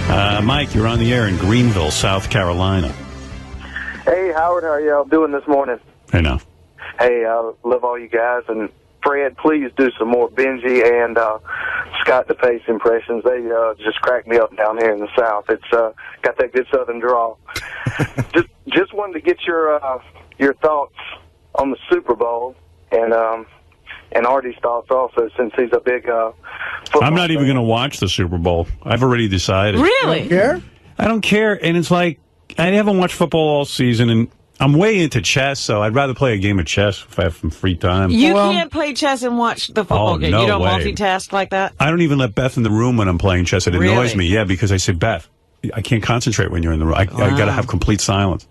Mike, you're on the air in Greenville, South Carolina. Hey, Howard, how are y'all doing this morning? I know. Hey, I love all you guys. And Fred, please do some more Benji and Scott DePace impressions. They just crack me up down here in the South. It's got that good Southern drawl. just wanted to get your thoughts on the Super Bowl and Artie's thoughts also, since he's a big football I'm not even fan. going to watch the Super Bowl. I've already decided. Really? You don't care? I don't care, and it's like I haven't watched football all season, and I'm way into chess, so I'd rather play a game of chess if I have some free time. You can't play chess and watch the football game. no You don't way. multitask like that? I don't even let Beth in the room when I'm playing chess. It annoys Really? me, yeah, because I say, Beth, I can't concentrate when you're in the room. I got to have complete silence.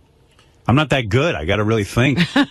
I'm not that good. I got to really think. And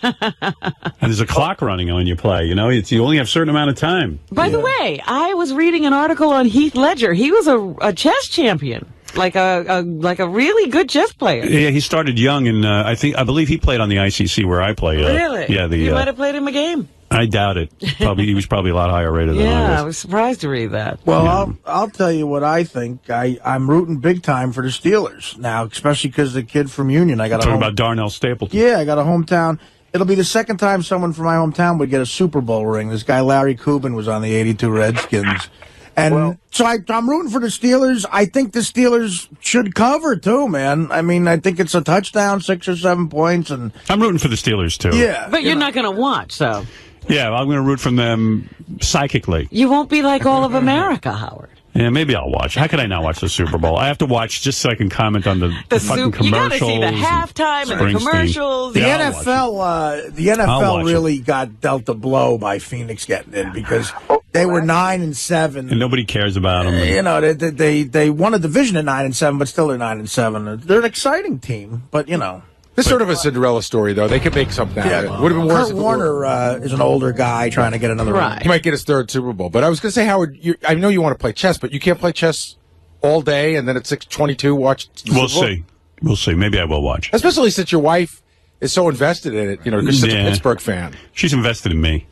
there's a clock running on when you play. You know, you only have a certain amount of time. By the way, I was reading an article on Heath Ledger. He was a chess champion, like a really good chess player. Yeah, he started young, and I believe he played on the ICC where I play. Really? Yeah, You might have played him a game. I doubt it. He was probably a lot higher rated than I Yeah, was. I was surprised to read that. Well, I'll tell you what I think. I'm rooting big time for the Steelers now, especially because the kid from Union. I got Talking about Darnell Stapleton. Yeah, I got a hometown. It'll be the second time someone from my hometown would get a Super Bowl ring. This guy Larry Cuban was on the '82 Redskins. And so I'm rooting for the Steelers. I think the Steelers should cover, too, man. I mean, I think it's a touchdown, 6 or 7 points. And I'm rooting for the Steelers, too. yeah. But you're not going to watch, so. Yeah, I'm going to root for them psychically. You won't be like all of America, Howard. Yeah, maybe I'll watch. How could I not watch the Super Bowl? I have to watch just so I can comment on the fucking commercials. You got to see the halftime and the Springsteen. commercials. The Yeah, NFL really got dealt a blow by Phoenix getting in because they were 9-7, And nobody cares about them. You know, they won a division at 9-7, but still they're 9-7. They're an exciting team, but you know. This is sort of a Cinderella story, though. They could make something out of it. Would have been worse. Kurt Warner is an older guy trying to get another ring. He might get his third Super Bowl. But I was going to say, Howard, I know you want to play chess, but you can't play chess all day and then at 6:22 watch the We'll Super Bowl? see. We'll see. Maybe I will watch. Especially since your wife is so invested in it, you know, because she's such a Pittsburgh fan. She's invested in me.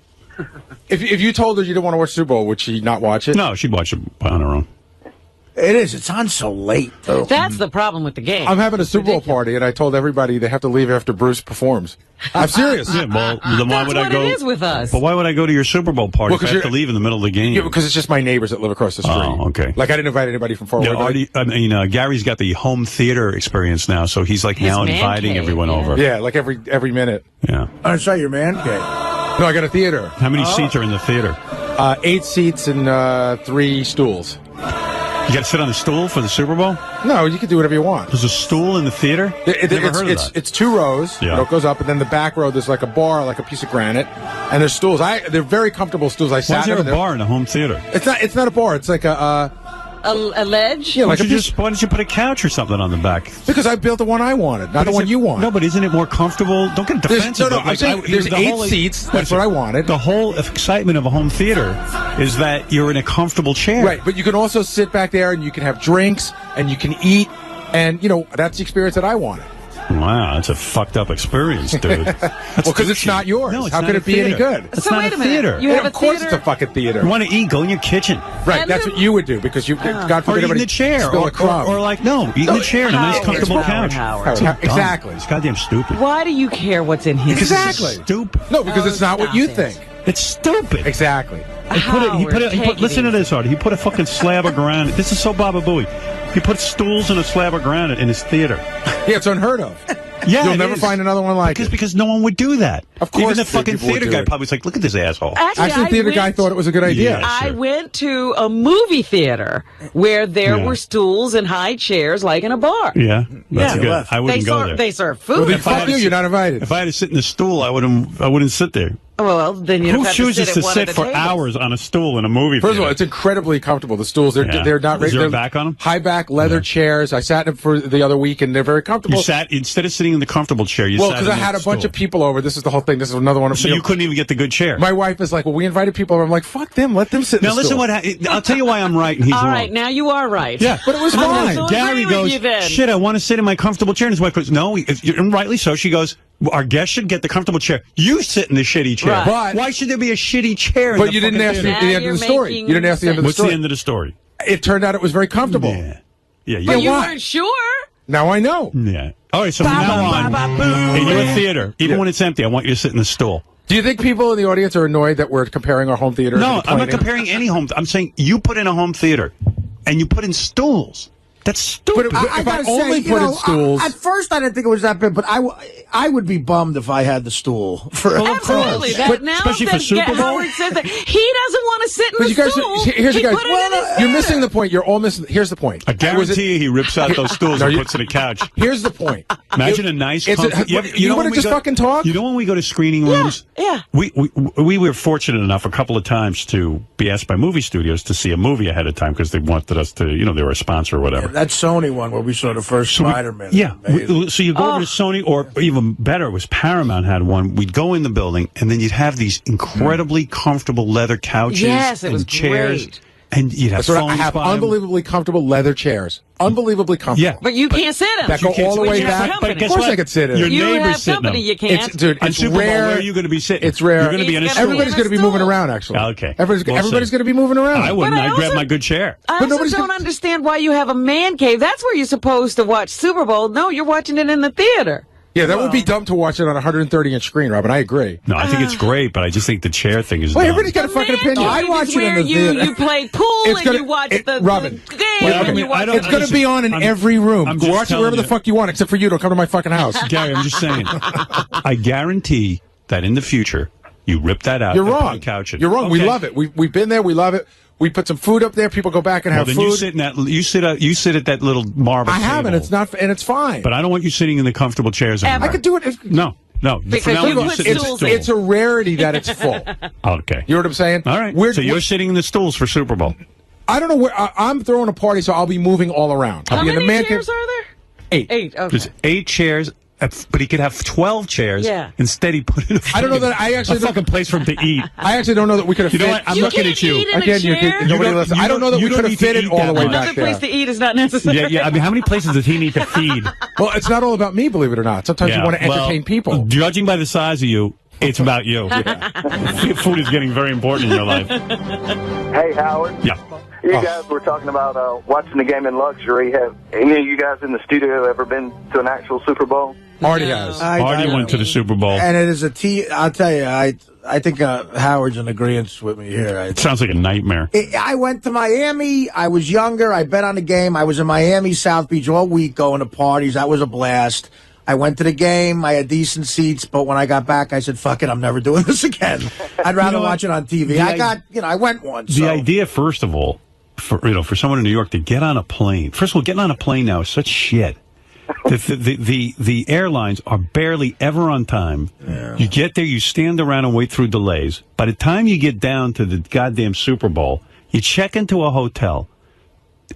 If you told her you didn't want to watch Super Bowl, would she not watch it? No, she'd watch it on her own. It is. It's on so late, though. That's the problem with the game. I'm having a Super Bowl party, and I told everybody they have to leave after Bruce performs. I'm serious. Yeah, well, then why That's would what I go? it is with us. But why would I go to your Super Bowl party Well, if I have to leave in the middle of the game? Yeah, because it's just my neighbors that live across the street. Oh, okay. Like, I didn't invite anybody from far away. Yeah, Gary's got the home theater experience now, so he's like His now man inviting cave, everyone yeah. over. Yeah, like every minute. Yeah. I saw your man cave. No, I got a theater. How many seats are in the theater? 8 seats and 3 stools. You got to sit on the stool for the Super Bowl? No, you can do whatever you want. There's a stool in the theater? Never heard of that. It's 2 rows. Yeah. You know, it goes up, and then the back row, there's like a bar, like a piece of granite, and there's stools. They're very comfortable stools. I Why sat is there in a bar in a home theater? It's not a bar. It's like a ledge? yeah, Why like a don't, you piece, why don't you put a couch or something on the back? because I built the one I wanted, not the one you want. No, but isn't it more comfortable? Don't get defensive. I'm saying there's 8 seats. That's what I wanted. The whole excitement of a home theater is that you're in a comfortable chair. Right, but you can also sit back there and you can have drinks and you can eat, and you know that's the experience that I wanted. Wow, that's a fucked up experience, dude. Well, because it's not yours. No, it's How not could a it be any theater. good? It's So not wait a a minute. theater. You have a of course, theater? it's a fucking theater. You want to eat? Go in your kitchen. Right, And that's then- what you would do because you, God Or forbid, eat in anybody the chair. spill a crumb. Or like, no, eat in the chair in a nice, Howard, comfortable it's couch. Howard. It's so dumb. Exactly. It's goddamn stupid. Why do you care what's in his Exactly. It's stupid. No, because it's not what you stop it. think. It's stupid. Exactly. Listen to this, Artie. He put a fucking slab of granite. This is so Baba Booey. He put stools and a slab of granite in his theater. Yeah, it's unheard of. Yeah, You'll it never is. find another one like it. Because no one would do that. Of course Even the the fucking people would theater do guy it. probably was like, look at this asshole. Actually, the theater guy thought it was a good idea. Yeah. I Sure. went to a movie theater where there Yeah. were stools and high chairs like in a bar. Yeah, that's Yeah. good. I wouldn't go there. They serve food. Well, then If I had fuck to you. sit- You're not invited. If I had to sit in the stool, I wouldn't sit there. Well, then you'd Who have chooses to to sit, sit at one for of the tables. hours on a stool in a movie First of theater? all, it's incredibly comfortable. The stools, they're Yeah. not Is there a they're back on 'em? high back leather chairs. I sat in for the other week, and they're very comfortable. You sat instead of sitting in the comfortable chair. You well, sat because in I had the a bunch stool. of people over. This is the whole thing. This is another one. So you couldn't even get the good chair. My wife is like, well, we invited people over. I'm like, fuck them. Let them sit in Now the listen, stool. I'll tell you why I'm right and he's All wrong. right, now you are right. Yeah, But it was I'm fine. gonna Gary agree with goes, you then. shit, I want to sit in my comfortable chair. And his wife goes, no, and rightly so. She goes, well, our guests should get the comfortable chair. You sit in the shitty chair. Right. But- why should there be a shitty chair? But in you the didn't fucking ask me theater? the end of Now the story. you're You didn't ask the end of the What's story. the end of the story? It turned out it was very comfortable. Yeah. Yeah, But you why? weren't sure. Now I know. Yeah. All right, so from now on, in your theater, even when it's empty, I want you to sit in the stool. Do you think people in the audience are annoyed that we're comparing our home theater? No, I'm not comparing any home. I'm saying you put in a home theater, and you put in stools. That's stupid. But if I gotta only say, put in stools... At first, I didn't think it was that big, but I would be bummed if I had the stool. Absolutely. That, now especially that for Super Bowl? Howard said that he doesn't want to sit in But the you guys, stool. here's the He guys. put it in his You're theater. missing the point. You're all missing. Here's the point. I guarantee you he rips out those stools and puts in a couch. Here's the point. Imagine a nice. You know want when to we just go- fucking talk? You know when we go to screening rooms? Yeah. We were fortunate enough a couple of times to be asked by movie studios to see a movie ahead of time because they wanted us to, they were a sponsor or whatever. That Sony one where we saw the first Spider-Man. Yeah. So you go over to Sony, or even better, it was Paramount had one. We'd go in the building, and then you'd have these incredibly comfortable leather couches Yes, it and was chairs. great. And you'd have That's what I phones have. by 'em. Unbelievably comfortable leather chairs. Unbelievably comfortable. Yeah. But you can't sit in That them. go all the When way you have back. company. But guess Of course what? I could sit in Your it. You neighbor's have sitting company, them. you can't. Dude, On it's Super Bowl, rare. where are you going to be sitting? It's rare. You're going to be in a He's stool. gonna Everybody's going to be stool. moving around, actually. Okay. Everybody's going to be moving around. I wouldn't. But I I'd grab also- my good chair. I But also nobody's don't gonna- understand why you have a man cave. That's where you're supposed to watch Super Bowl. No, you're watching it in the theater. Yeah, that would be dumb to watch it on a 130-inch screen, Robin. I agree. No, I think it's great, but I just think the chair thing is Well, dumb. everybody's got a fucking Man opinion. cave I watch is it in where the you theater. play pool It's and gonna- you watch the Robin. game. Well, and you watch I It's going to listen, be on in I'm- every room. I'm Go just watch it telling wherever the you. fuck you want, except for you. Don't come to my fucking house. Gary, I'm just saying. I guarantee that in the future, you rip that out. You're and put wrong. a couch in. You're wrong. We Okay. love it. We've been there. We love it. We put some food up there. People go back and Well, have then food. you sit in that. You sit at that little marble. I haven't. table. It's not, and it's fine. But I don't want you sitting in the comfortable chairs. Ever. anymore. I could do it. No. Because For now you on, put sit in the stools stool. in. It's a rarity that it's full. Okay. You know what I'm saying? All right. We're, So you're sitting in the stools for Super Bowl. I don't know where I'm throwing a party, so I'll be moving all around. I'll How be in many the man chairs cave. are there? 8. 8. Okay. There's 8 chairs, but he could have 12 chairs. Yeah. Instead, he put in a I don't know that I actually a fucking place for him to eat. I actually don't know that we could have You know fit. what? I'm You looking can't at you. eat in a Again, chair? nobody listens. I don't know that you we don't could have need to fit it eat all the that way much. back Another there. place to eat is not necessary. Yeah. I mean, how many places does he need to feed? Well, it's not all about me, believe it or not. Sometimes you want to entertain people. Judging by the size of you, it's about you. Food is getting very important in your life. Hey, Howard. Yeah. You guys were talking about watching the game in luxury. Have any of you guys in the studio ever been to an actual Super Bowl? Marty has. Artie went to the Super Bowl. And it is I'll tell you, I think Howard's in agreement with me here. It sounds like a nightmare. I went to Miami. I was younger. I bet on the game. I was in Miami, South Beach all week going to parties. That was a blast. I went to the game. I had decent seats, but when I got back, I said, fuck it, I'm never doing this again. I'd rather what? watch it on TV. I went once. The idea, first of all, for someone in New York to get on a plane. First of all, getting on a plane now is such shit. The airlines are barely ever on time. Yeah. You get there, you stand around and wait through delays. By the time you get down to the goddamn Super Bowl, you check into a hotel,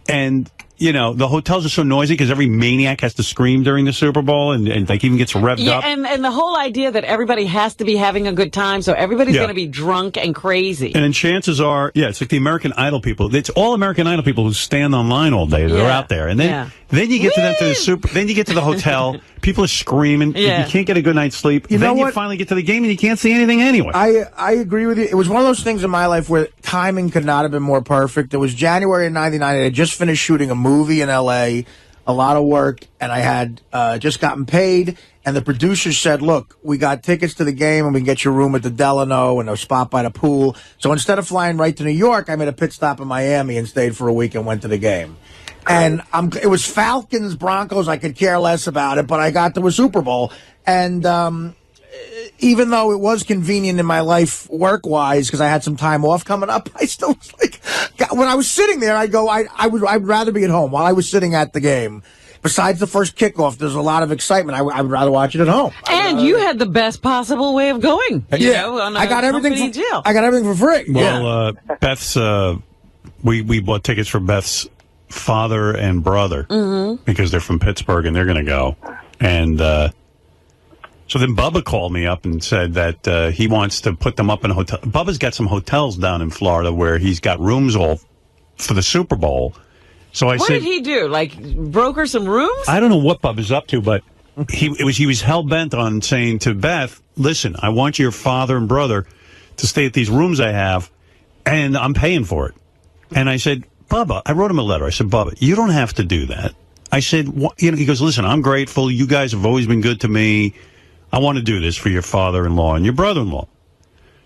and the hotels are so noisy because every maniac has to scream during the Super Bowl, and like even gets revved up. And the whole idea that everybody has to be having a good time, so everybody's going to be drunk and crazy. And then chances are, it's like the American Idol people. It's all American Idol people who stand online all day. They're out there, and then you get to them to the Super. Then you get to the hotel. People are screaming. You can't get a good night's sleep. You then you finally get to the game, and you can't see anything anyway. I agree with you. It was one of those things in my life where timing could not have been more perfect. It was January of '99. I had just finished shooting a movie in L.A., a lot of work, and I had just gotten paid. And the producers said, look, we got tickets to the game, and we can get your room at the Delano and a spot by the pool. So instead of flying right to New York, I made a pit stop in Miami and stayed for a week and went to the game. And it was Falcons, Broncos. I could care less about it, but I got to a Super Bowl. And even though it was convenient in my life work-wise because I had some time off coming up, I still was like, when I was sitting there, I'd rather be at home while I was sitting at the game. Besides the first kickoff, there's a lot of excitement. I would rather watch it at home. And you had the best possible way of going. I got everything. Deal. I got everything for free. Well, Beth's. We bought tickets for Beth's father and brother because they're from Pittsburgh and they're going to go. And so then Bubba called me up and said that he wants to put them up in a hotel. Bubba's got some hotels down in Florida where he's got rooms all for the Super Bowl. So I what said, did he do? Like broker some rooms? I don't know what Bubba's up to, but he was hell bent on saying to Beth, "Listen, I want your father and brother to stay at these rooms I have, and I'm paying for it." And I said, Bubba, I wrote him a letter. I said, Bubba, you don't have to do that. I said, he goes, listen, I'm grateful. You guys have always been good to me. I want to do this for your father-in-law and your brother-in-law.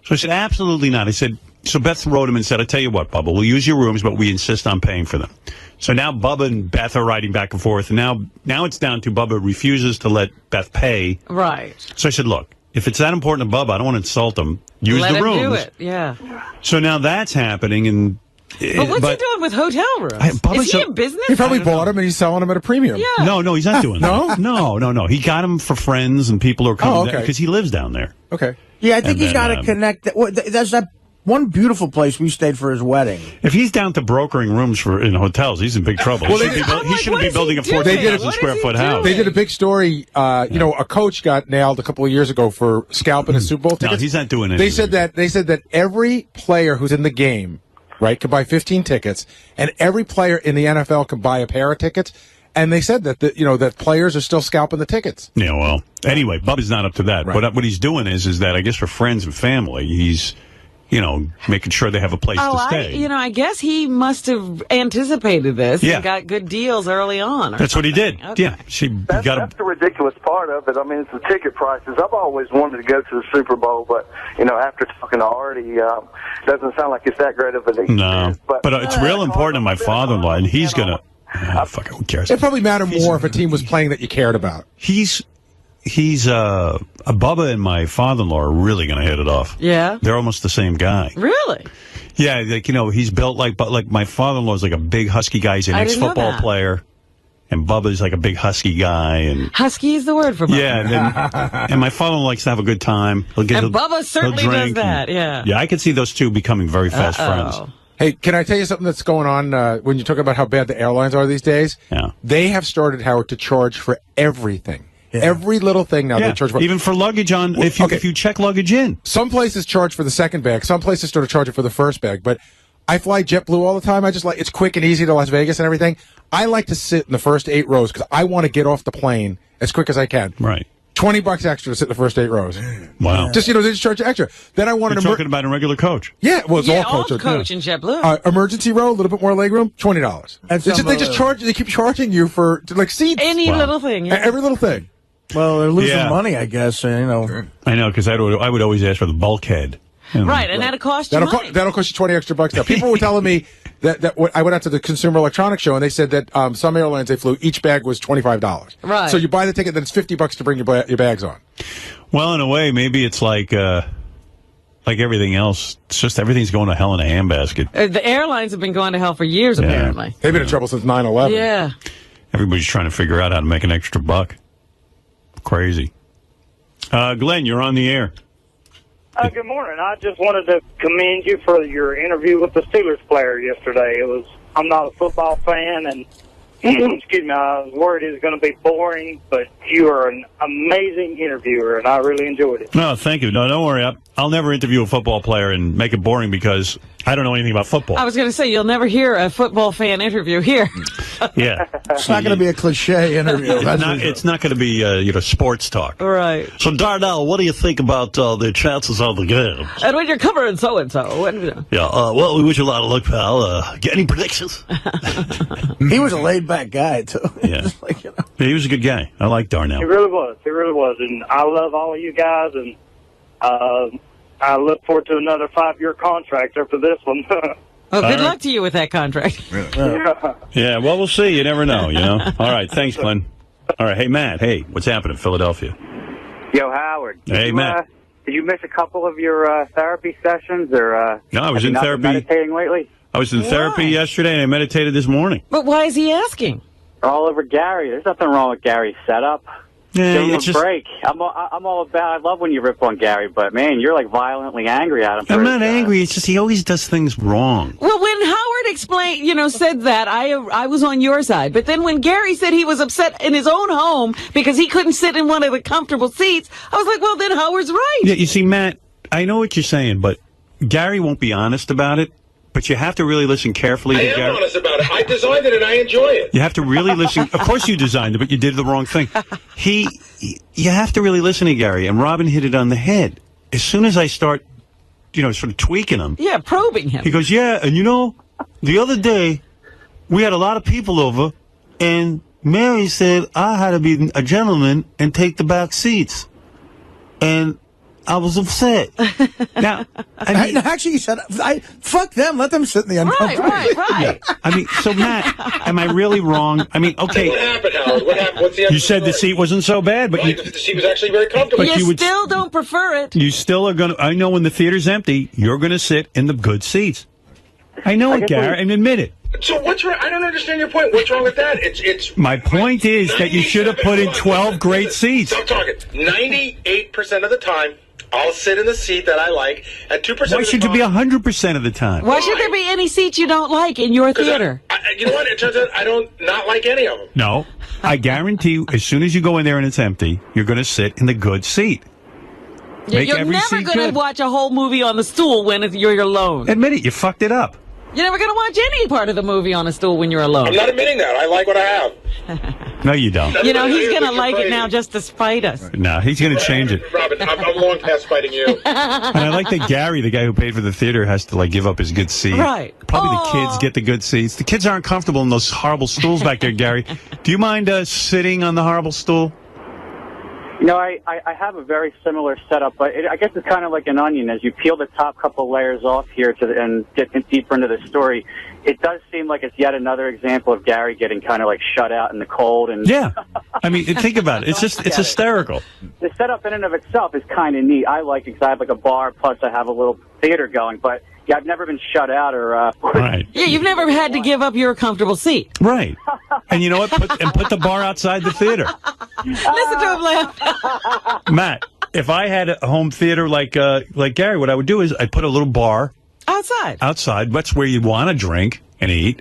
So I said, absolutely not. I said, so Beth wrote him and said, I tell you what, Bubba, we'll use your rooms, but we insist on paying for them. So now Bubba and Beth are writing back and forth, and now it's down to Bubba refuses to let Beth pay. Right. So I said, look, if it's that important to Bubba, I don't want to insult him. Use Let the him rooms. do it, yeah. So now that's happening, and... But what's he doing with hotel rooms? Is he in business? He probably bought them and he's selling them at a premium. Yeah. No, he's not doing that. No. He got them for friends and people who are coming because he lives down there. Okay. Yeah, I think he's got to connect. There's that one beautiful place we stayed for his wedding. If he's down to brokering rooms in hotels, he's in big trouble. Well, he shouldn't be building a 40,000 square foot house. They did a big story. A coach got nailed a couple of years ago for scalping a Super Bowl ticket. No, he's not doing anything. They said that every player who's in the game, right, could buy 15 tickets, and every player in the NFL can buy a pair of tickets. And they said that that players are still scalping the tickets. Yeah, well, anyway, Bubba's not up to that. Right. But what he's doing is that I guess for friends and family, he's making sure they have a place to stay. I guess he must have anticipated this Yeah. and got good deals early on. That's what he did. Okay. Yeah, That's the ridiculous part of it. I mean, it's the ticket prices. I've always wanted to go to the Super Bowl, but after talking to Artie, doesn't sound like it's that great of an experience. No, but it's real important to my father-in-law, and he's gonna. Fuck it, who cares? It probably mattered more if a team was playing that you cared about. He's Bubba and my father-in-law are really going to hit it off. Yeah, they're almost the same guy. Really? Yeah, he's built like my father-in-law is like a big husky guy. He's an ex-football player, and Bubba's like a big husky guy. And husky is the word for Bubba. Yeah, and my father-in-law likes to have a good time. And Bubba certainly does that. Yeah, I could see those two becoming very fast friends. Hey, can I tell you something that's going on when you talk about how bad the airlines are these days? Yeah. They have started, Howard, to charge for everything. Yeah. Every little thing now they charge for. Even for luggage if you check luggage in. Some places charge for the second bag. Some places started charging for the first bag. But I fly JetBlue all the time. I just it's quick and easy to Las Vegas and everything. I like to sit in the first 8 rows because I want to get off the plane as quick as I can. Right. $20 extra to sit in the first 8 rows. Wow. Just, they just charge you extra. Then I wanted You're talking about a regular coach. Yeah, well, it's all coach in JetBlue. Emergency row, a little bit more legroom, $20. They just charge. They keep charging you for seats. Any little thing. Yeah. Every little thing. Well, they're losing money, I guess. I know, because I would always ask for the bulkhead. Right, and that'll cost you money. That'll cost you $20 extra now. People were telling me that I went out to the Consumer Electronics Show, and they said that some airlines they flew, each bag was $25. Right. So you buy the ticket, then it's $50 to bring your bags on. Well, in a way, maybe it's like everything else. It's just everything's going to hell in a handbasket. The airlines have been going to hell for years, apparently. They've been in trouble since 9/11. Yeah. Everybody's trying to figure out how to make an extra buck. Crazy. Glenn, you're on the air. Good morning. I just wanted to commend you for your interview with the Steelers player yesterday. I'm not a football fan, and excuse me, I was worried it was going to be boring, but you are an amazing interviewer, and I really enjoyed it. No, thank you. No, don't worry. I'll never interview a football player and make it boring because I don't know anything about football. I was going to say, you'll never hear a football fan interview here. Yeah. It's not going to be a cliche interview. It's not going to be, sports talk. Right. So, Darnell, what do you think about the chances of the game? And when you're covering so-and-so. Yeah, well, we wish you a lot of luck, pal. Get any predictions? He was a laid-back guy, too. Yeah. He was a good guy. I like Darnell. He really was. He really was. And I love all of you guys, and I look forward to another 5-year contract after this one. Well, good luck to you with that contract. Yeah, well, we'll see. You never know, All right, thanks, Glenn. All right, hey, Matt. Hey, what's happening in Philadelphia? Yo, Howard. Hey, Matt. Did you miss a couple of your therapy sessions, or no, I was in therapy. Meditating lately? I was in therapy yesterday, and I meditated this morning. But why is he asking? All over Gary. There's nothing wrong with Gary's setup. Yeah, Give him a break. I'm all about. I love when you rip on Gary, but man, you're like violently angry at him. I'm not angry. It's just he always does things wrong. Well, when Howard explained, said that, I was on your side. But then when Gary said he was upset in his own home because he couldn't sit in one of the comfortable seats, I was like, well, then Howard's right. Yeah, you see, Matt, I know what you're saying, but Gary won't be honest about it. But you have to really listen carefully to Gary. I am honest about it. I designed it and I enjoy it. You have to really listen. Of course you designed it, but you did the wrong thing. You have to really listen to Gary. And Robin hit it on the head. As soon as I start, sort of tweaking him. Yeah, probing him. He goes, yeah, and the other day, we had a lot of people over, and Mary said I had to be a gentleman and take the back seats. And I was upset. Now, I mean, actually, he said, fuck them. Let them sit in the uncomfortable. Right. I mean, so Matt, am I really wrong? I mean, okay. What happened, Howard? What happened? What's the You said the seat wasn't so bad, but the seat was actually very comfortable. But you still don't prefer it. You still are going to, I know when the theater's empty, you're going to sit in the good seats. I know it, Gary, and admit it. So what's wrong? I don't understand your point. What's wrong with that? It's. My point is that you should have put in 12 great seats. Stop talking. 98% of the time, I'll sit in the seat that I like, and 2% of the time... Why should you be 100% of the time? Why should there be any seats you don't like in your theater? You know what? It turns out I don't not like any of them. No. I guarantee you, as soon as you go in there and it's empty, you're going to sit in the good seat. You're never going to watch a whole movie on the stool when you're alone. Admit it, you fucked it up. You're never going to watch any part of the movie on a stool when you're alone. I'm not admitting that. I like what I have. No, you don't. You know, he's going to like it now just to spite us. No, he's going to change it. Robin, I'm long past fighting you. And I like that Gary, the guy who paid for the theater, has to give up his good seat. Right. Probably the kids get the good seats. The kids aren't comfortable in those horrible stools back there, Gary. Do you mind sitting on the horrible stool? You know, I have a very similar setup, but I guess it's kind of like an onion. As you peel the top couple layers off here and get deeper into the story, it does seem like it's yet another example of Gary getting kind of shut out in the cold. And yeah, I mean, think about it. It's hysterical. The setup in and of itself is kind of neat. I like it because I have a bar, plus I have a little theater going. But yeah, I've never been shut out or. Right. Yeah, you've never had to give up your comfortable seat. Right. And you know what? Put the bar outside the theater. Listen to him laugh. Matt, if I had a home theater like Gary, what I would do is I'd put a little bar outside. That's where you want to drink and eat.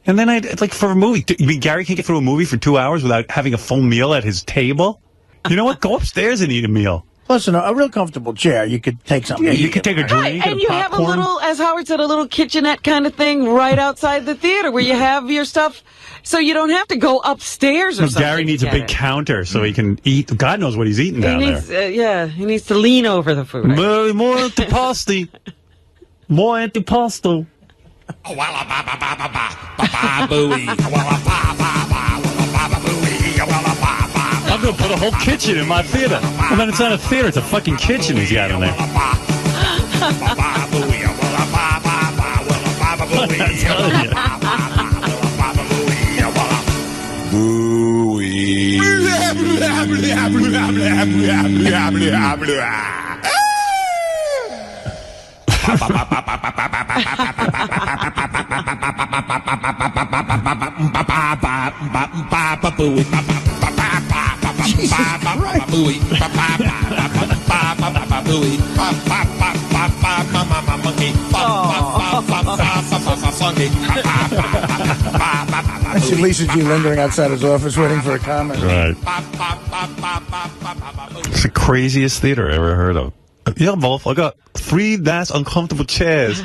And then I'd for a movie. You mean Gary can't get through a movie for 2 hours without having a full meal at his table? You know what? Go upstairs and eat a meal. Listen, a real comfortable chair. You could take something. Yeah, you could take a drink and you popcorn. have a little, as Howard said, a little kitchenette kind of thing right outside the theater where you have your stuff, so you don't have to go upstairs or something. Gary needs a big counter so he can eat. God knows what he's eating down there. He needs to lean over the food. More antipasto. More antipasto. I'm going to put a whole kitchen in my theater. And then it's not a theater, it's a fucking kitchen he's got in there. I'm telling you. I see Lisa G lingering outside his office waiting for a comment. Right. It's the craziest theater I ever heard of. Yeah, Wolf, I got 3 nice uncomfortable chairs,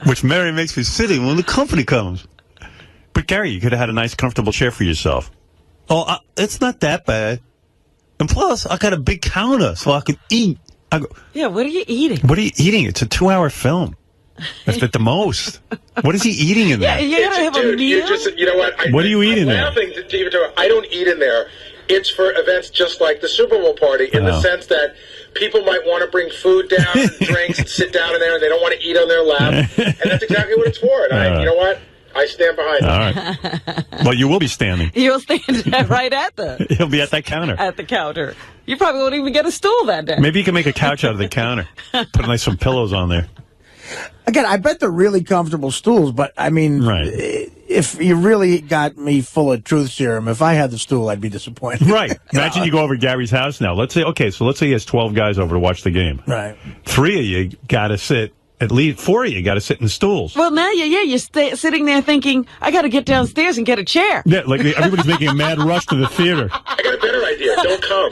which Mary makes me sitting when the company comes. But Gary, you could have had a nice comfortable chair for yourself. Oh, it's not that bad. And plus, I got a big counter so I can eat. Yeah, what are you eating? What are you eating? It's a 2-hour film. That's at the most. What is he eating in there? Yeah, you gotta have a meal. You know what? What do you eat in there? I don't eat in there. It's for events just like the Super Bowl party, in the sense that people might want to bring food down and drinks and sit down in there, and they don't want to eat on their lap. And that's exactly what it's for. And you know what? I stand behind it. All right. Well, you will be standing. You'll stand right at He'll be at that counter. At the counter. You probably won't even get a stool that day. Maybe you can make a couch out of the counter. Put some pillows on there. Again, I bet they're really comfortable stools, but I mean, if you really got me full of truth serum, if I had the stool, I'd be disappointed. Right. Imagine you go over to Gary's house now. Let's say he has 12 guys over to watch the game. Right. 3 of you got to sit. At least 4 of you got to sit in stools. Well, now you're sitting there thinking, I got to get downstairs and get a chair. Yeah, everybody's making a mad rush to the theater. I got a better idea. Don't come.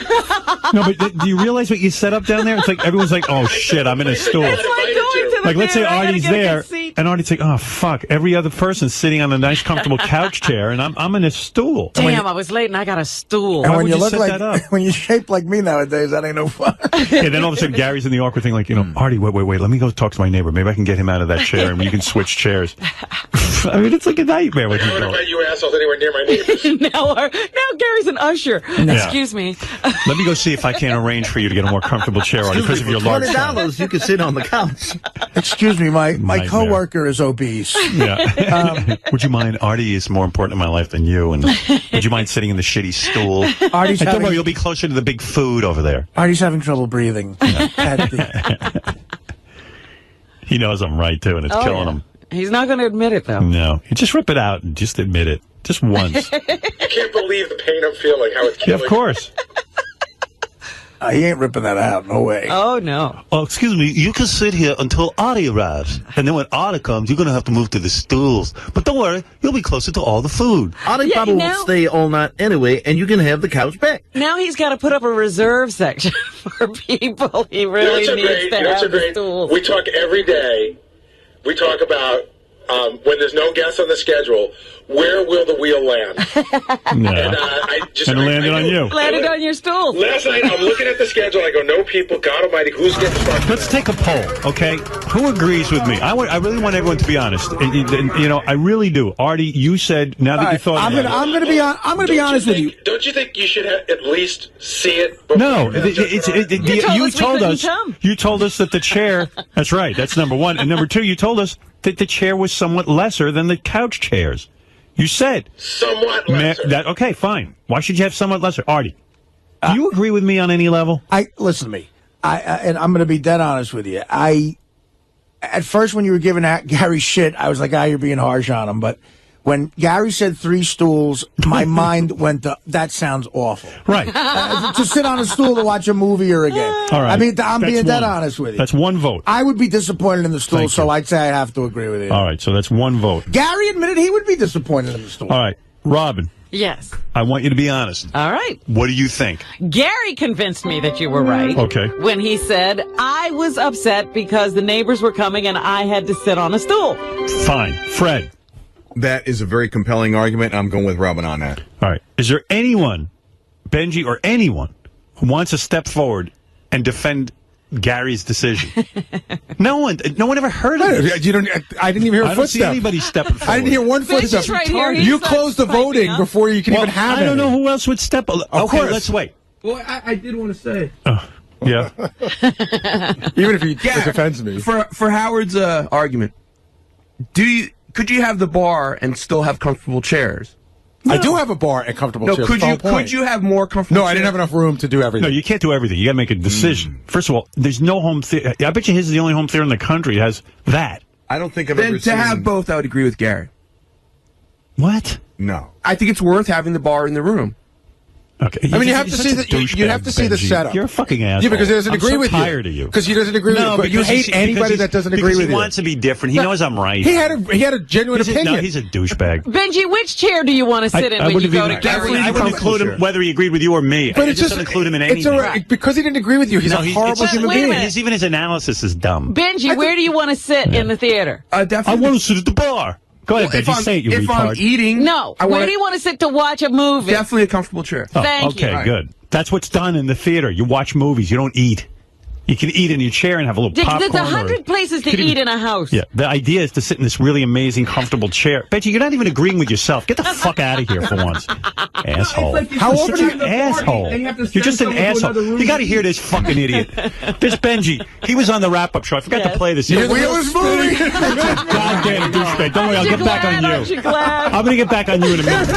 No, but do you realize what you set up down there? It's like everyone's like, oh shit, I'm in a stool. It's like going to the let's say theater, Artie's there, And Artie's like, oh, fuck. Every other person's sitting on a nice, comfortable couch chair, and I'm in a stool. Damn, I was late and I got a stool. And Why when would you you look set like that up? when you're shaped like me nowadays, that ain't no fun. Yeah, then all of a sudden, Gary's in the awkward thing, like, Artie, wait. Let me go talk to my neighbor. Maybe I can get him out of that chair, and you can switch chairs. I mean, it's like a nightmare with I you. don't invite you assholes anywhere near my neighbors. now Gary's an usher. Excuse me. Let me go see if I can arrange for you to get a more comfortable chair, Artie, because of your large size. $20, you can sit on the couch. Excuse me, my Nightmare. coworker is obese. Yeah. Would you mind? Artie is more important in my life than you. And would you mind sitting in the shitty stool? Artie's And don't having, worry, you'll be closer to the big food over there. Artie's having trouble breathing. He knows I'm right too, and it's killing him. He's not going to admit it, though. No, you just rip it out and just admit it, just once. You can't believe the pain I'm feeling, how it's Yeah, killing of course. He ain't ripping that out. No way. Oh, no. Oh, excuse me. You can sit here until Artie arrives, and then when Artie comes, you're going to have to move to the stools. But don't worry, you'll be closer to all the food. Artie probably won't stay all night anyway, and you can have the couch back. Now he's got to put up a reserve section for people he really needs to have the stools. We talk every day. We talk about when there's no guests on the schedule, where will the wheel land? No. And And it landed on you. Landed on your stool. Last night, I'm looking at the schedule. I go, no people, God Almighty, who's getting fucked? Let's take a poll, okay? Who agrees with me? I really want everyone to be honest. And, I really do. Artie, you said now that you thought I'm gonna be honest with you. Don't you think you should at least see it? Before No, You told us we couldn't come. You told us that the chair. That's right. That's number one, and number two, you told us that the chair was somewhat lesser than the couch chairs. You said somewhat lesser. Okay, fine. Why should you have somewhat lesser, Artie? Do you agree with me on any level? Listen to me. And I'm going to be dead honest with you. At first, when you were giving Gary shit, I was like, you're being harsh on him. But when Gary said 3 stools, my mind went to, that sounds awful. Right. To sit on a stool to watch a movie or a game. All right. I mean, I'm That's being dead one. honest with you. That's one vote. I would be disappointed in the stool, Thank so you. I'd say I have to agree with you. All right, so that's one vote. Gary admitted he would be disappointed in the stool. All right, Robin, Yes. I want you to be honest. All right. What do you think? Gary convinced me that you were right. Okay. When he said, I was upset because the neighbors were coming and I had to sit on a stool. Fine. Fred. That is a very compelling argument. I'm going with Robin on that. All right. Is there anyone, Benji or anyone, who wants to step forward and defend Gary's decision? No one ever heard of it. I didn't even hear a I don't see footstep. anybody stepping forward. I didn't hear one footstep. Benji's right here. He You starts closed the piping voting up. before you can even have I don't any. know who else would step. Of Okay, course. let's wait. Well, I did want to say. Yeah. Even if it offends me. For Howard's argument, could you have the bar and still have comfortable chairs? I do have a bar and comfortable No, chairs. could That's the whole point. could you have more comfortable No, I didn't have enough room to do No, everything. you can't do everything. You got to make a decision. First of all, there's no home theater. I bet you his is the only home theater in the country that has that. I don't think I've Then ever to seen... have both, I would agree with Gary. What? No. I think it's worth having the bar in the room. Okay. I mean, you have You're to such see a the you have to see the douchebag, Benji. setup. You're a fucking asshole. Yeah, because he doesn't I'm agree so with you. tired of you. Because he doesn't agree with you. But you hate anybody that doesn't agree with he you. wants to be different. He knows I'm right. He had a genuine opinion. No, he's a douchebag. Benji, which chair do you want to sit in when you go to Gary? I wouldn't include him whether he agreed with you or me. But I it's just just don't include him in it's anything. because he didn't agree with you. He's a horrible human wait a being. minute. Even his analysis is dumb. Benji, where do you want to sit in the theater? Definitely. I want to sit at the bar. Go ahead, Well, Benji. Say it, you if retard. I'm eating, No. Where do you want to sit to watch a movie? Definitely a comfortable chair. Oh, Thank you. okay, good. That's what's done in the theater. You watch movies. You don't eat. You can eat in your chair and have a little popcorn. There's 100 places to eat in a house. Yeah, the idea is to sit in this really amazing, comfortable chair. Benji, you're not even agreeing with yourself. Get the fuck out of here for once. Asshole. It's like How you're old are such you? an Asshole. and you have to You're just an send someone to asshole. another room You got to to hear this fucking idiot. This Benji, he was on the wrap-up show. I forgot to play this. The wheel is moving. Goddamn douchebag. Don't worry, I'll get back on Aren't you you. glad? I'm going to get back on you in a minute.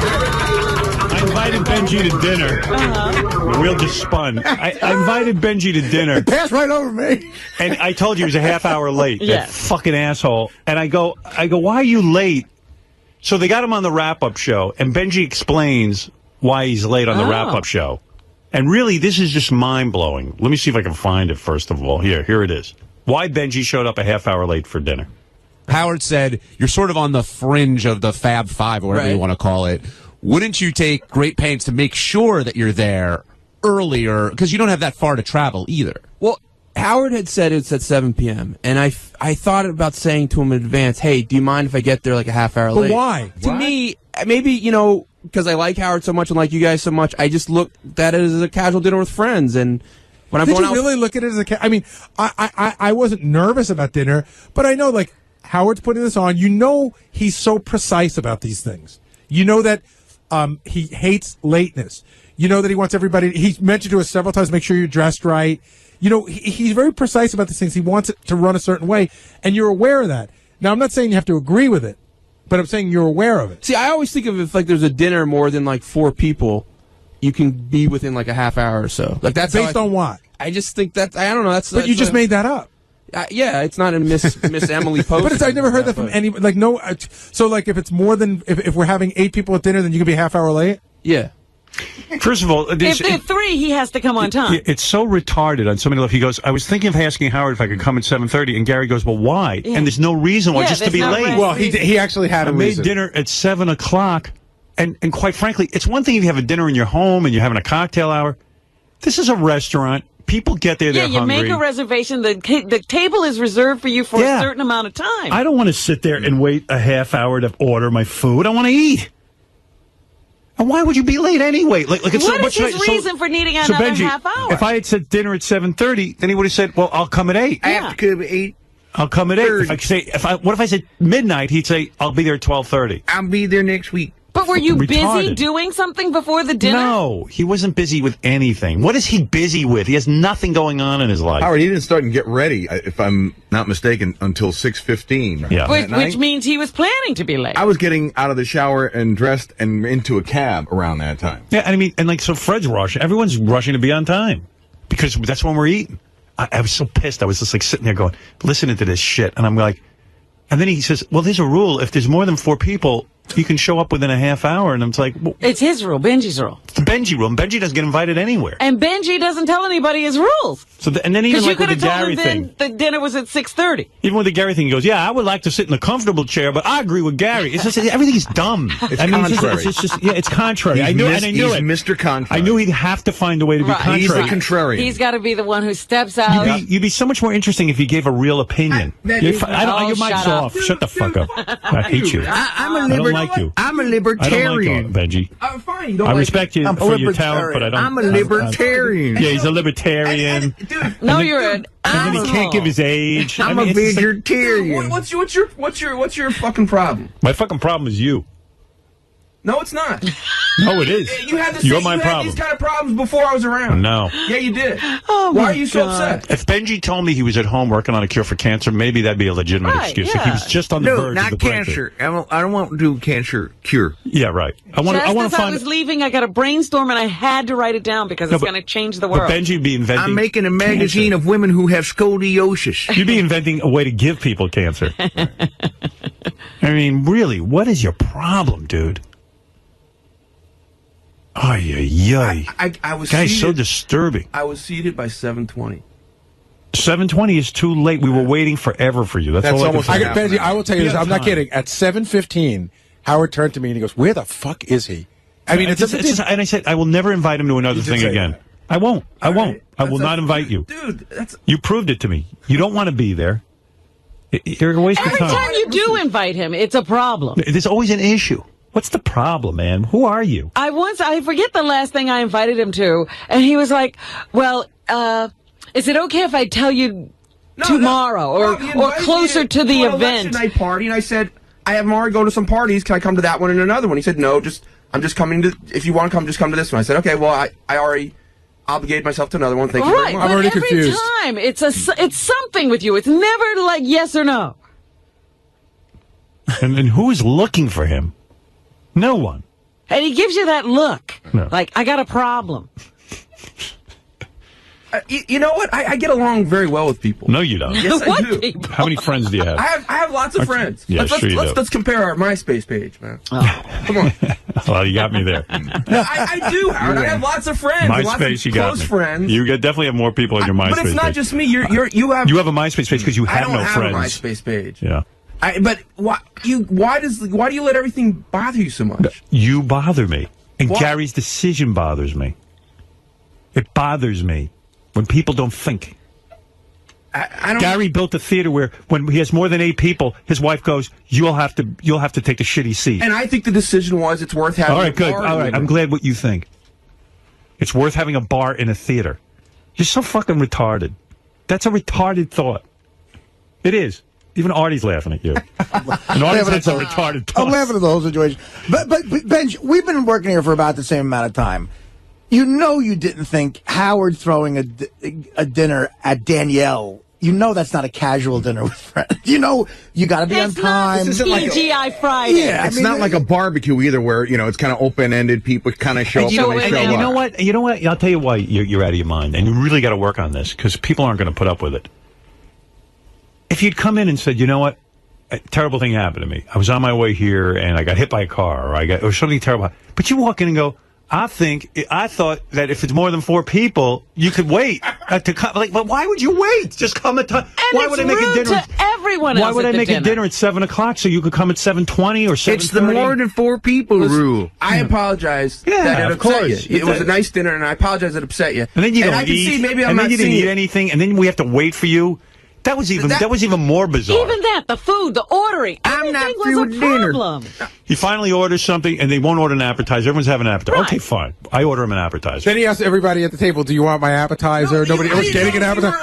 I invited Benji to dinner. The wheel just spun. I invited Benji to dinner. Pass right over me. And I told you he was a half hour late. Yes. That fucking asshole. And I go, why are you late? So they got him on the wrap-up show, and Benji explains why he's late on the wrap-up show. And really, this is just mind-blowing. Let me see if I can find it, first of all. Here it is. Why Benji showed up a half hour late for dinner. Howard said, you're sort of on the fringe of the Fab Five, or whatever you want to call it. Wouldn't you take great pains to make sure that you're there earlier? Because you don't have that far to travel either. Well, Howard had said it's at 7 p.m., and I thought about saying to him in advance, hey, do you mind if I get there like a half hour late? But why? To me, maybe, because I like Howard so much and like you guys so much, I just look at it as a casual dinner with friends. And when I'm Did going you out, really look at it as a I mean, I wasn't nervous about dinner, but I know, like, Howard's putting this on. He's so precise about these things. You know that he hates lateness. You know that he wants everybody, he's mentioned to us several times, make sure you're dressed right. He's very precise about these things. He wants it to run a certain way, and you're aware of that. Now, I'm not saying you have to agree with it, but I'm saying you're aware of it. see, I always think of if like there's a dinner more than like 4 people, you can be within like a half hour or so. Like that's Based on what? I just think that I don't know. But you just made that up. Yeah, it's not a Miss Emily post. But I never heard that from anybody. Like, no. So, like, if it's more than if we're having 8 people at dinner, then you can be a half hour late. Yeah. First of all, if there are 3, he has to come on time. It's so retarded on so many levels. He goes, I was thinking of asking Howard if I could come at 7:30, and Gary goes, well, why? Yeah. And there's no reason why, just to be no late. Well, he actually had a I made reason. dinner at 7 o'clock, and quite frankly, it's one thing if you have a dinner in your home and you're having a cocktail hour. This is a restaurant. People get there, they're you hungry. make a reservation. The table is reserved for you for a certain amount of time. I don't want to sit there and wait a half hour to order my food. I want to eat. And why would you be late anyway? Like it's what is his reason for needing another Benji, half hour? If I had said dinner at 7:30, then he would have said, "Well, I'll come at 8." I have to come at 8. I'll come at 8. What if I said midnight? He'd say, "I'll be there at 12:30." I'll be there next week. But were you busy Retarded. doing something before the dinner? No, he wasn't busy with anything. What is he busy with? He has nothing going on in his life. Howard, he didn't start and get ready, if I'm not mistaken, until 6:15. Yeah. Which means he was planning to be late. I was getting out of the shower and dressed and into a cab around that time. Yeah, I mean, and like, so Fred's rushing. Everyone's rushing to be on time because that's when we're eating. I was so pissed. I was just like sitting there going, listening to this shit. And I'm like, and then he says, well, there's a rule. If there's more than 4 people, you can show up within a half hour. And I'm like, well, it's his rule, Benji's rule. It's the Benji rule. And Benji doesn't get invited anywhere. And Benji doesn't tell anybody his rules. So and then even you like with the could have Gary told him thing. then the dinner was at 6:30. Even with the Gary thing, he goes, yeah, I would like to sit in a comfortable chair, but I agree with Gary. It's just, everything's dumb. It's contrary. It's contrary. I knew it. He's Mr. Contrary. I knew he'd have to find a way to be contrary. He's the contrarian. He's got to be the one who steps out. You'd be so much more interesting if you gave a real opinion. Your mic's shut up. off. Shut the fuck up. I hate you. I don't like you. I'm a I don't like libertarian. you, Benji. Fine. You don't I like respect you for your talent, but I don't. I'm a libertarian. Yeah, he's a libertarian. Dude, No, you're an And then he can't give his age. I'm a it's just like- vegetarian. what's your fucking problem? my fucking problem is you. No, it's not. No, it is. You had the You're same, my you problem. had these kind of problems before I was around. No. Yeah, you did. Oh, Why my are you so God. upset? If Benji told me he was at home working on a cure for cancer, maybe that'd be a legitimate Right, excuse. If he yeah. was just on the No, verge of not the breakthrough. cancer. I don't want to do cancer cure. Yeah, right. I want Just to as I find. was leaving, I got a brainstorm and I had to write it down because it's but- going to change the But world. Benji would be inventing. I'm making a magazine of women who have scoliosis. You'd be inventing a way to give people cancer. I mean, really, what is your problem, dude? Ay, ay, ay. I was Guy's so seated, disturbing. I was seated by 7:20. 7:20 is too late. We were waiting forever for you. That's That's all almost I like can half Benji, I will tell you this. Be on I'm not time. kidding. At 7:15, Howard turned to me and he goes, "Where the fuck is he?" I mean, it's and I said, I will never invite him to another You did thing say again. that. I won't. I won't. right. I will That's not invite you. Dude, that's You proved it to me. You don't want to be there. You're a waste of Every time. time you do invite him, it's a problem. There's always an issue. What's the problem, man? Who are you? I forget the last thing I invited him to, and he was like, well, is it okay if I tell you tomorrow No, he or invited closer me to the an event? election night party, and I said, I have already go to some parties. Can I come to that one and another one? He said, no, I'm just coming to, if you want to come, just come to this one. I said, okay, well, I already obligated myself to another one. Thank you very Right, much. but already every confused. time it's something with you. It's never like yes or no. And who is looking for him? No one. And he gives you that look, No. like I got a problem. You know what? I get along very well with people. No, you don't. Yes, I What do. people? How many friends do you have? I have lots of friends. Yeah, sure you do. Let's compare our MySpace page, man. Come on. Well, you got me there. I do, Howard. I have lots of friends. Lots MySpace, of you got close me. friends. You definitely have more people on your MySpace But it's not page. just me. You have. You have a MySpace page because you I have don't no have friends. a MySpace page. Yeah. But why do you let everything bother you so much? You bother me. And Why? Gary's decision bothers me. It bothers me when people don't think. I don't. Gary built a theater where when he has more than 8 people, his wife goes, "You'll have to take a shitty seat." And I think the decision was it's worth having. All right, good. A bar All right, I'm glad what you think. It's worth having a bar in a theater. You're so fucking retarded. That's a retarded thought. It is. Even Artie's laughing at you. And Artie's had some retarded thoughts. I'm laughing at the whole situation. But Benj, we've been working here for about the same amount of time. You know you didn't think Howard throwing a dinner at Danielle. You know that's not a casual dinner with friends. You know you got to be on time. This isn't TGI Friday. Yeah, It's not like a barbecue either, where it's kind of open-ended. People kind of show up. You know what? You know what? I'll tell you why you're out of your mind, and you really got to work on this because people aren't going to put up with it. If you'd come in and said, you know what, a terrible thing happened to me. I was on my way here and I got hit by a car, or something terrible. But you walk in and go, I thought that if it's more than 4 people, you could wait to come. Like, but why would you wait? Just come at time. Why would I make a dinner? To everyone else. Why would I make a dinner at 7 o'clock so you could come at 7:20 or 7:30? It's the more than 4 people rule. I apologize that it upset you. It was a nice dinner, and I apologize it upset you. And then you don't I can eat. see maybe I'm and not then you didn't seeing eat anything, and then we have to wait for you. That was even more bizarre. Even that, the food, the ordering, I'm not everything through was a with dinner. problem. He finally orders something, and they won't order an appetizer. Everyone's having an appetizer. Right. Okay, fine. I order him an appetizer. Then he asked everybody at the table, "Do you want my appetizer?" Nobody was getting an appetizer.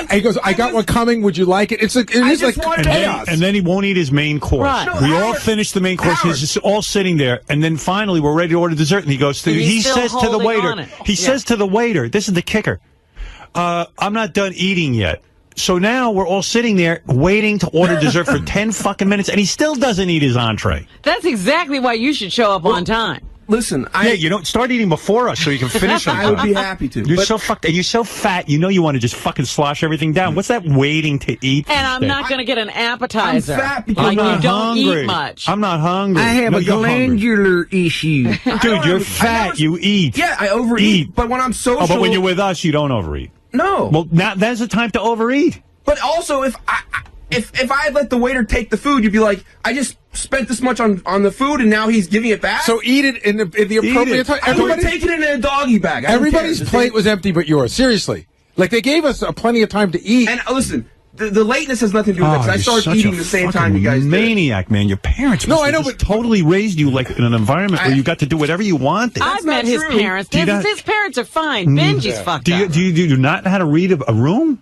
He goes, "I got one coming. Would you like it?" It is like chaos. And then he won't eat his main course. Right. We all finished the main course. He's just all sitting there, and then finally we're ready to order dessert, and he goes to. He says to the waiter. He says to the waiter, "This is the kicker. I'm not done eating yet." So now we're all sitting there waiting to order dessert for 10 fucking minutes, and he still doesn't eat his entree. That's exactly why you should show up on time. Listen, start eating before us so you can finish on I would be happy to. You're so fucked, and you're so fat. You know you want to just fucking slosh everything down. What's that waiting to eat? And I'm not going to get an appetizer. I'm fat because like I'm not you don't hungry. eat much. I'm not hungry. I have a you're hungry. glandular issue. Dude, you're fat. You eat. Yeah, I overeat. But when I'm social, Oh, but when you're with us, you don't overeat. No. Well, now that's the time to overeat. But also, if I had let the waiter take the food, you'd be like, I just spent this much on the food, and now he's giving it back. So eat it in the appropriate time. I would have taken it in a doggy bag. Everybody's plate was empty but yours. Seriously. Like, they gave us plenty of time to eat. And listen, the lateness has nothing to do with it, because I started eating the same time you guys did. Maniac, man. Your parents No, I know, but totally raised you like in an environment where you got to do whatever you wanted. I've met his parents. His parents are fine. Benji's fucked up. Do you not know how to read a room?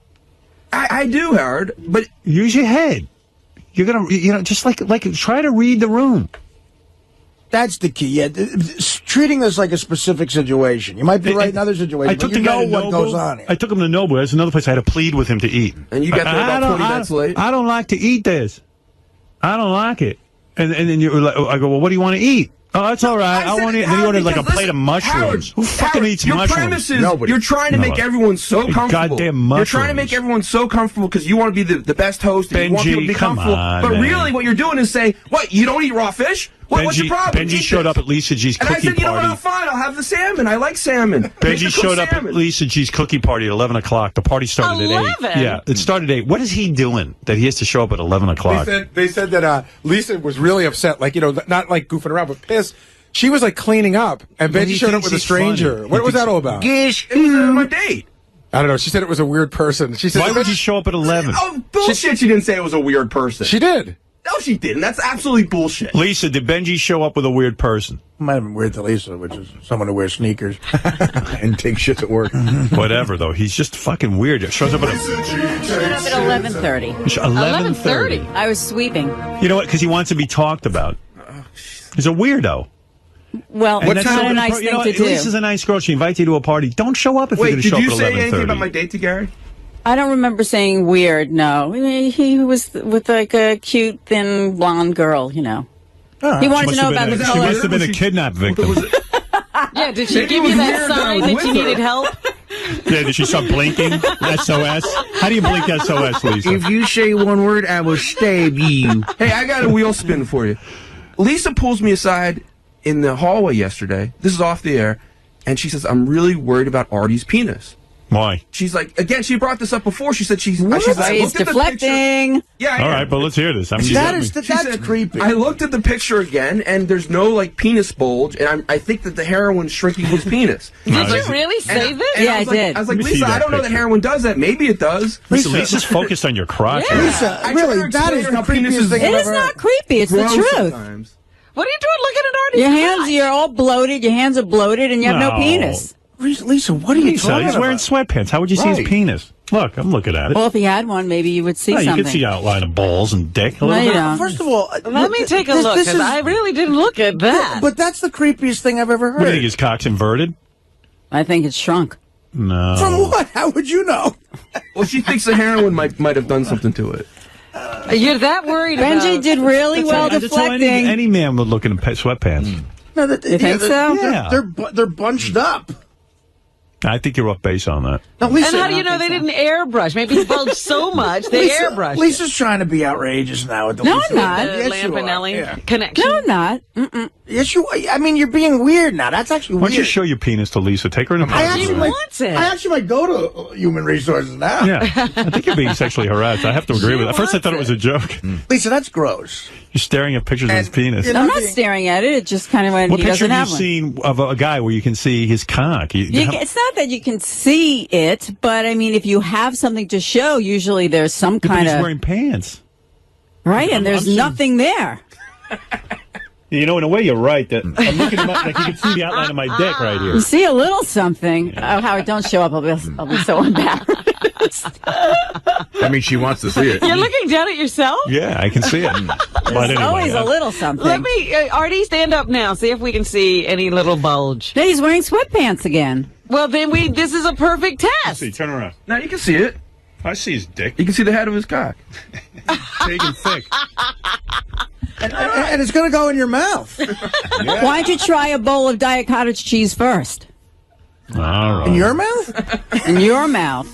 I do, Howard, but use your head. You're gonna, just like try to read the room. That's the key. Yeah, treating this like a specific situation. You might be right in other situations, but you know what goes on here. I took him to Nobu. That's another place I had to plead with him to eat. And you got there about 20 minutes late. I don't like to eat this. I don't like it. And then you were like, I go, well, what do you want to eat? Oh, that's all right. I want to eat. Then he ordered like a plate of mushrooms. Who fucking eats mushrooms? Your premise is you're trying to make everyone so comfortable. Goddamn mushrooms. You're trying to make everyone so comfortable because you want to be the best host and you want people to be comfortable. But really what you're doing is saying, what, you don't eat raw fish? What's your problem? Benji showed up at Lisa G's cookie party. And I said, you know what, I'm fine. I'll have the salmon. I like salmon. Benji showed up at Lisa G's cookie party at 11 o'clock. The party started at 8. Yeah, it started at 8. What is he doing that he has to show up at 11 o'clock? They said that Lisa was really upset, like, not like goofing around, but pissed. She was like cleaning up, and Benji showed up with a stranger. What was that all about? It was my date. I don't know. She said it was a weird person. She said, why would you show up at 11? Oh, bullshit. She didn't say it was a weird person. She did. No, she didn't. That's absolutely bullshit. Lisa, did Benji show up with a weird person? Might have been weird to Lisa, which is someone who wears sneakers and take shits at work. Whatever, though. He's just fucking weird. Shows up at 11:30. 11:30. I was sweeping. You know what? Because he wants to be talked about. He's a weirdo. Well, it's not a nice thing to do. Lisa's a nice girl. She invites you to a party. Don't show up if you're going to show up at 11:30. Wait, did you say anything about my date to Gary? I don't remember saying weird, no. I mean, he was with like a cute, thin, blonde girl, He wanted to know about the color. She must have been a kidnap victim. Yeah, did she give you that sign that you needed help? Yeah, did she start blinking? SOS? How do you blink SOS, Lisa? If you say one word, I will stab you. Hey, I got a wheel spin for you. Lisa pulls me aside in the hallway yesterday. This is off the air. And she says, I'm really worried about Artie's penis. Why? She's like, again, she brought this up before. She said she's He's looked at the picture. deflecting. Yeah. All right, but let's hear this. That's creepy. I looked at the picture again, and there's no like penis bulge, and I think that the heroin's shrinking his penis. Did you really say this? Yeah, I did. I was like, Let me see Lisa, that I don't know that picture. heroin does that. Maybe it does. Lisa's focused on your crotch. Yeah. Lisa, I really, try to that is explain the how penis creepiest is thing It I've is ever not heard. creepy. It's the Gross truth. sometimes. What are you doing looking at Artie's Your hands, crotch? you're all bloated. Your hands are bloated, and you have no No. penis. Lisa, what are you Lisa, talking he's about? wearing sweatpants. How would you see his Right. penis? Look, I'm looking at it. Well, if he had one, maybe you would see No, you something. can see outline of balls and dick. A No, little you bit. don't. First of all, Let me take a look, because I really didn't look at that. But that's the creepiest thing I've ever What do you heard. think? His cock's inverted? I think it's shrunk. No. From what? How would you know? Well, she thinks the heroin might have done something to it. You're that worried Benji about... did really well That's how deflecting. any man would look in sweatpants. No, You think so? Yeah. They're bunched up. I think you're off base on that. No, Lisa, And how do you know they didn't airbrush? Maybe it bulged so much they airbrushed. Lisa's trying to be outrageous now. With the No, Lisa. I'm not. The Yes, you are. Lampanelli Yeah. connection. No, I'm not. Mm-mm. Yes, you. I mean, you're being weird now. That's actually Why weird. don't you show your penis to Lisa? Take her in a I park. actually wants it. I actually might go to Human Resources now. Yeah, I think you're being sexually harassed. I have to agree with that. At first, I thought it was a joke. Lisa, that's gross. You're staring at pictures of his penis. you know, I'm not staring at it. It just kind of when What he picture doesn't have have you one. seen of a guy where you can see his cock? It's not that you can see it, but I mean, if you have something to show, usually there's some But kind he's of wearing pants. right, and there's nothing there. You know, in a way, you're right. That I'm looking at like you can see the outline of my dick right here. You see a little something. Oh, Howard, don't show up. I'll be so embarrassed. I mean, she wants to see it. You're looking down at yourself? Yeah, I can see it. But There's anyway, always a little something. Let me, Artie, stand up now. See if we can see any little bulge. Then he's wearing sweatpants again. Well, then this is a perfect test. See, turn around. Now you can see it. I see his dick. You can see the head of his cock. Big and thick. And it's going to go in your mouth. Why don't you try a bowl of Diet Cottage cheese first? All right. In your mouth? In your mouth.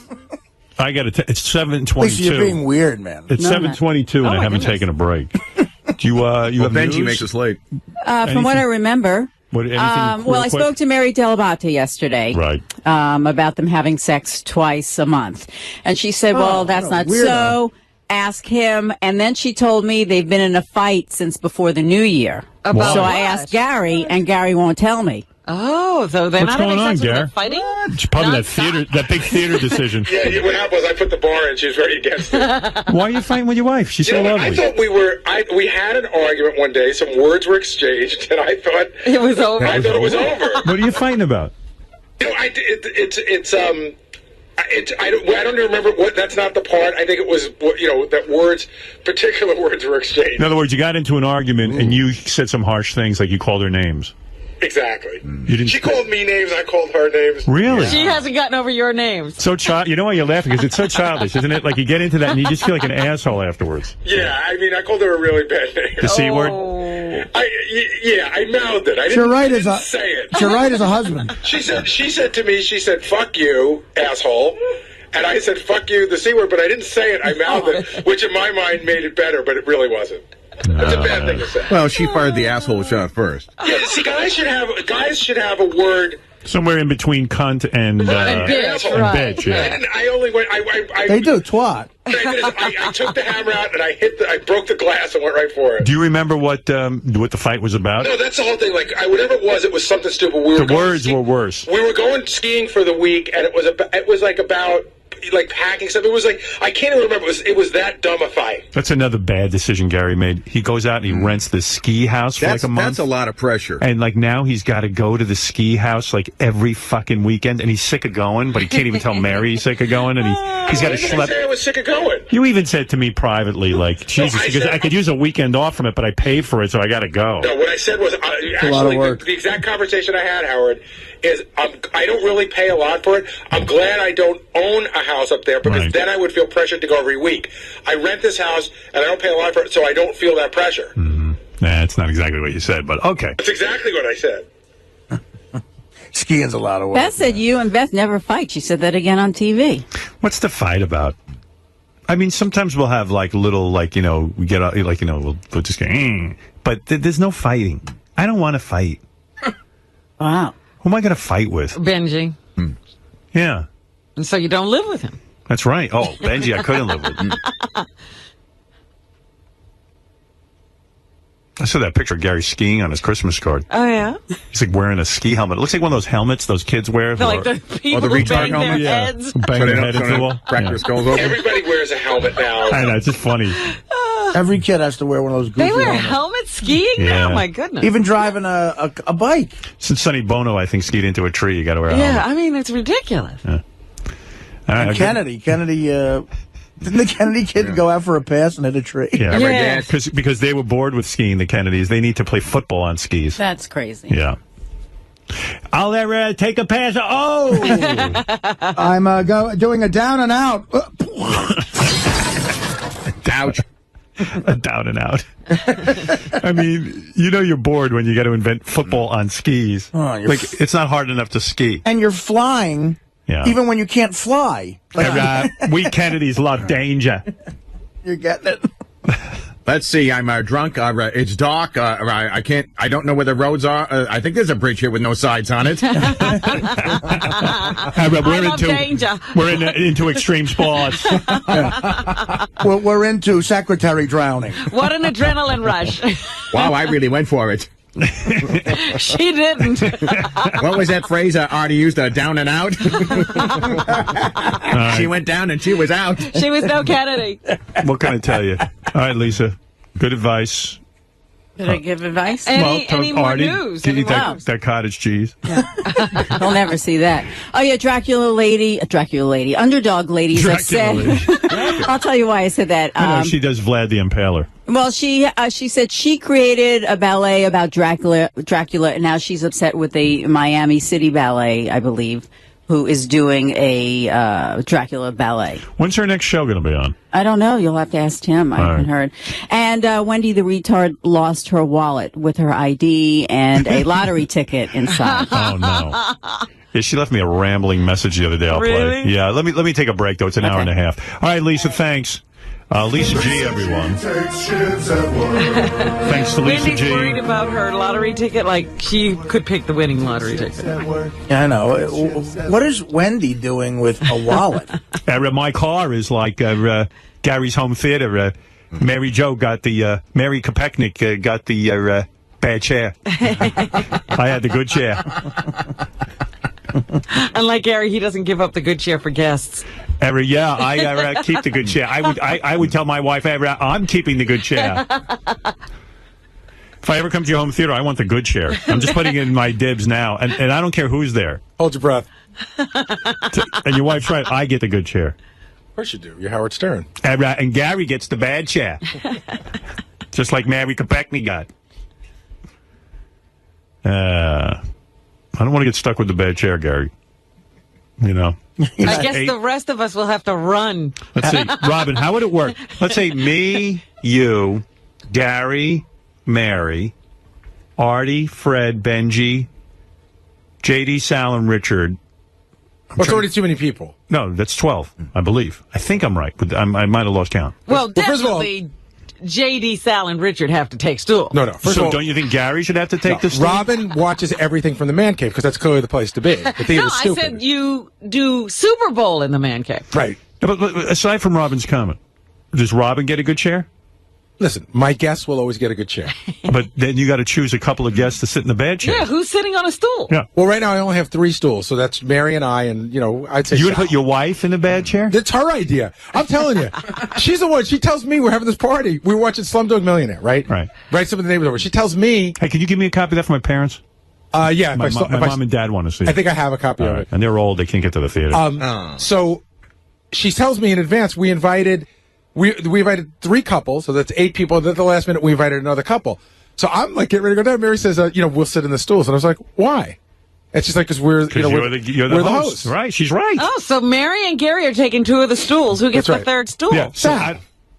I got to. It's 7:22. Lisa, you're being weird, man. It's No, 7:22, and I haven't taken a break. Do you? You Well, have Benji news? makes us late. From what I remember. What, anything Well, real I quick? spoke to Mary Delabate yesterday. Right. About them having sex twice a month. And she said, well, that's what a not weirdo. so. Ask him. And then she told me they've been in a fight since before the new year. About So what? I asked Gary, and Gary won't tell me. Oh, so they're What's not having going on, sex when Gary? they're fighting? It's probably that big theater decision. Yeah, what happened was I put the bar in. She was very against it. Why are you fighting with your wife? She's so You know, lovely. I thought we had an argument one day. Some words were exchanged, and I thought It was over. I thought it was over. What are you fighting about? You know, I don't even remember what. That's not the part. I think it was that particular words were exchanged. In other words, you got into an argument and you said some harsh things, like you called her names. Exactly. You didn't. She called me names. I called her names. Really? She hasn't gotten over your names. So you know why you're laughing? Because it's so childish, isn't it? Like you get into that and you just feel like an asshole afterwards. Yeah, I mean, I called her a really bad name. The C word? I mouthed it. I You're right didn't as a say it. You're right as a husband. She said to me, "Fuck you, asshole." And I said, "Fuck you," the C word, but I didn't say it. I mouthed it, which in my mind made it better, but it really wasn't. It's a bad thing to say. Well, she fired the asshole shot first. Yeah, see, guys should have a word. Somewhere in between cunt and bitch, and right. bitch, yeah. And I only went. They do, twat. I took the hammer out and I broke the glass and went right for it. Do you remember what the fight was about? No, that's the whole thing. Like, whatever it was something stupid. The words were worse. We were going skiing for the week, and it was about packing stuff. It was like, I can't even remember. It was that dumb a fight. That's another bad decision Gary made. He goes out and he rents the ski house for like a month. That's a lot of pressure. And like now he's got to go to the ski house like every fucking weekend, and he's sick of going, but he can't even tell Mary he's sick of going, and he's got to I didn't say I schlep. was sick of going. You even said to me privately, like, Jesus, because I could use a weekend off from it, but I paid for it, so I got to go. No, what I said was actually the exact conversation I had, Howard, is I don't really pay a lot for it. I'm glad I don't own a house up there because then I would feel pressured to go every week. I rent this house and I don't pay a lot for it, so I don't feel that pressure. Mm-hmm. That's not exactly what you said, but okay. That's exactly what I said. Skiing's a lot of work. Beth said you and Beth never fight. She said that again on TV. What's the fight about? I mean, sometimes we'll have like little, like, you know, we get like, you know, we'll just go, but there's no fighting. I don't want to fight. Wow. Who am I going to fight with? Benji. Yeah. And so you don't live with him. That's right. Oh, Benji, I couldn't live with him. I saw that picture of Gary skiing on his Christmas card. Oh, yeah? He's like wearing a ski helmet. It looks like one of those helmets those kids wear. Like the people who bang their heads. Bang their head into the wall. Crack their skulls open. Everybody wears a helmet now. I know, it's just funny. Every kid has to wear one of those goofy They wear helmets. helmets skiing? Yeah. Oh, my goodness. Even driving a bike. Since Sonny Bono, I think, skied into a tree, you got to wear a helmet. Yeah, I mean, it's ridiculous. Yeah. All right, Kennedy, didn't the Kennedy kids go out for a pass and hit a tree? Yeah, Yes. because they were bored with skiing, the Kennedys. They need to play football on skis. That's crazy. Yeah. I'll ever take a pass. Oh! I'm doing a down and out. Ouch. A down and out. I mean, you're bored when you got to invent football on skis. Oh, it's not hard enough to ski. And you're flying, even when you can't fly. We Kennedys love danger. You're getting it. Let's see. I'm drunk. It's dark. I can't. I don't know where the roads are. I think there's a bridge here with no sides on it. Danger. We're into extreme sports. We're into secretary drowning. What an adrenaline rush. Wow, I really went for it. She didn't. What was that phrase Artie used? Down and out? She went down and she was out. She was no Kennedy. What can I tell you? All right, Lisa. Good advice. Did I give advice? Any more Artie, news? Did you eat that cottage cheese? I'll never see that. Oh, yeah, Dracula lady, underdog lady. I'll tell you why I said that. She does Vlad the Impaler. Well, she said she created a ballet about Dracula, and now she's upset with the Miami City Ballet, I believe, who is doing a Dracula ballet. When's her next show going to be on? I don't know. You'll have to ask Tim. I haven't heard. And Wendy the retard lost her wallet with her ID and a lottery ticket inside. Oh, no. Yeah, she left me a rambling message the other day. I'll play. Yeah, let me take a break, though. It's an hour and a half. All right, Lisa, thanks. Lisa G, everyone. Thanks to Lisa Wendy's G. worried about her lottery ticket, like she could pick the winning lottery ticket. Yeah, I know. What is Wendy doing with a wallet? My car is like Gary's home theater. Mary Jo got the Mary Kopechnik got the bad chair. I had the good chair. Unlike Gary, he doesn't give up the good chair for guests. I keep the good chair. I would tell my wife, I'm keeping the good chair. If I ever come to your home theater, I want the good chair. I'm just putting in my dibs now, and I don't care who's there. Hold your breath. And your wife's right. I get the good chair. Of course you do. You're Howard Stern. And Gary gets the bad chair. Just like Mary Kopechnik got. I don't want to get stuck with the bad chair, Gary. I guess the rest of us will have to run. Let's see. Robin, how would it work? Let's say me, you, Gary, Mary, Artie, Fred, Benji, J.D., Sal, and Richard. It's already too many people. No, that's 12, I believe. I think I'm right. But I might have lost count. Well, definitely J.D., Sal, and Richard have to take stool. No. First of all, don't you think Gary should have to take the stool? Robin watches everything from the man cave because that's clearly the place to be. The theater's stupid. I said you do Super Bowl in the man cave. Right. But aside from Robin's comment, does Robin get a good chair? Listen, my guests will always get a good chair. But then you got to choose a couple of guests to sit in the bad chair. Yeah, who's sitting on a stool? Yeah. Well, right now I only have 3 stools, so that's Mary and I, and I'd say you would put your wife in the bad chair. That's her idea. I'm telling you, she's the one. She tells me we're having this party. We were watching Slumdog Millionaire, right? Right. Some of the neighbors over. She tells me, "Hey, can you give me a copy of that for my parents?" Yeah. My mom and dad want to see it. I think I have a copy of it. And they're old; they can't get to the theater. So she tells me in advance we invited 3 couples, so that's 8 people. Then at the last minute we invited another couple. So I'm like getting ready to go down. Mary says, we'll sit in the stools, and I was like, why? And she's like, because we're the hosts. Right? She's right. Oh, so Mary and Gary are taking 2 of the stools. Who gets the third stool? Yeah,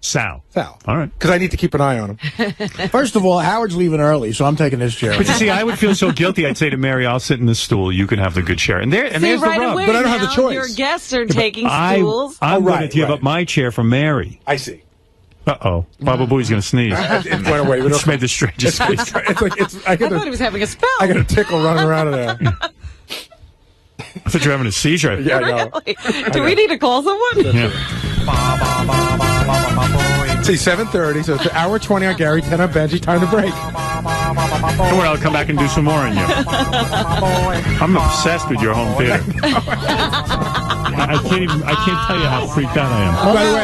Sal. All right. Because I need to keep an eye on him. First of all, Howard's leaving early, so I'm taking this chair. But you see, I would feel so guilty. I'd say to Mary, "I'll sit in this stool. You can have the good chair." And there's the rub. But I don't have the choice. Your guests are taking stools. I'm going to give up my chair for Mary. I see. Uh-oh. Baba Booey's going to sneeze. It went away. It just made the strangest face. I thought he was having a spell. I got a tickle running around in there. thought you were having a seizure. Yeah, I know. Really? Do we need to call someone? Yeah. See, 7:30, so it's an hour 20 on Gary, 10 on Benji. Time to break. Don't worry, I'll come back and do some more on you. I'm obsessed with your home theater. I can't tell you how freaked out I am. By the way,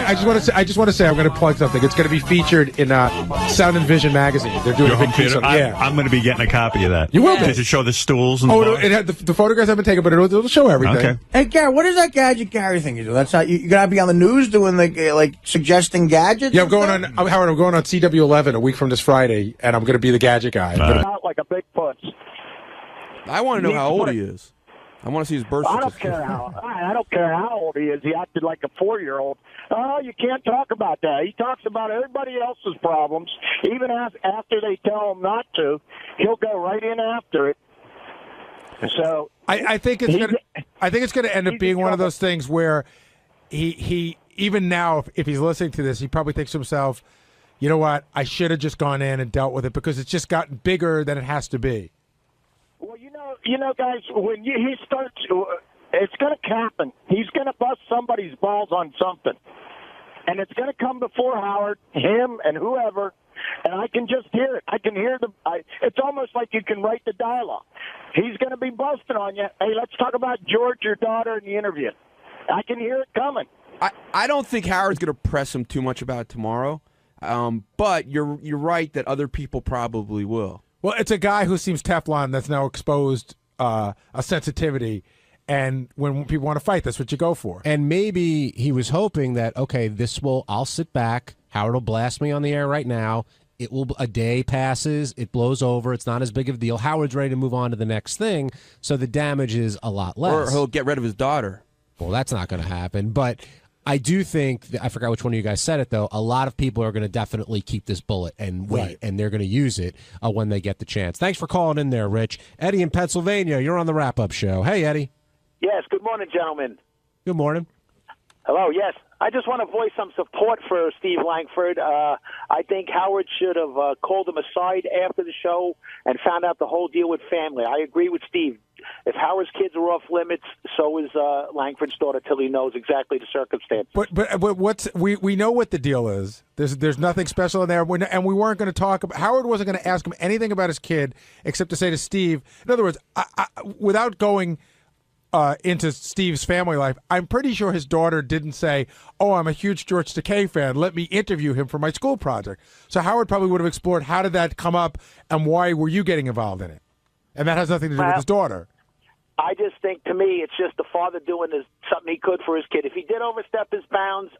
I just want to say I'm going to plug something. It's going to be featured in Sound and Vision magazine. They're doing Your a big home piece theater? on it. Yeah. I'm going to be getting a copy of that. You will be. To show the stools and the photographs have been taken, but it'll show everything. Okay. Hey, Gary, what is that gadget Gary thing you do? That's how you gotta be on the news doing like suggesting gadgets. Yeah, I'm going on CW11 a week from this Friday, and I'm going to be the gadget guy. Out like a big puss. I want to know how old he is. I want to see his birth certificate. I don't care how old he is. He acted like a 4-year-old. Oh, you can't talk about that. He talks about everybody else's problems. Even after they tell him not to, he'll go right in after it. So I think it's going to end up being one of those things where he even now, if he's listening to this, he probably thinks to himself, you know what, I should have just gone in and dealt with it because it's just gotten bigger than it has to be. Well, you know, guys, when he starts, it's going to happen. He's going to bust somebody's balls on something, and it's going to come before Howard, him, and whoever. And I can just hear it. I can hear it's almost like you can write the dialogue. He's going to be busting on you. Hey, let's talk about George, your daughter, in the interview. I can hear it coming. I don't think Howard's going to press him too much about it tomorrow, but you're right that other people probably will. Well, it's a guy who seems Teflon that's now exposed a sensitivity, and when people want to fight, that's what you go for. And maybe he was hoping that, okay, I'll sit back, Howard will blast me on the air right now, a day passes, it blows over, it's not as big of a deal, Howard's ready to move on to the next thing, so the damage is a lot less. Or he'll get rid of his daughter. Well, that's not going to happen, but I do think, I forgot which one of you guys said it, though, a lot of people are going to definitely keep this bullet and wait, and they're going to use it when they get the chance. Thanks for calling in there, Rich. Eddie in Pennsylvania, you're on the wrap-up show. Hey, Eddie. Yes, good morning, gentlemen. Good morning. Hello, yes. I just want to voice some support for Steve Langford. I think Howard should have called him aside after the show and found out the whole deal with family. I agree with Steve. If Howard's kids are off limits, so is Langford's daughter till he knows exactly the circumstances. But we know what the deal is. There's nothing special in there, and we weren't going to talk about. Howard wasn't going to ask him anything about his kid except to say to Steve. In other words, without going into Steve's family life, I'm pretty sure his daughter didn't say, "Oh, I'm a huge George Takei fan. Let me interview him for my school project." So Howard probably would have explored how did that come up and why were you getting involved in it, and that has nothing to do with his daughter. I just think, to me, it's just the father doing something he could for his kid. If he did overstep his bounds,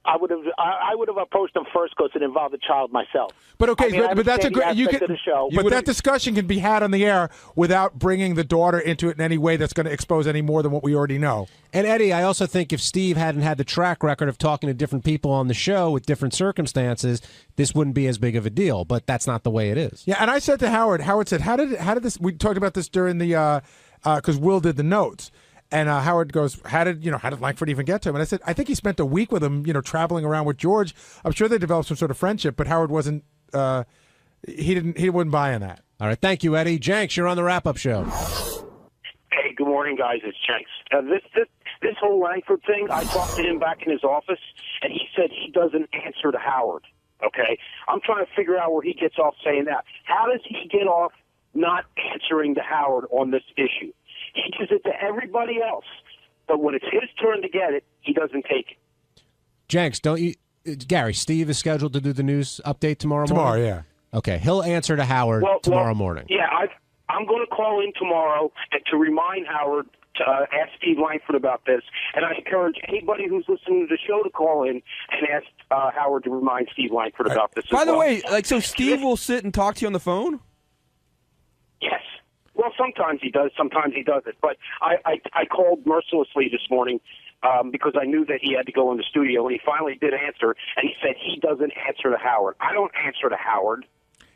I would have approached him first because it involved a child myself. But okay, I mean, but that's a great. You of can, the show. but that discussion can be had on the air without bringing the daughter into it in any way that's going to expose any more than what we already know. And Eddie, I also think if Steve hadn't had the track record of talking to different people on the show with different circumstances, this wouldn't be as big of a deal. But that's not the way it is. Yeah, and I said to Howard. Howard said, "How did this?" We talked about this during the because Will did the notes. And Howard goes, how did Langford even get to him? And I said, I think he spent a week with him, traveling around with George. I'm sure they developed some sort of friendship, but Howard wasn't. He wouldn't buy in that. All right, thank you, Eddie. Jenks, you're on the wrap-up show. Hey, good morning, guys. It's Jenks. This whole Langford thing, I talked to him back in his office, and he said he doesn't answer to Howard. Okay, I'm trying to figure out where he gets off saying that. How does he get off not answering to Howard on this issue? He gives it to everybody else, but when it's his turn to get it, he doesn't take it. Jenks, don't you, Gary? Steve is scheduled to do the news update tomorrow morning. Tomorrow, yeah. Okay, he'll answer to Howard tomorrow morning. Yeah, I'm going to call in tomorrow to remind Howard to ask Steve Langford about this, and I encourage anybody who's listening to the show to call in and ask Howard to remind Steve Langford about this. By the way, so Steve will sit and talk to you on the phone? Yes. Well, sometimes he does, sometimes he doesn't. But I called mercilessly this morning because I knew that he had to go in the studio, and he finally did answer, and he said he doesn't answer to Howard. I don't answer to Howard.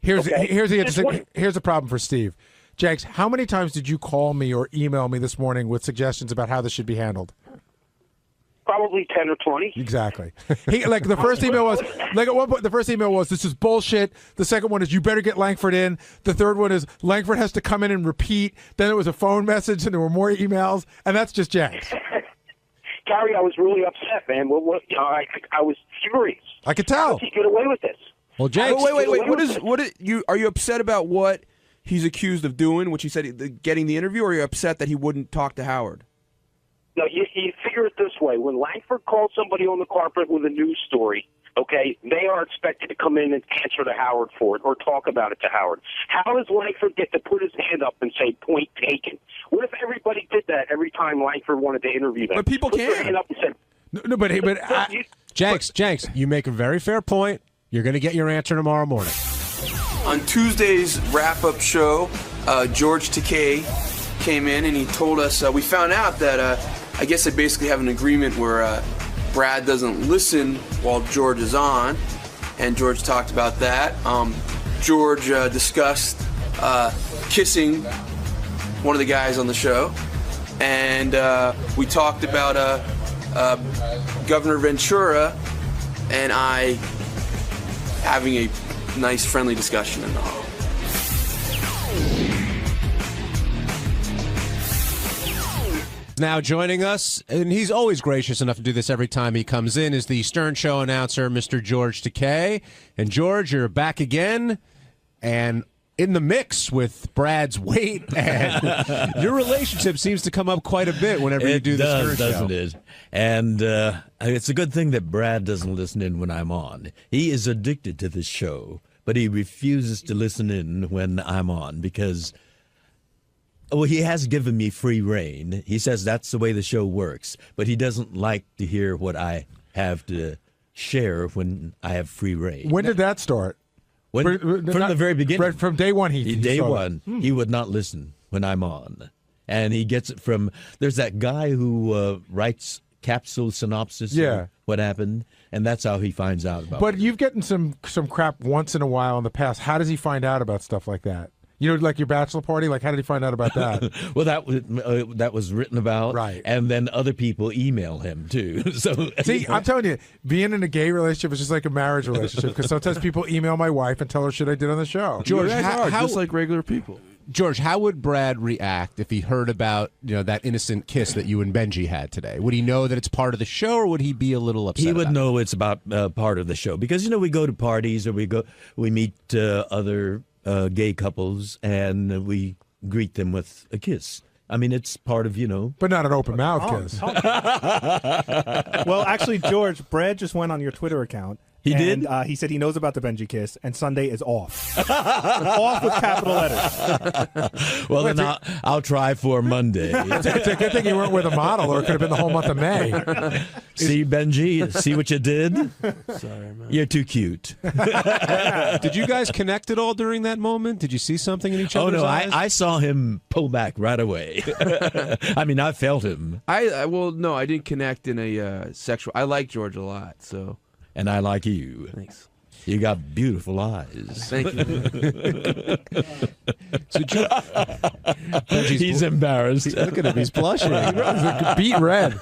Here's the problem for Steve. Jenks, how many times did you call me or email me this morning with suggestions about how this should be handled? Probably 10 or 20. Exactly. Like the first email was like at one point. The first email was, "This is bullshit." The second one is, "You better get Langford in." The third one is, "Langford has to come in and repeat." Then it was a phone message, and there were more emails, and that's just Jenks. Gary, I was really upset, man. I was furious. I could tell. How does he get away with this? Well, Jenks. Wait. Are you upset about what he's accused of doing, which he said getting the interview, or are you upset that he wouldn't talk to Howard? No, you figure it this way. When Langford calls somebody on the carpet with a news story, okay, they are expected to come in and answer to Howard for it or talk about it to Howard. How does Langford get to put his hand up and say, point taken? What if everybody did that every time Langford wanted to interview them? But people Put their can. hand up and said, No, Jenks, you make a very fair point. You're going to get your answer tomorrow morning. On Tuesday's wrap-up show, George Takei came in and he told us, we found out that I guess they basically have an agreement where Brad doesn't listen while George is on, and George talked about that. George discussed kissing one of the guys on the show, and we talked about Governor Ventura and I having a nice friendly discussion in the hall. Now joining us, and he's always gracious enough to do this every time he comes in, is the Stern Show announcer, Mr. George Takei. And George, you're back again, and in the mix with Brad's weight, and your relationship seems to come up quite a bit whenever you do the Stern Show. Doesn't it? And it's a good thing that Brad doesn't listen in when I'm on. He is addicted to this show, but he refuses to listen in when I'm on because... Well, he has given me free reign. He says that's the way the show works, but he doesn't like to hear what I have to share when I have free reign. When did that start? From the very beginning. From day one, Day one, he would not listen when I'm on. And he gets it from, there's that guy who writes capsule synopsis of what happened, and that's how he finds out about it. But you've gotten some crap once in a while in the past. How does he find out about stuff like that? You know, like your bachelor party? Like, how did he find out about that? Well, that was written about. Right. And then other people email him, too. So See, I'm telling you, being in a gay relationship is just like a marriage relationship because sometimes people email my wife and tell her shit I did on the show. George, how just like regular people. George, how would Brad react if he heard about that innocent kiss that you and Benji had today? Would he know that it's part of the show, or would he be a little upset? He would know it's about part of the show because we go to parties or we meet other gay couples and we greet them with a kiss. I mean, it's part of but not an open mouth kiss. Well, actually, George, Brad just went on your Twitter account. He did? He said he knows about the Benji kiss, and Sunday is off. Off with capital letters. Well, then I'll try for Monday. It's a good thing you weren't with a model, or it could have been the whole month of May. See, Benji? See what you did? Sorry, man. You're too cute. Did you guys connect at all during that moment? Did you see something in each other's eyes? I saw him pull back right away. I mean, I felt him. No, I didn't connect in a sexual. I like George a lot, so. And I like you. Thanks. You got beautiful eyes. Thank you. He's embarrassed. Look at him. He's blushing. He's beat red.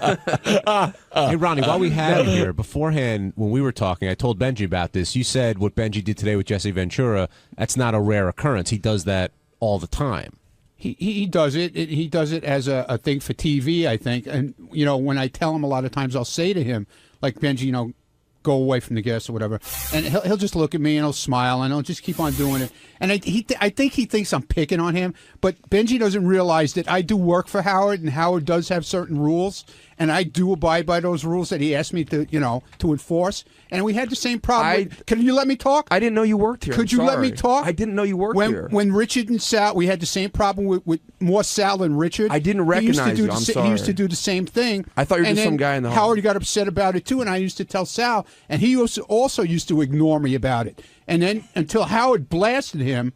Hey, Ronnie, while we have you here, beforehand, when we were talking, I told Benji about this. You said what Benji did today with Jesse Ventura, that's not a rare occurrence. He does that all the time. He does it. He does it as a thing for TV, I think. And, when I tell him a lot of times, I'll say to him, like, Benji, go away from the guests or whatever, and he'll just look at me and he'll smile and he'll just keep on doing it. And I think he thinks I'm picking on him, but Benji doesn't realize that I do work for Howard, and Howard does have certain rules, and I do abide by those rules that he asked me to to enforce. And we had the same problem. Can you let me talk? I didn't know you worked here. Could you let me talk? I didn't know you worked here. When Richard and Sal, we had the same problem with more Sal than Richard. I didn't recognize you. I'm sorry. He used to do the same thing. I thought you were just some guy in the hall. Howard got upset about it too, and I used to tell Sal, and he also used to ignore me about it. And then until Howard blasted him,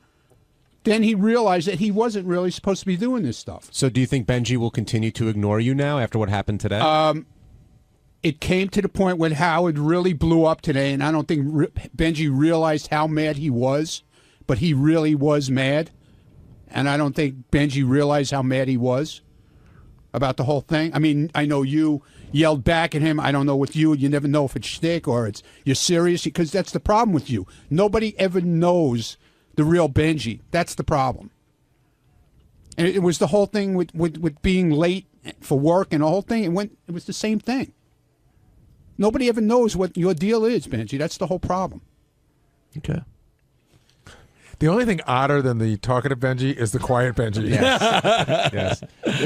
then he realized that he wasn't really supposed to be doing this stuff. So do you think Benji will continue to ignore you now after what happened today? It came to the point when Howard really blew up today, and I don't think Benji realized how mad he was, but he really was mad. And I don't think Benji realized how mad he was. about the whole thing? I mean, I know you yelled back at him. I don't know with you. You never know if it's shtick or you're serious, because that's the problem with you. Nobody ever knows the real Benji. That's the problem. And it was the whole thing with being late for work and the whole thing. It was the same thing. Nobody ever knows what your deal is, Benji. That's the whole problem. Okay. The only thing odder than the talkative Benji is the quiet Benji. Yes.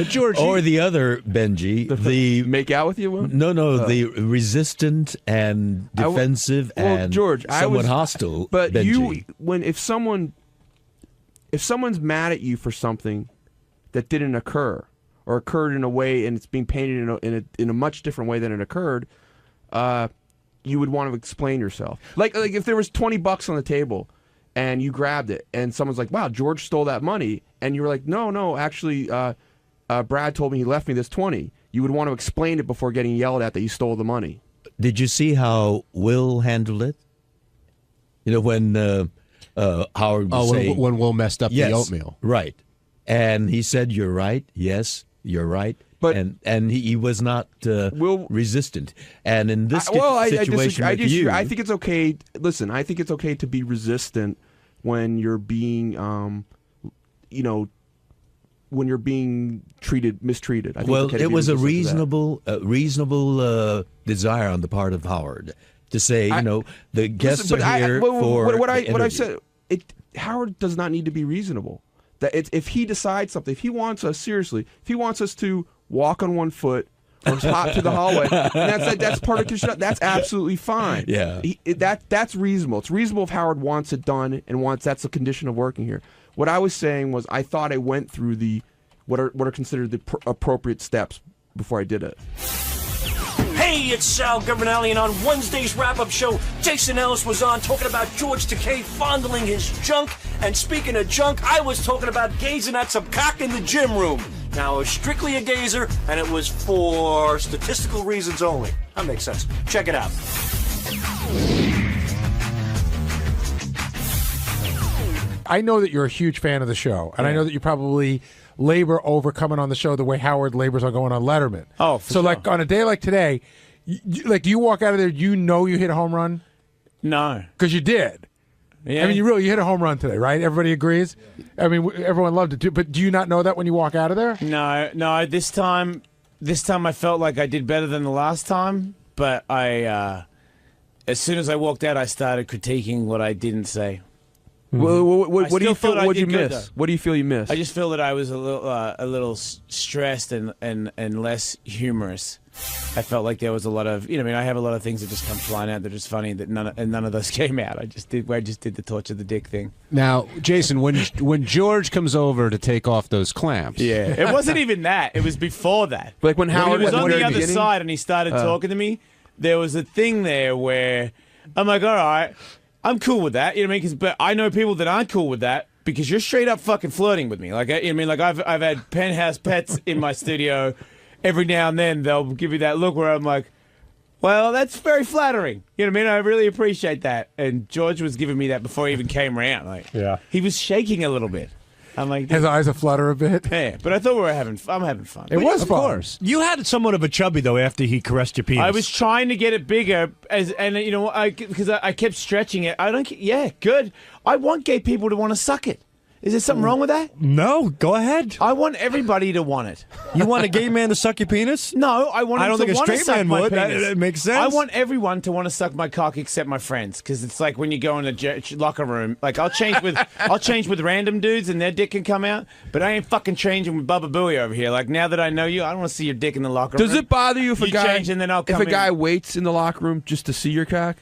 George. Or the other Benji, the make out with you? No, the resistant and defensive and George, somewhat hostile. But Benji. if someone's mad at you for something that didn't occur or occurred in a way, and it's being painted in a much different way than it occurred, you would want to explain yourself. Like if there was $20 on the table, and you grabbed it, and someone's like, wow, George stole that money. And you were like, no, actually, Brad told me he left me this 20. You would want to explain it before getting yelled at that you stole the money. Did you see how Will handled it? You know, when Howard would say... when Will messed up yes, the oatmeal. Right. And he said, you're right. Yes, you're right. But and he was not resistant. And in this situation with you... I think it's okay... Listen, I think it's okay to be resistant when you're being, when you're being mistreated. I think well, it's okay to it be was a resistant reasonable desire on the part of Howard to say, the guests are here for what I said. Howard does not need to be reasonable. That if he decides something, if he wants us if he wants us to walk on one foot or hop to the hallway, and that's part of construction. That's absolutely fine. Yeah, that's reasonable. It's reasonable if Howard wants it done and that's a condition of working here. What I was saying was I thought I went through what are considered the appropriate steps before I did it. Hey, it's Sal Governale, and on Wednesday's wrap-up show, Jason Ellis was on talking about George Takei fondling his junk. And speaking of junk, I was talking about gazing at some cock in the gym room. Now, it was strictly a gazer, and it was for statistical reasons only. That makes sense. Check it out. I know that you're a huge fan of the show, and I know that you probably labor over coming on the show the way Howard labors on going on Letterman. Oh, so like on a day like today, do you walk out of there, you hit a home run? No. Because you did. Yeah. I mean, you hit a home run today, right? Everybody agrees? I mean, everyone loved it too, but do you not know that when you walk out of there? No, this time I felt like I did better than the last time, but as soon as I walked out, I started critiquing what I didn't say. Well, what do you feel? What you miss? Though. What do you feel you missed? I just feel that I was a little stressed and less humorous. I felt like there was a lot of, I have a lot of things that just come flying out that are just funny that none of those came out. I just did the torch of the dick thing. Now, Jason, when George comes over to take off those clamps, it wasn't even that. It was before that. Like when Howard was on the other beginning? side and he started talking to me. There was a thing there where I'm like, all right, I'm cool with that. You know what I mean? But I know people that aren't cool with that because you're straight up fucking flirting with me. Like, I've had penthouse pets in my studio. Every now and then they'll give you that look where I'm like, well, that's very flattering. You know what I mean? I really appreciate that. And George was giving me that before he even came around. Like, he was shaking a little bit. I'm like, his eyes aflutter a bit. Yeah, but I thought I'm having fun. It was of fun. course. You had somewhat of a chubby though after he caressed your penis. I was trying to get it bigger, because I kept stretching it. Good. I want gay people to want to suck it. Is there something wrong with that? No, go ahead. I want everybody to want it. You want a gay man to suck your penis? No, I want. I don't him think to a straight suck man my would. penis. That makes sense. I want everyone to want to suck my cock except my friends, because it's like when you go in the locker room. Like I'll change with random dudes and their dick can come out, but I ain't fucking changing with Bubba Booey over here. Like now that I know you, I don't want to see your dick in the locker room. Does it bother you if a guy change and then I'll come if a guy waits in the locker room just to see your cock?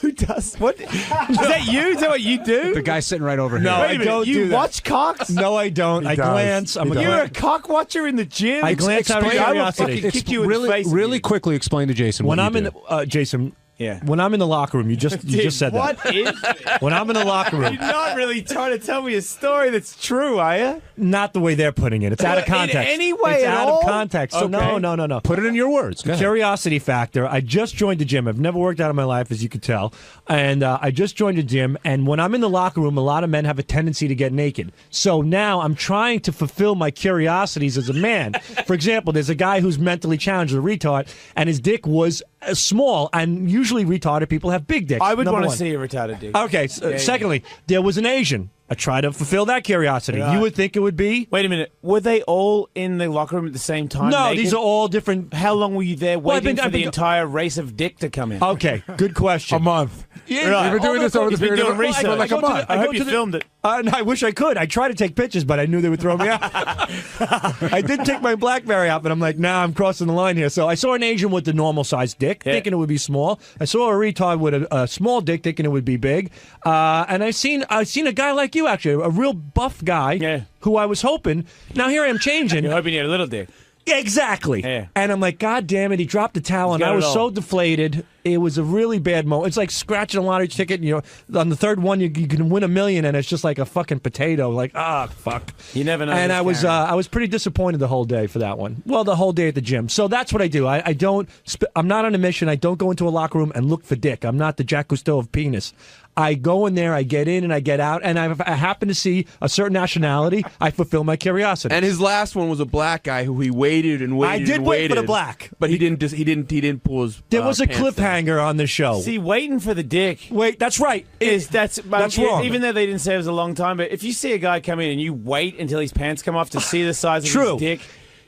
Who does? What? Is that you? Is that what you do? The guy sitting right over here. No, I don't You do that. watch cocks? No, I don't. I glance. You're a cock watcher in the gym? I glance out of I will curiosity. fucking kick you in the face. Really quickly explain to Jason When what I'm you in do. Jason. Yeah. When I'm in the locker room, you just said that. What is it? When I'm in the locker room. You're not really trying to tell me a story that's true, are you? Not the way they're putting it. It's out of context. In any way it's at out all? of context. So Okay. no. Put it in your words. Go ahead. Curiosity factor. I just joined the gym. I've never worked out in my life, as you could tell. And I just joined the gym. And when I'm in the locker room, a lot of men have a tendency to get naked. So now I'm trying to fulfill my curiosities as a man. For example, there's a guy who's mentally challenged, a retard, and his dick was small. And usually retarded people have big dicks. I would number want to one. see a retarded dick. Okay. Secondly, there was an Asian. I try to fulfill that curiosity. Right. You would think it would be. Wait a minute. Were they all in the locker room at the same time? No, naked? these are all different. How long were you there Well, waiting I've for the been- entire race of dick to come in? Okay, good question. A month. Yeah, Right. You've been doing this over the He's been period doing of research. like a month. I hope you filmed it. I wish I could. I tried to take pictures, but I knew they would throw me out. I did take my BlackBerry out, but I'm like, nah, I'm crossing the line here. So I saw an Asian with the normal sized dick, thinking it would be small. I saw a retard with a small dick, thinking it would be big. And I seen a guy like you, actually, a real buff guy, who I was hoping. Now here I am changing. You're hoping you had a little dick. Yeah, exactly. Yeah. And I'm like, God damn it, he dropped the towel, and got I it was all. so deflated. It was a really bad moment. It's like scratching a lottery ticket, and, on the third one, you can win $1 million, and it's just like a fucking potato. Like, fuck. You never know. And this I was pretty disappointed the whole day for that one. Well, the whole day at the gym. So that's what I do. I'm not on a mission. I don't go into a locker room and look for dick. I'm not the Jacques Cousteau of penis. I go in there, I get in and I get out, and if I happen to see a certain nationality, I fulfill my curiosity. And his last one was a black guy who he waited and waited. I did and wait waited, for the black, but he didn't pull his. There was a pants down. cliffhanger on the show. See, waiting for the dick. Wait, that's right. That's wrong. Even though they didn't say it was a long time, but if you see a guy come in and you wait until his pants come off to see the size of his dick,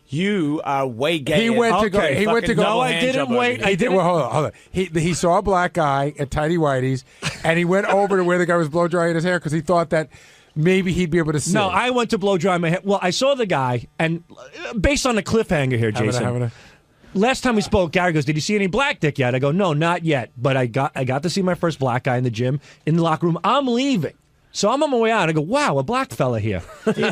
you are way gay. He went to go. He went to go. No, I didn't wait. Well, hold on. He saw a black guy at Tidy Whitey's, and he went over to where the guy was blow drying his hair because he thought that maybe he'd be able to see. No, I went to blow dry my hair. Well, I saw the guy, and based on the cliffhanger here, Jason. Last time we spoke, Gary goes, "Did you see any black dick yet?" I go, "No, not yet." But I got to see my first black guy in the gym, in the locker room. I'm leaving. So I'm on my way out. I go, wow, a black fella here.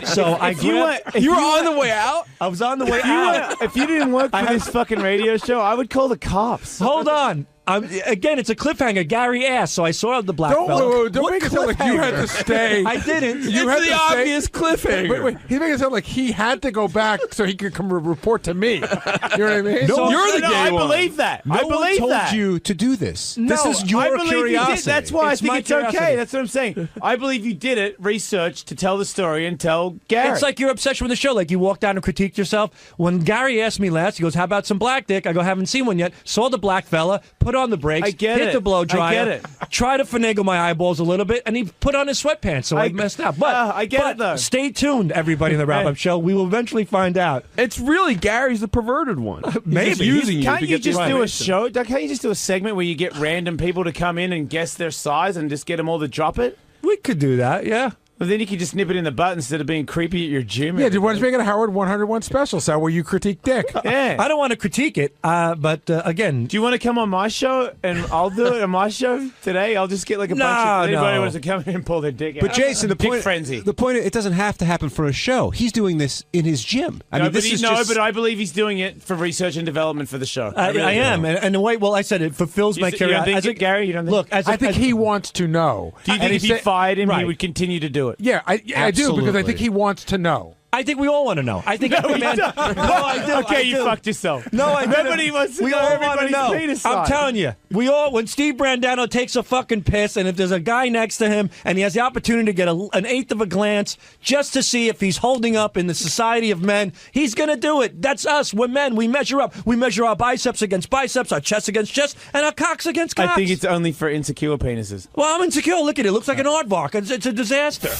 So you were on the way out? I was on the way out. If you didn't work for this fucking radio show, I would call the cops. Hold on. Again, it's a cliffhanger. Gary asked, so I saw the black fella. Don't make it sound like you had to stay. I didn't. You had the to stay. obvious cliffhanger. Wait. He's making it sound like he had to go back so he could come report to me. You know what I mean? No, you're the gay I one. believe that. No I believe one told that. you to do this. No, This is your I believe curiosity. You did. That's why I think my it's okay. curiosity. That's what I'm saying. I believe you did it, research to tell the story and tell Gary. It's like your obsession with the show. Like you walked down and critiqued yourself. When Gary asked me last, he goes, "How about some black dick?" I go, "Haven't seen one yet." Saw the black fella, put on the brakes, I get hit it. the blow dryer, I get it. try to finagle my eyeballs a little bit, and he put on his sweatpants, so I messed up. But I get it, though. Stay tuned, everybody, in the wrap-up show. We will eventually find out. It's really Gary's the perverted one. Maybe. He's just using you. Can't to you get just the do a information. show? Can't you just do a segment where you get random people to come in and guess their size and just get them all to drop it? We could do that, yeah. Well, then you could just nip it in the butt instead of being creepy at your gym. Yeah, why don't you make it a Howard 101 special, so where you critique dick? Yeah. I don't want to critique it, but again... Do you want to come on my show and I'll do it on my show today? I'll just get like a bunch of... Anybody wants to come in and pull their dick out. But Jason, the Dick point, frenzy. the point, it doesn't have to happen for a show. He's doing this in his gym. I mean, this is just... but I believe he's doing it for research and development for the show. I am, and the way, well, I said it fulfills my curiosity. You don't think, Gary? You don't think? Look, I think he wants to know. Do you think if he fired him, he Right. would continue to do it? Yeah, I do, because I think he wants to know. I think we all want to know. I think every man. No, I do. Okay, I you do. fucked yourself. No, I didn't. Nobody wants to We know all want to everybody's know. penis I'm size. telling you, when Steve Brandano takes a fucking piss, and if there's a guy next to him, and he has the opportunity to get an eighth of a glance just to see if he's holding up in the society of men, he's gonna do it. That's us. We're men. We measure up. We measure our biceps against biceps, our chest against chest, and our cocks against cocks. I think it's only for insecure penises. Well, I'm insecure. Look at it. It looks like an aardvark. It's a disaster.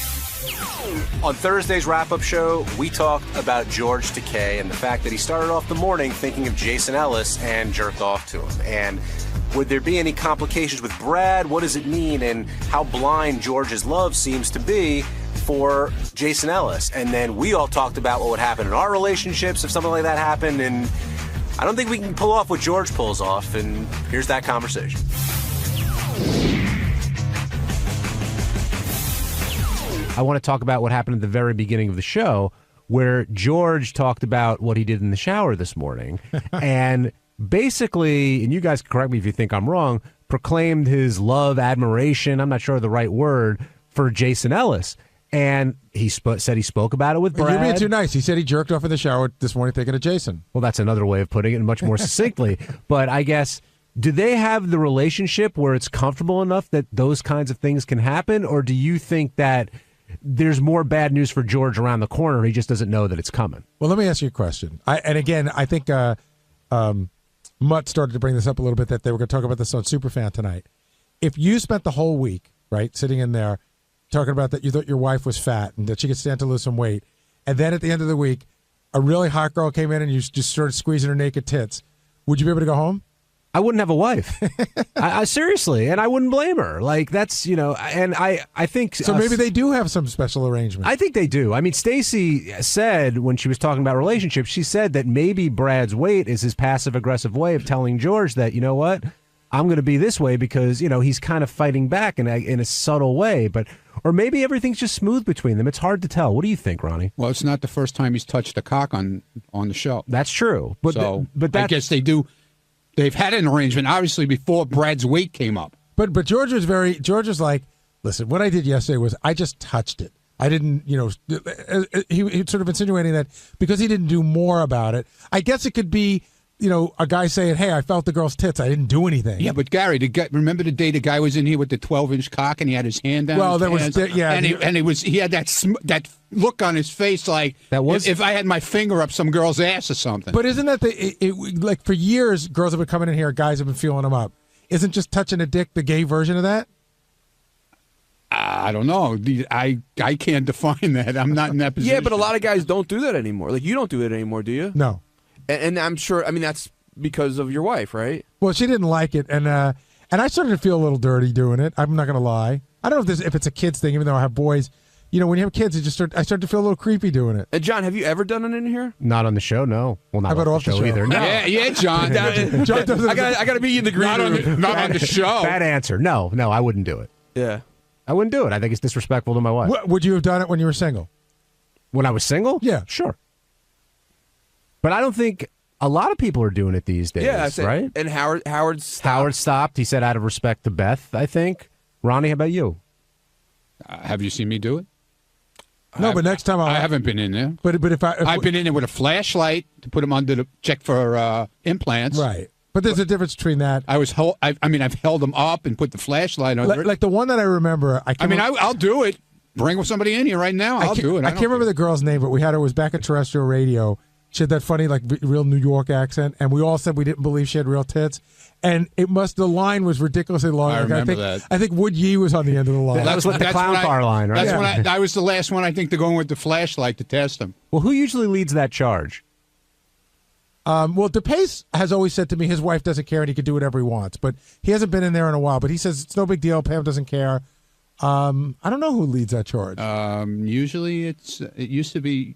On Thursday's wrap-up show, we talked about George Takei and the fact that he started off the morning thinking of Jason Ellis and jerked off to him. And would there be any complications with Brad? What does it mean? And how blind George's love seems to be for Jason Ellis. And then we all talked about what would happen in our relationships if something like that happened. And I don't think we can pull off what George pulls off. And here's that conversation. I want to talk about what happened at the very beginning of the show, where George talked about what he did in the shower this morning, and basically, and you guys correct me if you think I'm wrong, proclaimed his love, admiration, I'm not sure of the right word, for Jason Ellis. And he said he spoke about it with Brad. You're being too nice. He said he jerked off in the shower this morning thinking of Jason. Well, that's another way of putting it, much more succinctly. But I guess, do they have the relationship where it's comfortable enough that those kinds of things can happen? Or do you think that there's more bad news for George around the corner? He just doesn't know that it's coming. Well, let me ask you a question. I think Mutt started to bring this up a little bit, that they were going to talk about this on Superfan tonight. If you spent the whole week, right, sitting in there, talking about that you thought your wife was fat and that she could stand to lose some weight, and then at the end of the week, a really hot girl came in and you just started squeezing her naked tits, would you be able to go home? I wouldn't have a wife. I seriously, and I wouldn't blame her. Like, that's, and I think... So maybe they do have some special arrangement. I think they do. I mean, Stacey said, when she was talking about relationships, she said that maybe Brad's weight is his passive-aggressive way of telling George that, you know what, I'm going to be this way because, he's kind of fighting back in a subtle way. Or maybe everything's just smooth between them. It's hard to tell. What do you think, Ronnie? Well, it's not the first time he's touched a cock on the show. That's true. But I guess they do. They've had an arrangement, obviously, before Brad's weight came up. But George was like, listen, what I did yesterday was I just touched it. I didn't, he sort of insinuating that because he didn't do more about it. I guess it could be, a guy saying, hey, I felt the girl's tits. I didn't do anything. Yeah, but Gary, remember the day the guy was in here with the 12-inch cock and he had his hand down? Well, he had that look on his face like if I had my finger up some girl's ass or something. But isn't that like for years, girls have been coming in here, guys have been feeling them up. Isn't just touching a dick the gay version of that? I don't know. I can't define that. I'm not in that position. Yeah, but a lot of guys don't do that anymore. Like, you don't do it anymore, do you? No. And I'm sure, that's because of your wife, right? Well, she didn't like it, and I started to feel a little dirty doing it. I'm not going to lie. I don't know if it's a kid's thing, even though I have boys. When you have kids, I start to feel a little creepy doing it. And John, have you ever done it in here? Not on the show, no. Well, not off the show either. No. Yeah, John. John doesn't. I got to be in the green room. Not on the show. Bad answer. No, I wouldn't do it. Yeah. I wouldn't do it. I think it's disrespectful to my wife. Would you have done it when you were single? When I was single? Yeah. Sure. But I don't think a lot of people are doing it these days, right? And Howard stopped. Howard stopped. He said out of respect to Beth, I think. Ronnie, how about you? Have you seen me do it? No, but next time I haven't been in there. But if I've been in there with a flashlight to put them under the check for implants. Right. But there's a difference between that. I've held them up and put the flashlight on. Like the one that I remember. I'll do it. Bring somebody in here right now. I'll do it. I can't remember the girl's name, but we had her. It was back at terrestrial radio. She had that funny, real New York accent, and we all said we didn't believe she had real tits. And the line was ridiculously long. I remember that. I think Wood Yee was on the end of the line. That was with the clown car line, right? That's when I was the last one, I think, to go in with the flashlight to test them. Well, who usually leads that charge? Well, DePace has always said to me his wife doesn't care and he could do whatever he wants. But he hasn't been in there in a while. But he says it's no big deal. Pam doesn't care. I don't know who leads that charge. Usually it used to be,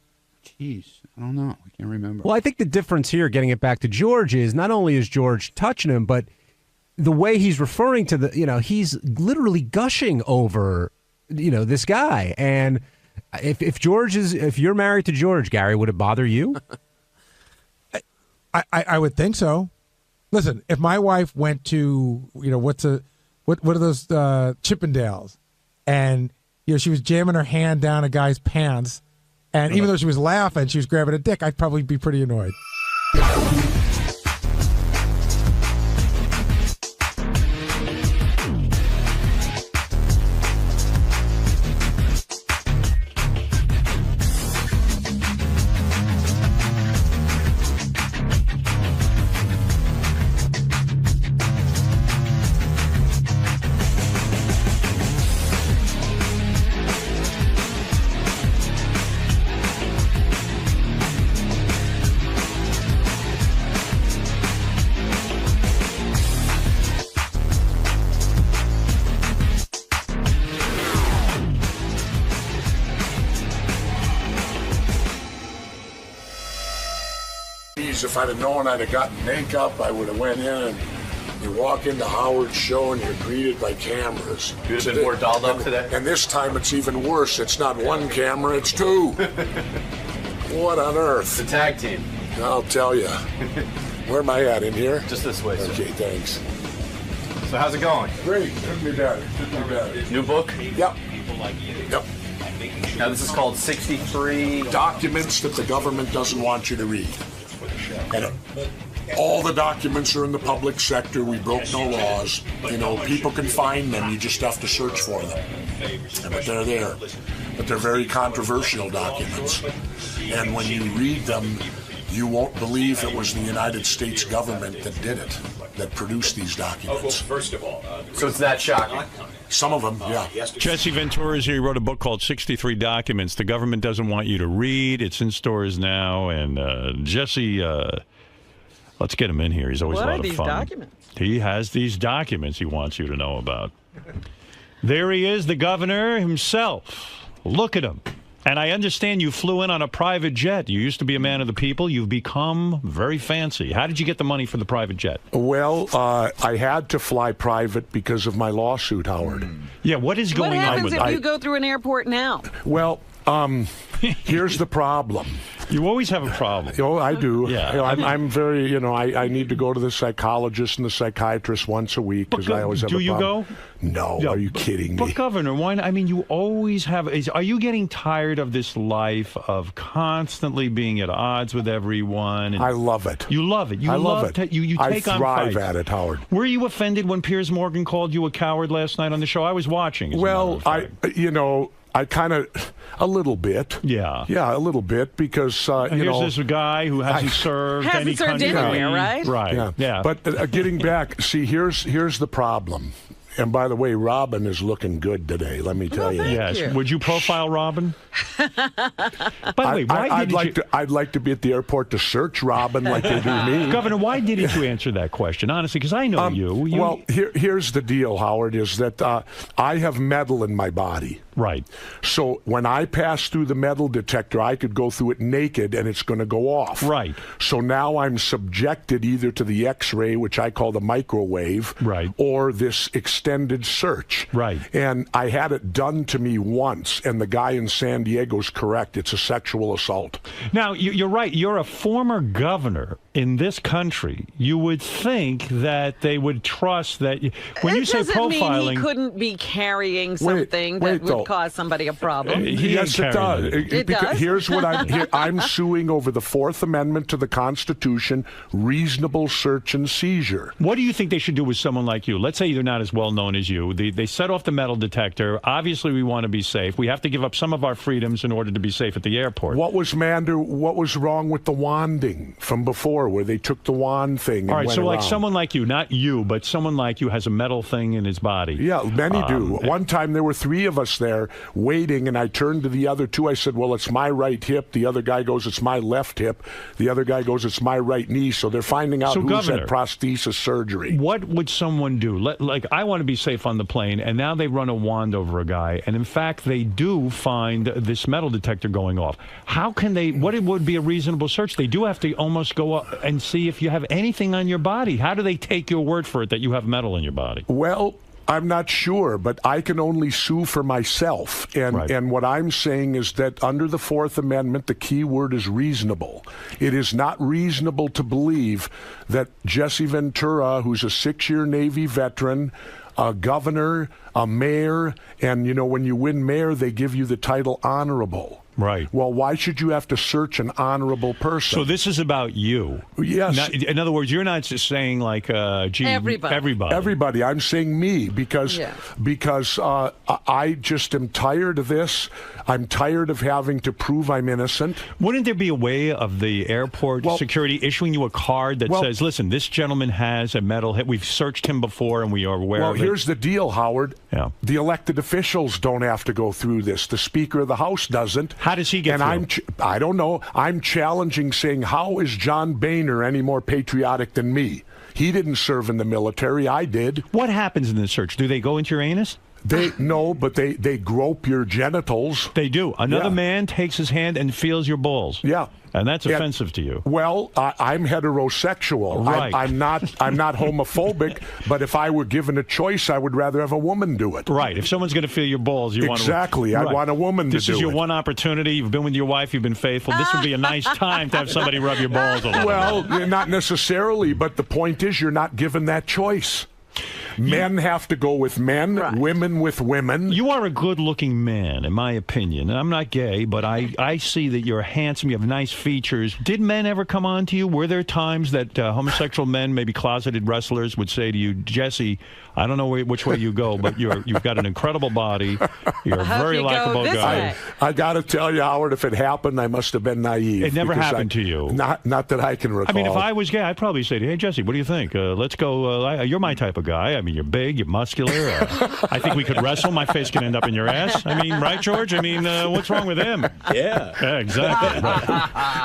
I don't know. I can't remember. Well, I think the difference here, getting it back to George, is not only is George touching him, but the way he's referring to he's literally gushing over, this guy. And if you're married to George, Gary, would it bother you? I would think so. Listen, if my wife went to, what are those Chippendales, and she was jamming her hand down a guy's pants, and even though she was laughing, she was grabbing a dick, I'd probably be pretty annoyed. If I'd have known I'd have gotten makeup, I would have went in and you walk into Howard's show and you're greeted by cameras. You'd have been more dolled up today? And this time it's even worse. It's not one camera, it's two. What on earth? The tag team. I'll tell you. Where am I at, in here? Just this way, sir. Okay, thanks. So how's it going? Great. Couldn't be better. New book? Yep. Yep. Now, this is called 63 documents that the government doesn't want you to read. And all the documents are in the public sector. We broke no laws. People can find them. You just have to search for them. But they're there. But they're very controversial documents. And when you read them, you won't believe it was the United States government that did it, that produced these documents. First of all, so it's that shocking. Some of them, yeah. Jesse Ventura is here. He wrote a book called 63 Documents the Government Doesn't Want You to Read. It's in stores now. And Jesse, let's get him in here. He's always a lot of fun. What are these documents? He has these documents he wants you to know about. There he is, the governor himself. Look at him. And I understand you flew in on a private jet. You used to be a man of the people. You've become very fancy. How did you get the money for the private jet? Well, I had to fly private because of my lawsuit, Howard. Yeah, what is going on with What happens if you go through an airport now? Well, here's the problem. You always have a problem. I do. Yeah. I'm very, I need to go to the psychologist and the psychiatrist once a week because I always have a problem. Do you go? No, are you kidding me? But Governor, why not? I mean, you always have. Are you getting tired of this life of constantly being at odds with everyone? I love it. You love it. I love it. You take on thrive fights. at it, Howard. Were you offended when Piers Morgan called you a coward last night on the show? I was watching. Well, I kind of, a little bit. Yeah. Yeah, a little bit because, here's this guy who hasn't served any country. Anywhere, right? Right. Yeah. But getting back, see, here's the problem. And by the way, Robin is looking good today, let me tell you. Yes. You. Would you profile Robin? By the way, I'd like to be at the airport to search Robin like they do me. Governor, why didn't you answer that question? Honestly, because I know you. Well, here's the deal, Howard, is that I have metal in my body. Right. So when I pass through the metal detector, I could go through it naked and it's going to go off. Right. So now I'm subjected either to the X-ray, which I call the microwave, right, or this extended search. Right. And I had it done to me once, and the guy in San Diego's correct. It's a sexual assault. Now, you're right. You're a former governor in this country. You would think that they would trust that. When you say profiling, doesn't mean he couldn't be carrying something that would cause somebody a problem. Yes, it does. It does? Here's what I'm suing over the Fourth Amendment to the Constitution, reasonable search and seizure. What do you think they should do with someone like you? Let's say they're not as well known as you. They set off the metal detector. Obviously, we want to be safe. We have to give up some of our freedoms in order to be safe at the airport. What was wrong with the wanding from before, where they took the wand thing? All right, and so went like around? someone like you, not you, but someone like you has a metal thing in his body. Yeah, many do. One time there were three of us there waiting, and I turned to the other two. I said, well, it's my right hip. The other guy goes, it's my left hip. The other guy goes, it's my right knee. So they're finding out who's Governor, had prosthesis surgery. What would someone do? Like, I want to be safe on the plane, and now they run a wand over a guy, and in fact, they do find this metal detector going off. How can they, what would be a reasonable search? They do have to almost go up and see if you have anything on your body. How do they take your word for it that you have metal in your body? Well, I'm not sure, but I can only sue for myself. And what I'm saying is that under the Fourth Amendment, the key word is reasonable. It is not reasonable to believe that Jesse Ventura, who's a 6-year Navy veteran, a governor, a mayor, and, when you win mayor, they give you the title honorable. Right. Well, why should you have to search an honorable person? So this is about you. Yes. In other words, you're not just saying like, gee, everybody. Everybody. I'm saying me because I just am tired of this. I'm tired of having to prove I'm innocent. Wouldn't there be a way of the airport security issuing you a card that says, listen, this gentleman has a metal hit. We've searched him before and we are aware of it. Well, here's the deal, Howard. Yeah. The elected officials don't have to go through this. The Speaker of the House doesn't. How does he get through? I don't know. I'm challenging, saying, how is John Boehner any more patriotic than me? He didn't serve in the military. I did. What happens in the search? Do they go into your anus? No, but they grope your genitals. They do. Another man takes his hand and feels your balls. Yeah. And that's offensive to you. Well, I'm heterosexual. Right. I'm not homophobic, but if I were given a choice, I would rather have a woman do it. Right. If someone's going to feel your balls, you want to... Exactly. I want a woman to do it. This is your one opportunity. You've been with your wife. You've been faithful. This would be a nice time to have somebody rub your balls a little. Well, not necessarily, but the point is you're not given that choice. Men have to go with men, women with women. You are a good-looking man, in my opinion. And I'm not gay, but I see that you're handsome. You have nice features. Did men ever come on to you? Were there times that homosexual men, maybe closeted wrestlers, would say to you, Jesse, I don't know which way you go, but you've got an incredible body. You're a very likable guy. I got to tell you, Howard, if it happened, I must have been naive. It never happened to you. Not that I can recall. I mean, if I was gay, I'd probably say to you, hey, Jesse, what do you think? Let's go. You're my type of guy. I mean, you're big, you're muscular. I think we could wrestle. My face can end up in your ass. I mean, right, George? I mean, what's wrong with him? Yeah. Exactly.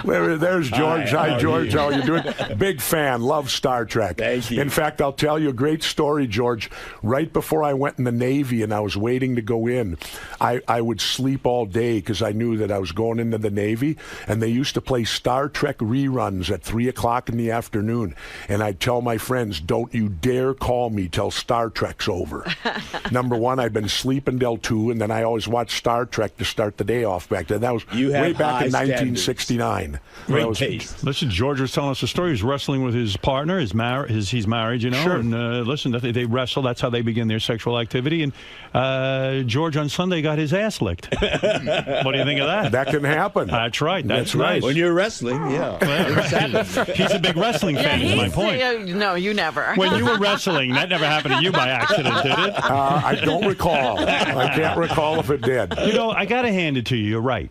Right. There's George. Hi, George. How are you doing? Big fan. Love Star Trek. Thank you. In fact, I'll tell you a great story, George. Right before I went in the Navy and I was waiting to go in, I would sleep all day because I knew that I was going into the Navy, and they used to play Star Trek reruns at 3 o'clock in the afternoon. And I'd tell my friends, don't you dare call me till Star Trek's over. Number one, I'd been sleeping till 2, and then I always watched Star Trek to start the day off back then. That was way back in 1969. Great taste. Listen, George was telling us a story. He was wrestling with his partner. He's married, you know. Sure. And listen, they wrestle. That's how they begin their sexual activity. And George on Sunday got his ass licked. What do you think of that? That can happen. That's right. That's right. nice. When you're wrestling, He's a big wrestling fan, is my point. No, you never. When you were wrestling, that never happened to you by accident, did it? I don't recall. I can't recall if it did. You know, I got to hand it to you. You're right.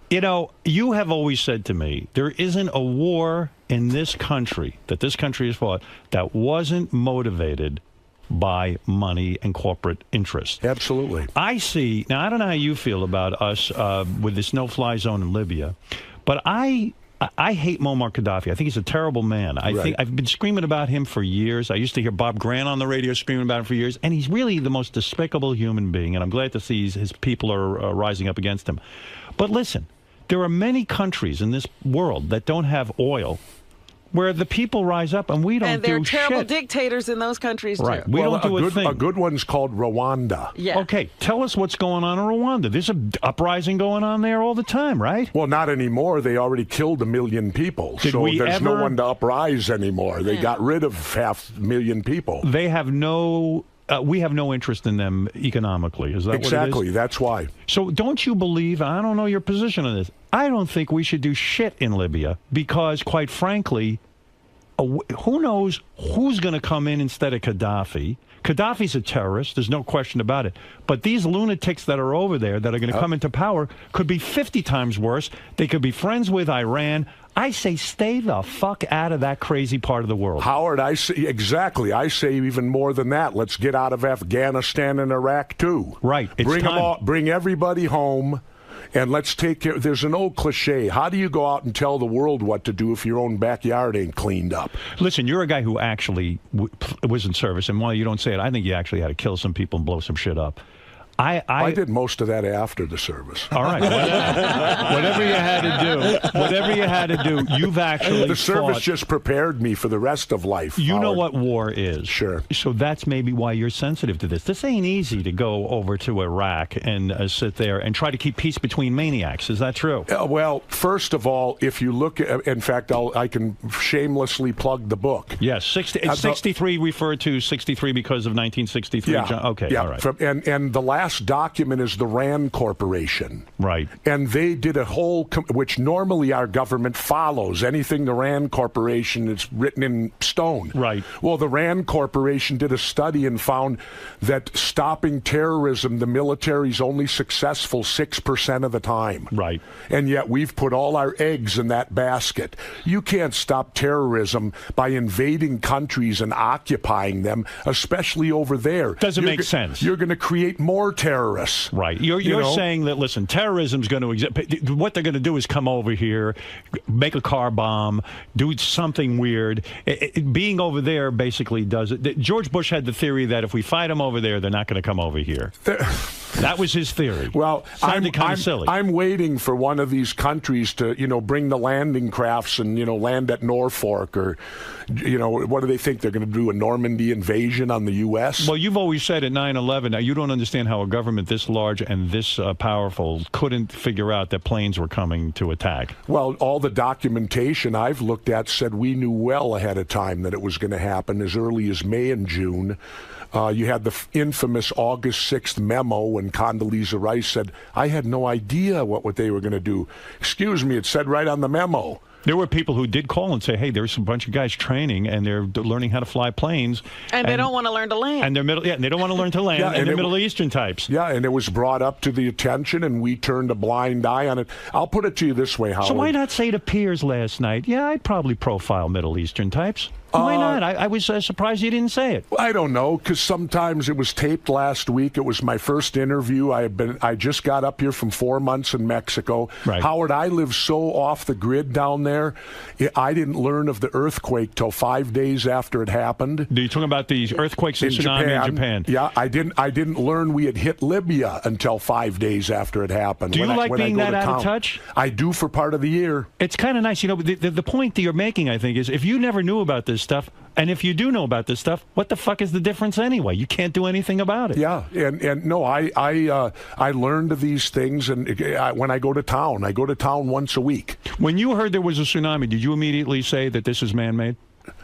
You know, you have always said to me, there isn't a war in this country that this country has fought that wasn't motivated by money and corporate interest. Absolutely. I see. Now, I don't know how you feel about us with this no-fly zone in Libya, but I hate Muammar Gaddafi. I think he's a terrible man. I think I've been screaming about him for years. I used to hear Bob Grant on the radio screaming about him for years, and he's really the most despicable human being, and I'm glad to see his people are rising up against him. But listen, there are many countries in this world that don't have oil where the people rise up and we don't do shit. And there are terrible dictators in those countries, too. Right. We don't do a thing. A good one's called Rwanda. Yeah. Okay, tell us what's going on in Rwanda. There's an uprising going on there all the time, right? Well, not anymore. They already killed 1 million people. Did so we there's no ever- one to uprise anymore. They got rid of 500,000 people. They have no... we have no interest in them economically. Is that Exactly. what it is? That's why. So don't you believe, I don't know your position on this, I don't think we should do shit in Libya because, quite frankly, who knows who's going to come in instead of Gaddafi. Gaddafi's a terrorist. There's no question about it. But these lunatics that are over there that are going to come into power could be 50 times worse. They could be friends with Iran. I say stay the fuck out of that crazy part of the world. Howard, I say exactly. I say even more than that. Let's get out of Afghanistan and Iraq too. Right. It's bring time. them all, bring everybody home. And let's take care. There's an old cliche. How do you go out and tell the world what to do if your own backyard ain't cleaned up? Listen, you're a guy who actually was in service, and while you don't say it, I think you actually had to kill some people and blow some shit up. I did most of that after the service. All right. Whatever you had to do, you've actually The service fought. just prepared me for the rest of life. You know Howard. what war is. Sure. So that's maybe why you're sensitive to this. This ain't easy to go over to Iraq and sit there and try to keep peace between maniacs. Is that true? Well, first of all, if you look at, in fact, I can shamelessly plug the book. Yes, 63 referred to 63 because of 1963. Yeah. Okay, yeah. all right. And the last document is the Rand Corporation. Right. And they did a whole, which normally our government follows. Anything the Rand Corporation is written in stone. Right. Well, the Rand Corporation did a study and found that stopping terrorism, the military's only successful 6% of the time. Right. And yet we've put all our eggs in that basket. You can't stop terrorism by invading countries and occupying them, especially over there. Doesn't make sense. You're going to create more terrorists. Right. You're saying that, listen, terrorism's going to exist. What they're going to do is come over here, make a car bomb, do something weird. Being over there basically does it. George Bush had the theory that if we fight them over there, they're not going to come over here. That was his theory. Well, Sounded kind of silly. I'm waiting for one of these countries to, bring the landing crafts and, land at Norfolk or, what do they think? They're going to do a Normandy invasion on the U.S.? Well, you've always said at 9/11, now you don't understand how a government this large and this powerful couldn't figure out that planes were coming to attack. Well, all the documentation I've looked at said we knew well ahead of time that it was going to happen as early as May and June. You had the infamous August 6th memo when Condoleezza Rice said, I had no idea what they were going to do. Excuse me, it said right on the memo. There were people who did call and say, hey, there's a bunch of guys training, and they're learning how to fly planes. And they don't want to learn to land. And and they don't want to learn to land, and they're Middle Eastern types. Yeah, and it was brought up to the attention, and we turned a blind eye on it. I'll put it to you this way, Howard. So why not say to Piers last night, yeah, I'd probably profile Middle Eastern types? Why not? I was surprised you didn't say it. I don't know, because sometimes it was taped last week. It was my first interview. I just got up here from 4 months in Mexico. Right. Howard, I live so off the grid down there. I didn't learn of the earthquake till 5 days after it happened. Are you talking about the earthquakes and tsunami in Japan? Yeah, I didn't learn we had hit Libya until 5 days after it happened. Do you like being that out of touch? I do for part of the year. It's kind of nice. The point that you're making, I think, is if you never knew about this stuff, and if you do know about this stuff, what the fuck is the difference anyway? You can't do anything about it. Yeah, and no, I learned of these things, and when I go to town once a week. When you heard there was a tsunami, did you immediately say that this is man-made?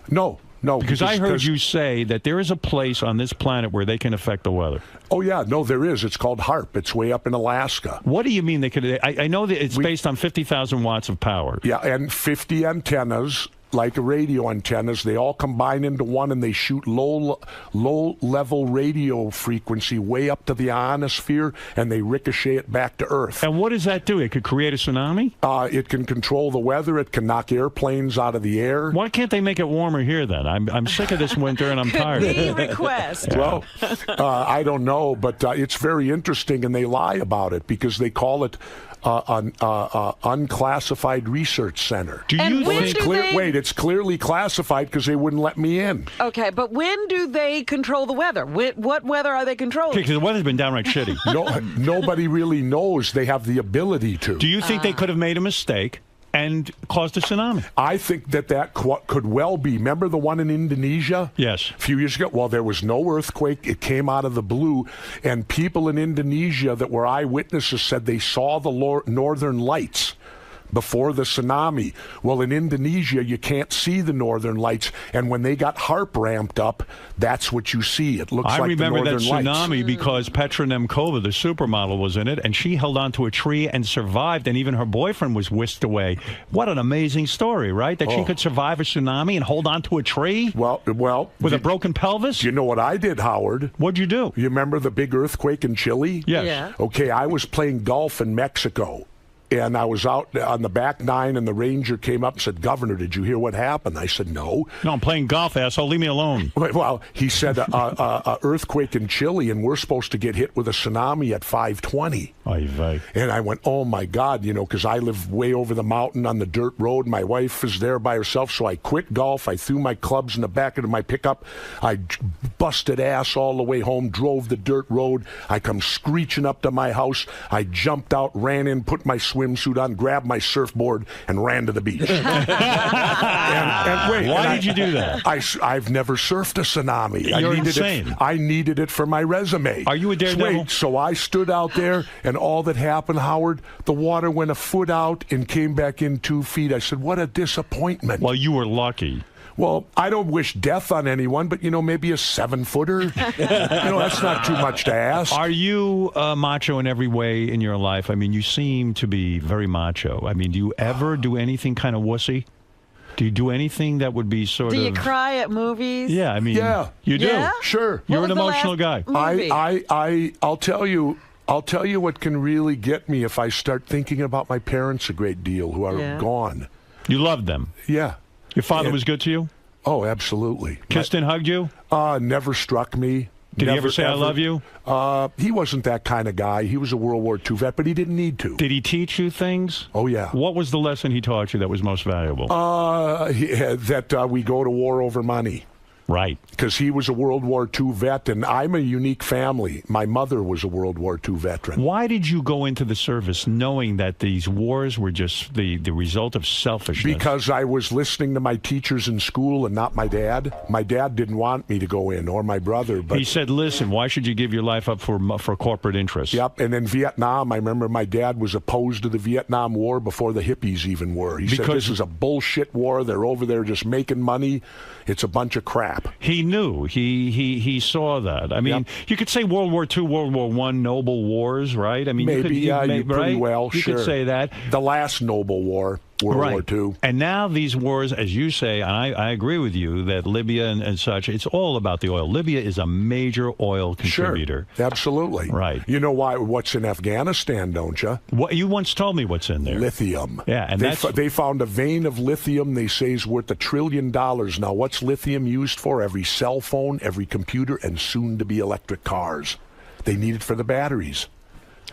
No. Because I heard you say that there is a place on this planet where they can affect the weather. Oh, yeah. No, there is. It's called HARP. It's way up in Alaska. What do you mean they could? I know that it's based on 50,000 watts of power. Yeah, and 50 antennas, like radio antennas. They all combine into one, and they shoot low-level radio frequency way up to the ionosphere, and they ricochet it back to Earth. And what does that do? It could create a tsunami? It can control the weather. It can knock airplanes out of the air. Why can't they make it warmer here, then? I'm sick of this winter, and I'm tired. Request. Yeah. Well, I don't know, but it's very interesting, and they lie about it because they call it an unclassified research center. Do you think? Wait, it's clearly classified because they wouldn't let me in. Okay, but when do they control the weather? What weather are they controlling? Because the weather's been downright shitty. Nobody really knows. They have the ability to. Do you think they could have made a mistake and caused a tsunami? I think that could well be. Remember the one in Indonesia? Yes. A few years ago? Well, there was no earthquake. It came out of the blue, and people in Indonesia that were eyewitnesses said they saw the northern lights before the tsunami. Well, in Indonesia, you can't see the northern lights, and when they got HARP ramped up, that's what you see. It looks like the northern lights. I remember that tsunami because Petra Nemcova, the supermodel, was in it, and she held onto a tree and survived, and even her boyfriend was whisked away. What an amazing story, right? That she could survive a tsunami and hold onto a tree? Well, with a broken pelvis? You know what I did, Howard? What'd you do? You remember the big earthquake in Chile? Yes. Yeah. Okay, I was playing golf in Mexico. And I was out on the back nine, and the ranger came up and said, Governor, did you hear what happened? I said, no. No, I'm playing golf, asshole. Leave me alone. Well, he said, earthquake in Chile, and we're supposed to get hit with a tsunami at 5:20. And I went, oh, my God, because I live way over the mountain on the dirt road. My wife is there by herself, so I quit golf. I threw my clubs in the back of my pickup. I busted ass all the way home, drove the dirt road. I come screeching up to my house. I jumped out, ran in, put my swimsuit on, grabbed my surfboard, and ran to the beach. and wait, why did you do that? I've never surfed a tsunami. You're insane. I needed it for my resume. Are you a daredevil? Wait, so I stood out there, and all that happened, Howard, the water went a foot out and came back in 2 feet. I said, what a disappointment. Well, you were lucky. Well, I don't wish death on anyone, but, maybe a 7-footer. That's not too much to ask. Are you macho in every way in your life? I mean, you seem to be very macho. I mean, do you ever do anything kind of wussy? Do you do anything that would be sort of... Do you cry at movies? Yeah, I mean... Yeah. You do? Yeah? Sure. You're an emotional guy. I'll tell you what can really get me if I start thinking about my parents a great deal who are gone. You loved them? Yeah. Your father was good to you? Oh, absolutely. Kissed and hugged you? Never struck me. Did he ever say, I love you? He wasn't that kind of guy. He was a World War II vet, but he didn't need to. Did he teach you things? Oh, yeah. What was the lesson he taught you that was most valuable? That we go to war over money. Right. Because he was a World War II vet, and I'm a unique family. My mother was a World War II veteran. Why did you go into the service knowing that these wars were just the result of selfishness? Because I was listening to my teachers in school and not my dad. My dad didn't want me to go in, or my brother. But he said, listen, why should you give your life up for corporate interests? Yep, and in Vietnam, I remember my dad was opposed to the Vietnam War before the hippies even were. He said, this is a bullshit war. They're over there just making money. It's a bunch of crap. He knew. He saw that. I mean, you could say World War II, World War I, noble wars, right? I mean, maybe, you pretty right? well, you sure. could say that. The last noble war. World War II. And now these wars, as you say, and I agree with you, that Libya and such, it's all about the oil. Libya is a major oil contributor. Sure, absolutely. Right. You know what's in Afghanistan, don't you? What you once told me what's in there. Lithium. Yeah, and they found a vein of lithium they say is worth $1 trillion. Now, what's lithium used for? Every cell phone, every computer, and soon to be electric cars. They need it for the batteries.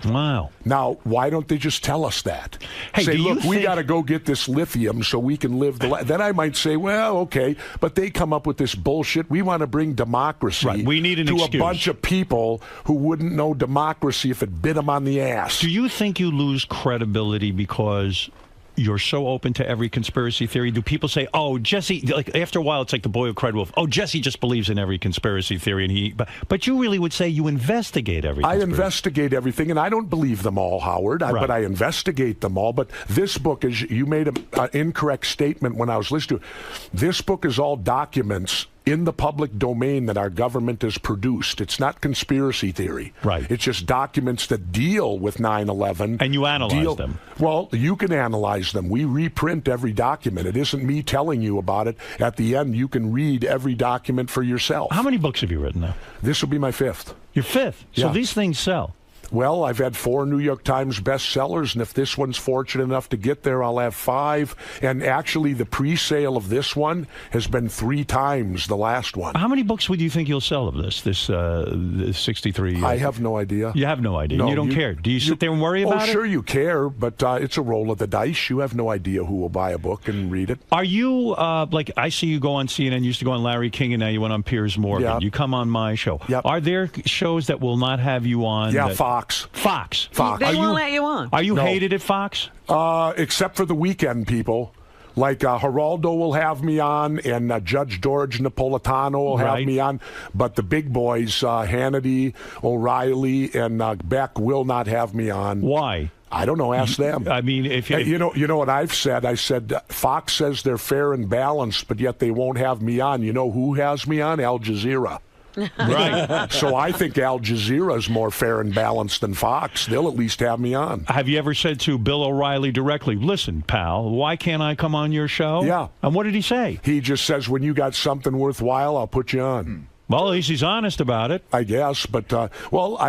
Wow. Now, why don't they just tell us that? Hey, say, look, we got to go get this lithium so we can live the life. Then I might say, well, okay, but they come up with this bullshit. We want to bring democracy we need an to excuse. A bunch of people who wouldn't know democracy if it bit them on the ass. Do you think you lose credibility because you're so open to every conspiracy theory? Do people say, oh, Jesse, like after a while, it's like the boy who cried wolf. Oh, Jesse just believes in every conspiracy theory. And but you really would say you investigate every conspiracy. I investigate everything, and I don't believe them all, Howard, but I investigate them all. But this book is, you made an incorrect statement when I was listening to it. This book is all documents in the public domain that our government has produced. It's not conspiracy theory. Right. It's just documents that deal with 9/11. And you analyze them. Well, you can analyze them. We reprint every document. It isn't me telling you about it. At the end, you can read every document for yourself. How many books have you written now? This will be my 5th. Your 5th? So Yeah. these things sell. Well, I've had 4 New York Times bestsellers, and if this one's fortunate enough to get there, I'll have 5. And actually, the pre-sale of this one has been 3 times the last one. How many books would you think you'll sell of this 63? I have no idea. You have no idea. No, you don't care. Do you sit there and worry about it? Oh, sure you care, but it's a roll of the dice. You have no idea who will buy a book and read it. Are you, like, I see you go on CNN, you used to go on Larry King, and now you went on Piers Morgan. Yeah. You come on my show. Yep. Are there shows that will not have you on? Yeah, Fox. Fox. They won't let you on. Are you hated at Fox? Except for the weekend people. Like Geraldo will have me on, and Judge George Napolitano will have me on. But the big boys, Hannity, O'Reilly, and Beck will not have me on. Why? I don't know. Ask them. I mean, if you know what I've said. I said Fox says they're fair and balanced, but yet they won't have me on. You know who has me on? Al Jazeera. Right. So I think Al Jazeera is more fair and balanced than Fox. They'll at least have me on. Have you ever said to Bill O'Reilly directly, listen, pal, why can't I come on your show? Yeah. And what did he say? He just says, when you got something worthwhile, I'll put you on. Well, at least he's honest about it. I guess, but,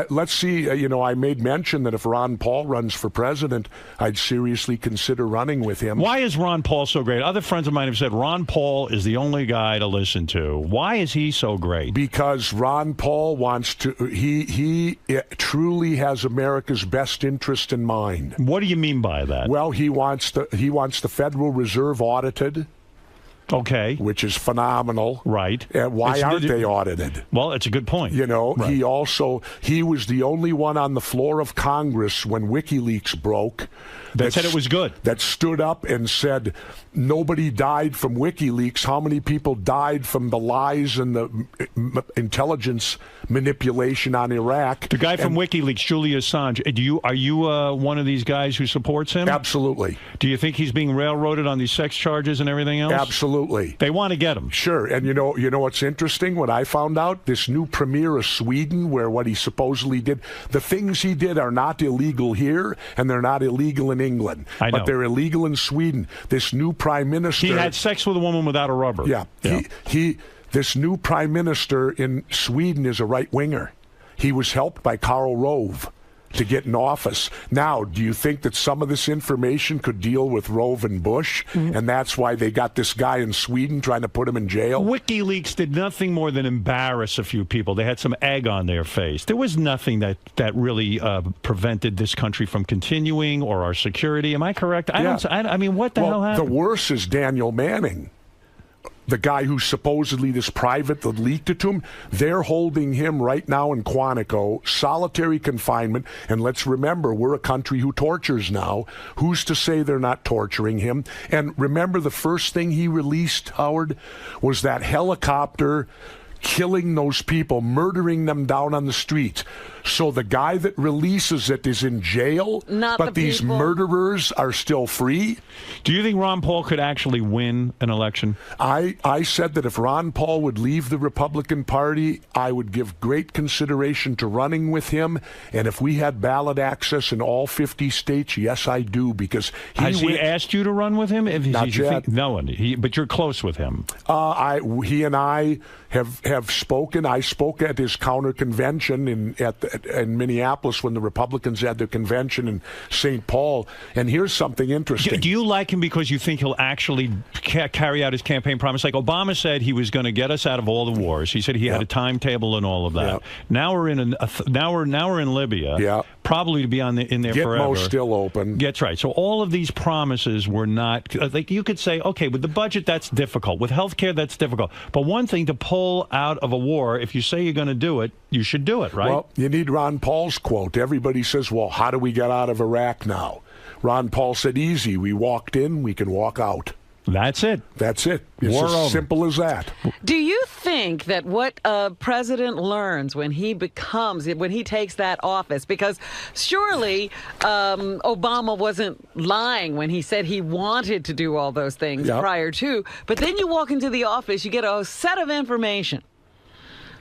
let's see. I made mention that if Ron Paul runs for president, I'd seriously consider running with him. Why is Ron Paul so great? Other friends of mine have said Ron Paul is the only guy to listen to. Why is he so great? Because Ron Paul wants to, he truly has America's best interest in mind. What do you mean by that? Well, he wants the Federal Reserve audited. Okay. Which is phenomenal. Right. Why aren't they audited? Well, it's a good point. You know, he was the only one on the floor of Congress when WikiLeaks broke that said it was good. That stood up and said nobody died from WikiLeaks. How many people died from the lies and the intelligence manipulation on Iraq? The guy from WikiLeaks, Julian Assange. Are you one of these guys who supports him? Absolutely. Do you think he's being railroaded on these sex charges and everything else? Absolutely. They want to get him. Sure. And you know what's interesting? What I found out, this new premier of Sweden, where what he supposedly did, the things he did are not illegal here, and they're not illegal in England. I know. But they're illegal in Sweden. This new prime minister... He had sex with a woman without a rubber. Yeah. This new prime minister in Sweden is a right-winger. He was helped by Karl Rove to get in office. Now, do you think that some of this information could deal with Rove and Bush, and that's why they got this guy in Sweden trying to put him in jail? WikiLeaks did nothing more than embarrass a few people. They had some egg on their face. There was nothing that really prevented this country from continuing or our security. Am I correct? I mean, what the hell happened? The worst is Daniel Manning. the guy who's supposedly this private that leaked it to him, they're holding him right now in Quantico, solitary confinement. And let's remember, we're a country who tortures now. Who's to say they're not torturing him? And remember, the first thing he released, Howard, was that helicopter killing those people, murdering them down on the street. So the guy that releases it is in jail, but these murderers are still free. Do you think Ron Paul could actually win an election? I said that if Ron Paul would leave the Republican Party, I would give great consideration to running with him. And if we had ballot access in all 50 states, yes, I do, because Has he asked you to run with him? Not yet. No one. But you're close with him. He and I have spoken. I spoke at his counter convention in Minneapolis when the Republicans had their convention in St. Paul. And here's something interesting. Do you like him because you think he'll actually carry out his campaign promise? Like Obama said, he was going to get us out of all the wars. He said he had a timetable and all of that. Now we're in now we're in Libya. Probably to be in there forever. Gitmo's still open. That's right. So all of these promises were not like you could say, okay, with the budget that's difficult, with health care that's difficult. But one thing to pull out of a war, if you say you're going to do it, you should do it, right? Well, you need Ron Paul's quote. Everybody says, well, how do we get out of Iraq now? Ron Paul said, easy. We walked in, we can walk out. That's it. That's it. It's War as over. simple as that. Do you think that what a president learns when he takes that office, because surely Obama wasn't lying when he said he wanted to do all those things prior to, but then you walk into the office, you get a set of information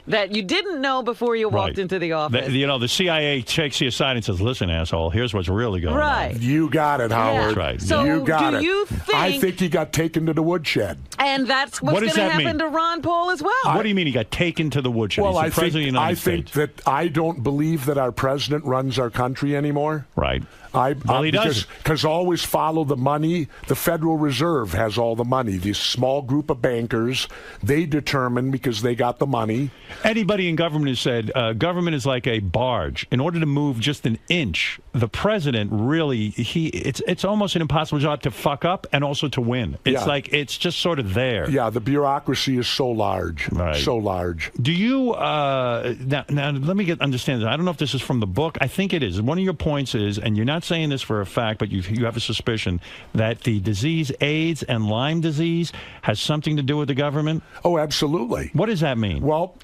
that you didn't know before you walked into the office. The CIA takes you aside and says, listen, asshole, here's what's really going on. You got it, Howard. That's right. So you got do it. you think... I think he got taken to the woodshed. And that's what's going to happen to Ron Paul as well. What do you mean he got taken to the woodshed? Well, He's the president of the United think States. that I don't believe that our president runs our country anymore. Right. He does. Because always follow the money. The Federal Reserve has all the money. This small group of bankers, they determine because they got the money. Anybody in government has said government is like a barge. In order to move just an inch, the president really, it's almost an impossible job to fuck up and also to win. It's like it's just sort of there. Yeah, the bureaucracy is so large. Right. So large. Do you, now let me understand this. I don't know if this is from the book. I think it is. One of your points is, and you're not saying this for a fact, but you have a suspicion that the disease AIDS and Lyme disease has something to do with the government? Oh, absolutely. What does that mean? Well,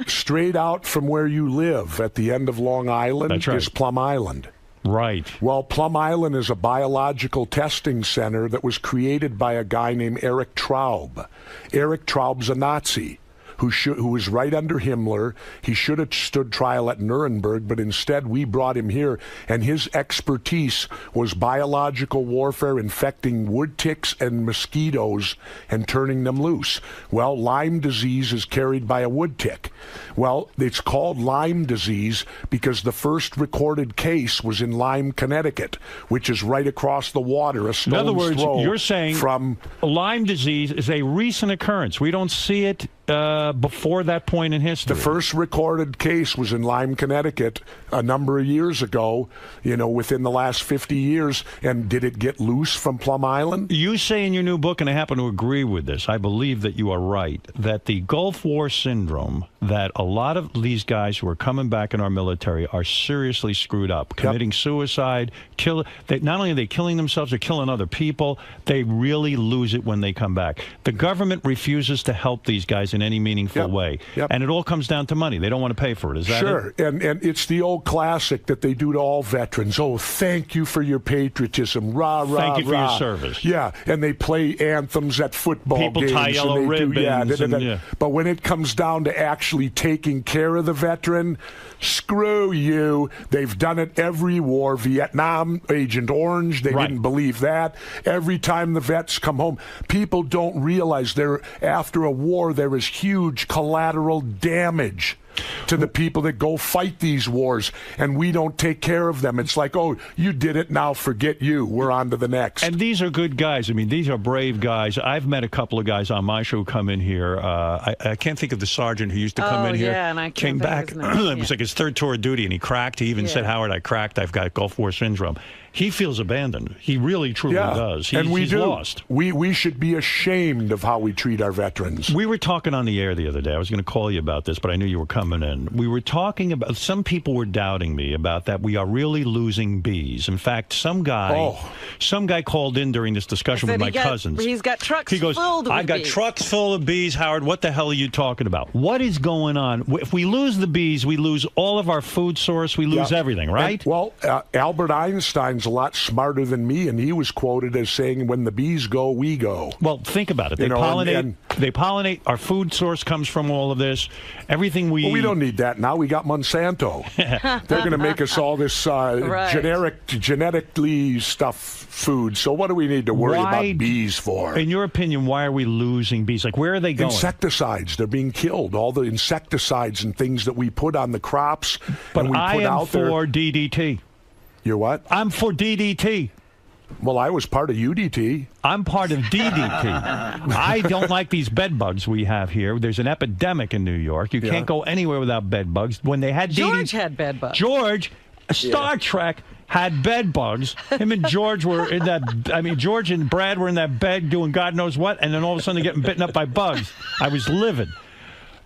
straight out from where you live at the end of Long Island is Plum Island. Right. Well, Plum Island is a biological testing center that was created by a guy named Erich Traub. Erich Traub's a Nazi who was right under Himmler. He should have stood trial at Nuremberg, but instead we brought him here, and his expertise was biological warfare, infecting wood ticks and mosquitoes and turning them loose. Well, Lyme disease is carried by a wood tick. Well, it's called Lyme disease because the first recorded case was in Lyme, Connecticut, which is right across the water, a stone's throw. In other words, you're saying Lyme disease is a recent occurrence. We don't see it before that point in history. The first recorded case was in Lyme, Connecticut a number of years ago, within the last 50 years. And did it get loose from Plum Island? You say in your new book, and I happen to agree with this, I believe that you are right, that the Gulf War syndrome, that a lot of these guys who are coming back in our military are seriously screwed up, committing suicide, not only are they killing themselves, they're killing other people. They really lose it when they come back. The government refuses to help these guys in any meaningful way. And it all comes down to money. They don't want to pay for it. Is that it? Sure. And it's the old classic that they do to all veterans. Oh, thank you for your patriotism. Rah, rah, thank you for rah. your service. Yeah. And they play anthems at football games. People tie yellow ribbons. But when it comes down to actually taking care of the veteran, screw you. They've done it every war. Vietnam, Agent Orange, they didn't believe that. Every time the vets come home, people don't realize after a war there is huge collateral damage to the people that go fight these wars, and we don't take care of them. It's like, oh, you did it, now forget you. We're on to the next. And these are good guys. I mean, these are brave guys. I've met a couple of guys on my show who come in here. I can't think of the sergeant who used to come in here. And I came back. It was like his third tour of duty, and he cracked. He even said, Howard, I cracked. I've got Gulf War syndrome. he feels abandoned. He really, truly does. And He's do. lost. We should be ashamed of how we treat our veterans. We were talking on the air the other day. I was going to call you about this, but I knew you were coming in. We were talking about, some people were doubting me about that we are really losing bees. In fact, some guy called in during this discussion with my cousins. He's got trucks filled with I got bees. trucks full of bees, Howard. What the hell are you talking about? What is going on? If we lose the bees, we lose all of our food source. We lose everything, right? Albert Einstein's a lot smarter than me, and he was quoted as saying, when the bees go, we go. Well, think about it. They pollinate. They pollinate. Our food source comes from all of this. Everything we eat. We don't need that now. We got Monsanto. They're going to make us all this genetically stuff food. So what do we need to worry about bees for? In your opinion, why are we losing bees? Like, where are they going? Insecticides. They're being killed. All the insecticides and things that we put on the crops. But and we I put am out for DDT. You're what? I'm for DDT. Well, I was part of UDT. I'm part of DDT. I don't like these bed bugs we have here. There's an epidemic in New York. You can't go anywhere without bed bugs. When they had George had bed bugs. George, Star Trek, had bed bugs. Him and George were in that. I mean, George and Brad were in that bed doing God knows what, and then all of a sudden they're getting bitten up by bugs. I was livid.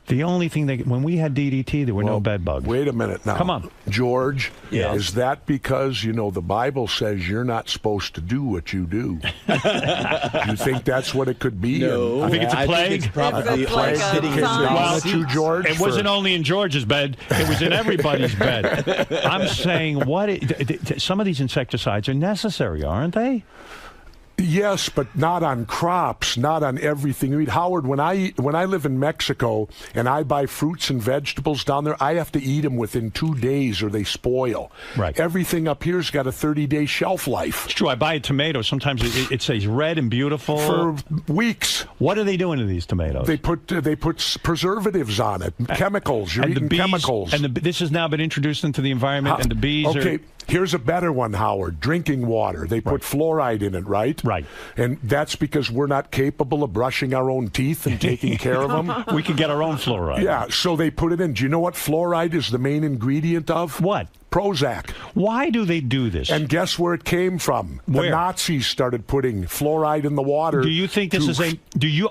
The only thing when we had DDT, there were no bed bugs. Wait a minute now. Come on. George, is that because, the Bible says you're not supposed to do what you do? You think that's what it could be? No. I think it's a plague. It's probably It's like sitting you, George. It wasn't only in George's bed. It was in everybody's bed. I'm saying, some of these insecticides are necessary, aren't they? Yes, but not on crops, not on everything. I mean, Howard, when I live in Mexico and I buy fruits and vegetables down there, I have to eat them within 2 days or they spoil. Right. Everything up here's got a 30-day shelf life. It's true. I buy a tomato. Sometimes it says red and beautiful for weeks. What are they doing to these tomatoes? They put preservatives on it, chemicals. You're eating chemicals. And this has now been introduced into the environment, and the bees are... Here's a better one, Howard. Drinking water. They put fluoride in it, right? Right. And that's because we're not capable of brushing our own teeth and taking care of them. We can get our own fluoride. Yeah, so they put it in. Do you know what fluoride is the main ingredient of? What? Prozac. Why do they do this? And guess where it came from? Where? The Nazis started putting fluoride in the water. Do you think this is a...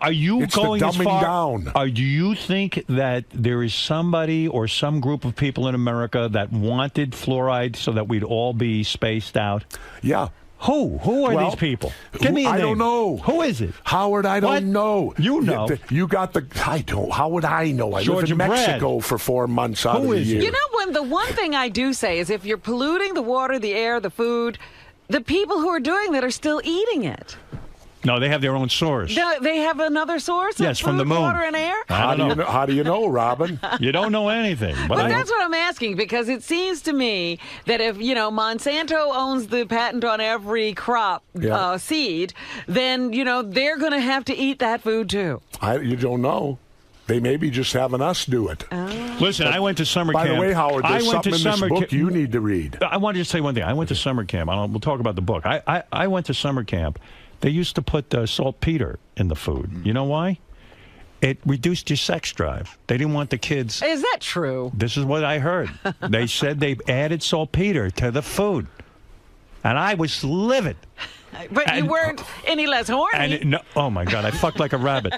Are you it's going the as dumbing far... down. Do you think that there is somebody or some group of people in America that wanted fluoride so that we'd all be spaced out? Yeah. Who are these people? Give me a name. I don't know. Who is it? Howard, I don't know. You know. You got the... I don't. How would I know? I live in Mexico for 4 months out of the year. You know, the one thing I do say is if you're polluting the water, the air, the food, the people who are doing that are still eating it. No, they have their own source. They have another source? Yes, of from the food, moon. Water and air? How do you know, Robin? You don't know anything. But that's what I'm asking, because it seems to me that if, Monsanto owns the patent on every crop seed, then, they're going to have to eat that food too. You don't know. They may be just having us do it. Listen, I went to summer camp. By the way, Howard, there's something in this book you need to read. I wanted to say one thing. I went to summer camp. We'll talk about the book. I went to summer camp. They used to put saltpeter in the food. You know why? It reduced your sex drive. They didn't want the kids. Is that true? This is what I heard. They said they added saltpeter to the food. And I was livid. But you weren't any less horny. Oh, my God. I fucked like a rabbit.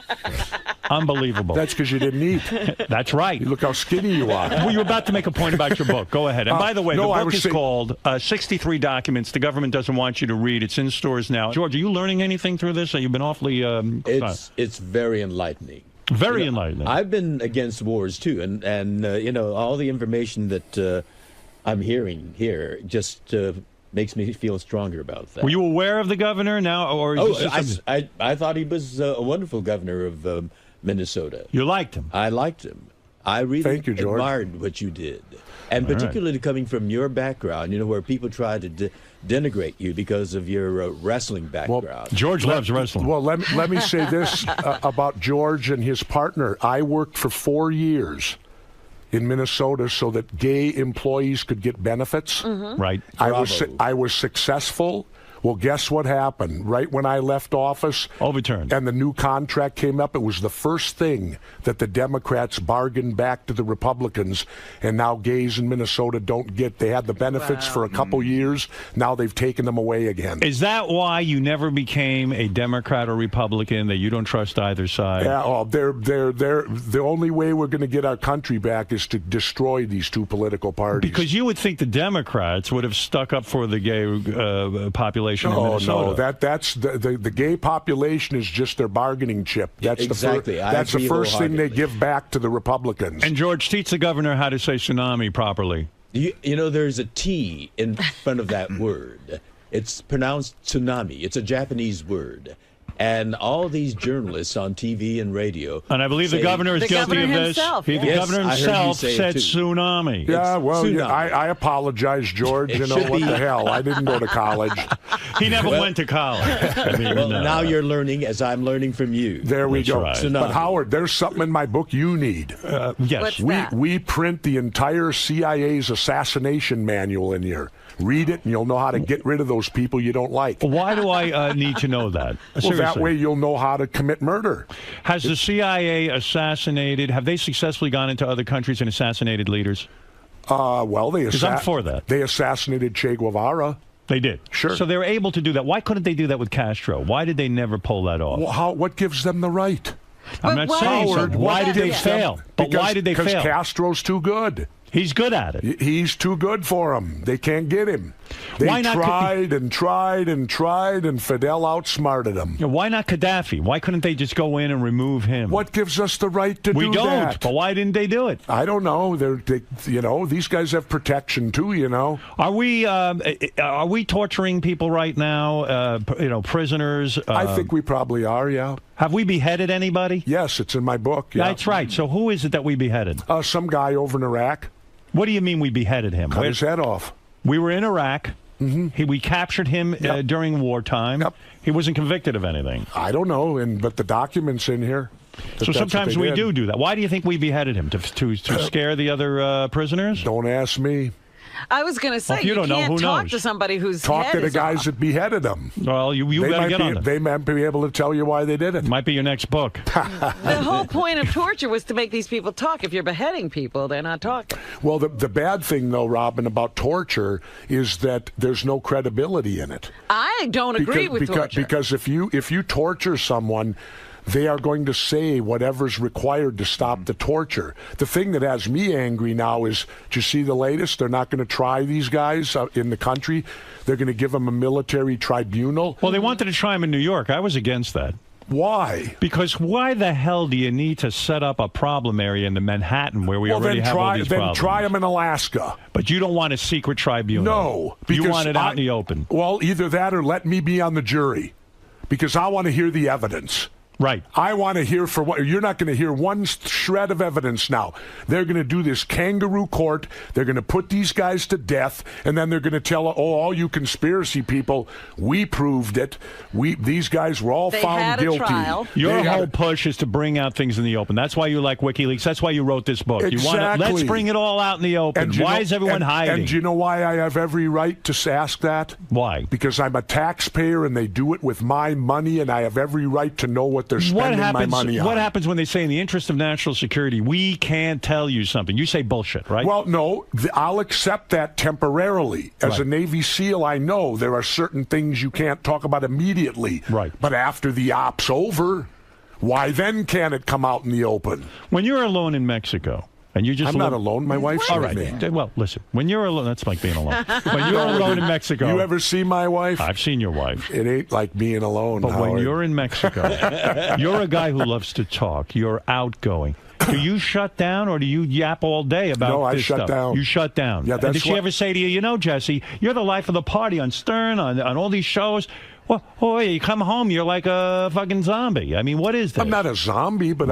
Unbelievable. That's because you didn't eat. That's right. Look how skinny you are. Well, you were about to make a point about your book. Go ahead. And by the way, the book is called 63 Documents the Government Doesn't Want You to Read. It's in stores now. George, are you learning anything through this? You've been awfully... It's very enlightening. Very enlightening. I've been against wars, too. And all the information that I'm hearing here just... makes me feel stronger about that. Were you aware of the governor now, or? I thought he was a wonderful governor of Minnesota. You liked him. I liked him. I really Thank you, George. admired what you did, and particularly coming from your background. Where people try to denigrate you because of your wrestling background. Well, George loves wrestling. Well, let me say this about George and his partner. I worked for 4 years in Minnesota so that gay employees could get benefits. Right. I was successful. Well, guess what happened? Right when I left office, overturned, and the new contract came up, it was the first thing that the Democrats bargained back to the Republicans, and now gays in Minnesota don't get. They had the benefits for a couple years. Now they've taken them away again. Is that why you never became a Democrat or Republican? That you don't trust either side? Yeah, they're the only way we're going to get our country back is to destroy these two political parties. Because you would think the Democrats would have stuck up for the gay population in Minnesota. No, that's the gay population is just their bargaining chip. That's exactly. That's the first thing they give back to the Republicans. And George, teach the governor how to say tsunami properly. You know, there's a T in front of that word. It's pronounced tsunami. It's a Japanese word. And all these journalists on TV and radio. And I believe the governor is guilty of this. The governor himself said tsunami. Yeah, well, I apologize, George. You know, what the hell? I didn't go to college. He never went to college. I mean, now you're learning as I'm learning from you. There we go. Right. But Howard, there's something in my book you need. Yes. We print the entire CIA's assassination manual in here. Read it, and you'll know how to get rid of those people you don't like. Why do I need to know that? Well, that way you'll know how to commit murder. Has the CIA assassinated, have they successfully gone into other countries and assassinated leaders? Well, Because I'm for that. They assassinated Che Guevara. They did. Sure. So they were able to do that. Why couldn't they do that with Castro? Why did they never pull that off? Well, what gives them the right? I'm not saying so. Why did they fail? But why did they fail? Because Castro's too good. He's good at it. He's too good for them. They can't get him. They Why not tried and tried and tried, and Fidel outsmarted them. Why not Gaddafi? Why couldn't they just go in and remove him? What gives us the right to do that? We don't. But why didn't they do it? I don't know. These guys have protection too. You know. Are we torturing people right now? Prisoners. I think we probably are. Yeah. Have we beheaded anybody? Yes, it's in my book. Yeah. That's right. So who is it that we beheaded? Some guy over in Iraq. What do you mean we beheaded him? Cut his head off. We were in Iraq. Mm-hmm. We captured him during wartime. Yep. He wasn't convicted of anything. I don't know, but the documents in here. So sometimes we do that. Why do you think we beheaded him? To scare the other prisoners? Don't ask me. I was going to say, you don't know, who talk knows? to somebody whose Talk head to the is guys off. that beheaded them. Well, you got to get on them. They might be able to tell you why they did it. Might be your next book. The whole point of torture was to make these people talk. If you're beheading people, they're not talking. Well, the bad thing, though, Robin, about torture is that there's no credibility in it. I don't agree with torture. Because if you torture someone, they are going to say whatever's required to stop the torture. The thing that has me angry now is, do you see the latest? They're not going to try these guys in the country. They're going to give them a military tribunal. Well, they wanted to try him in New York. I was against that. Why? Because why the hell do you need to set up a problem area in the Manhattan where we already have all these problems? Then try them in Alaska. But you don't want a secret tribunal. No. You want it out in the open. Well, either that or let me be on the jury. Because I want to hear the evidence. Right. I want to hear you're not going to hear one shred of evidence now. They're going to do this kangaroo court. They're going to put these guys to death, and then they're going to tell, all you conspiracy people, we proved it. These guys were all found guilty. Trial. Your whole push is to bring out things in the open. That's why you like WikiLeaks. That's why you wrote this book. Exactly. Let's bring it all out in the open. Why is everyone hiding? And do you know why I have every right to ask that? Why? Because I'm a taxpayer, and they do it with my money, and I have every right to know what they're spending my money on. What happens when they say, in the interest of national security, we can't tell you something? You say bullshit, right? Well, no, I'll accept that temporarily. As a Navy SEAL, I know there are certain things you can't talk about immediately. Right. But after the op's over, why then can it come out in the open? When you're alone in Mexico, and you just I'm not alone. My wife's with me. Well, listen. When you're alone, that's like being alone. When you're alone in Mexico, you ever see my wife? I've seen your wife. It ain't like being alone. But Howard. when you're in Mexico, you're a guy who loves to talk. You're outgoing. Do you shut down, or do you yap all day about No, I this shut stuff? down. You shut down. Yeah, Did she ever say to you, Jesse, you're the life of the party on Stern, on all these shows? Well, you come home, you're like a fucking zombie. I mean, what is this? I'm not a zombie, but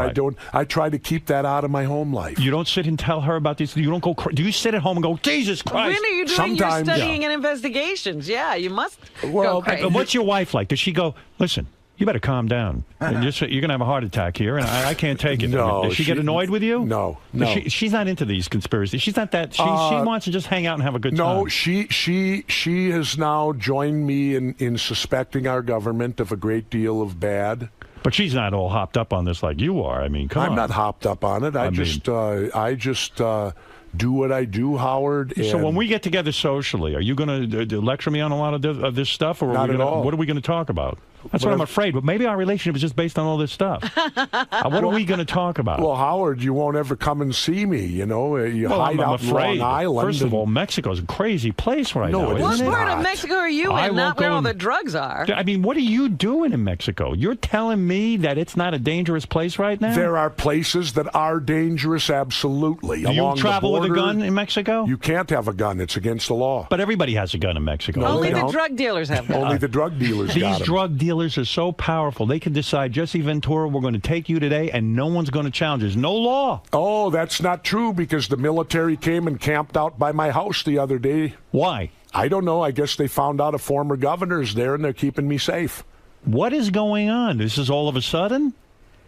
I try to keep that out of my home life. You don't sit and tell her about this? You don't go, do you sit at home and go, Jesus Christ? When are you doing your studying and investigations? Yeah, you must go crazy. What's your wife like? Does she go, listen, You better calm down. You're going to have a heart attack here, and I can't take it. No, Does she get annoyed with you? No. She's not into these conspiracies. She's not that. She wants to just hang out and have a good time. No, she has now joined me in suspecting our government of a great deal of bad. But she's not all hopped up on this like you are. I mean, come on. I'm not hopped up on it. I just do what I do, Howard. So when we get together socially, are you going to lecture me on a lot of this stuff, or Not at all. what are we going to talk about? That's what I'm afraid. But maybe our relationship is just based on all this stuff. What are we going to talk about? Well, Howard, you won't ever come and see me. You know, hide I'm out in afraid. Long Island. First of all, Mexico's a crazy place right now. What part of Mexico are you in? Not where all the drugs are. I mean, what are you doing in Mexico? You're telling me that it's not a dangerous place right now? There are places that are dangerous, absolutely. Do you Along travel the with a border, gun in Mexico? You can't have a gun. It's against the law. But everybody has a gun in Mexico. No, Only they the don't. drug dealers have that. Only the drug dealers got These 'em. drug dealers are so powerful. They can decide, Jesse Ventura, we're going to take you today, and no one's going to challenge. There's no law. Oh, that's not true, because the military came and camped out by my house the other day. Why? I don't know. I guess they found out a former governor's there, and they're keeping me safe. What is going on? This is all of a sudden?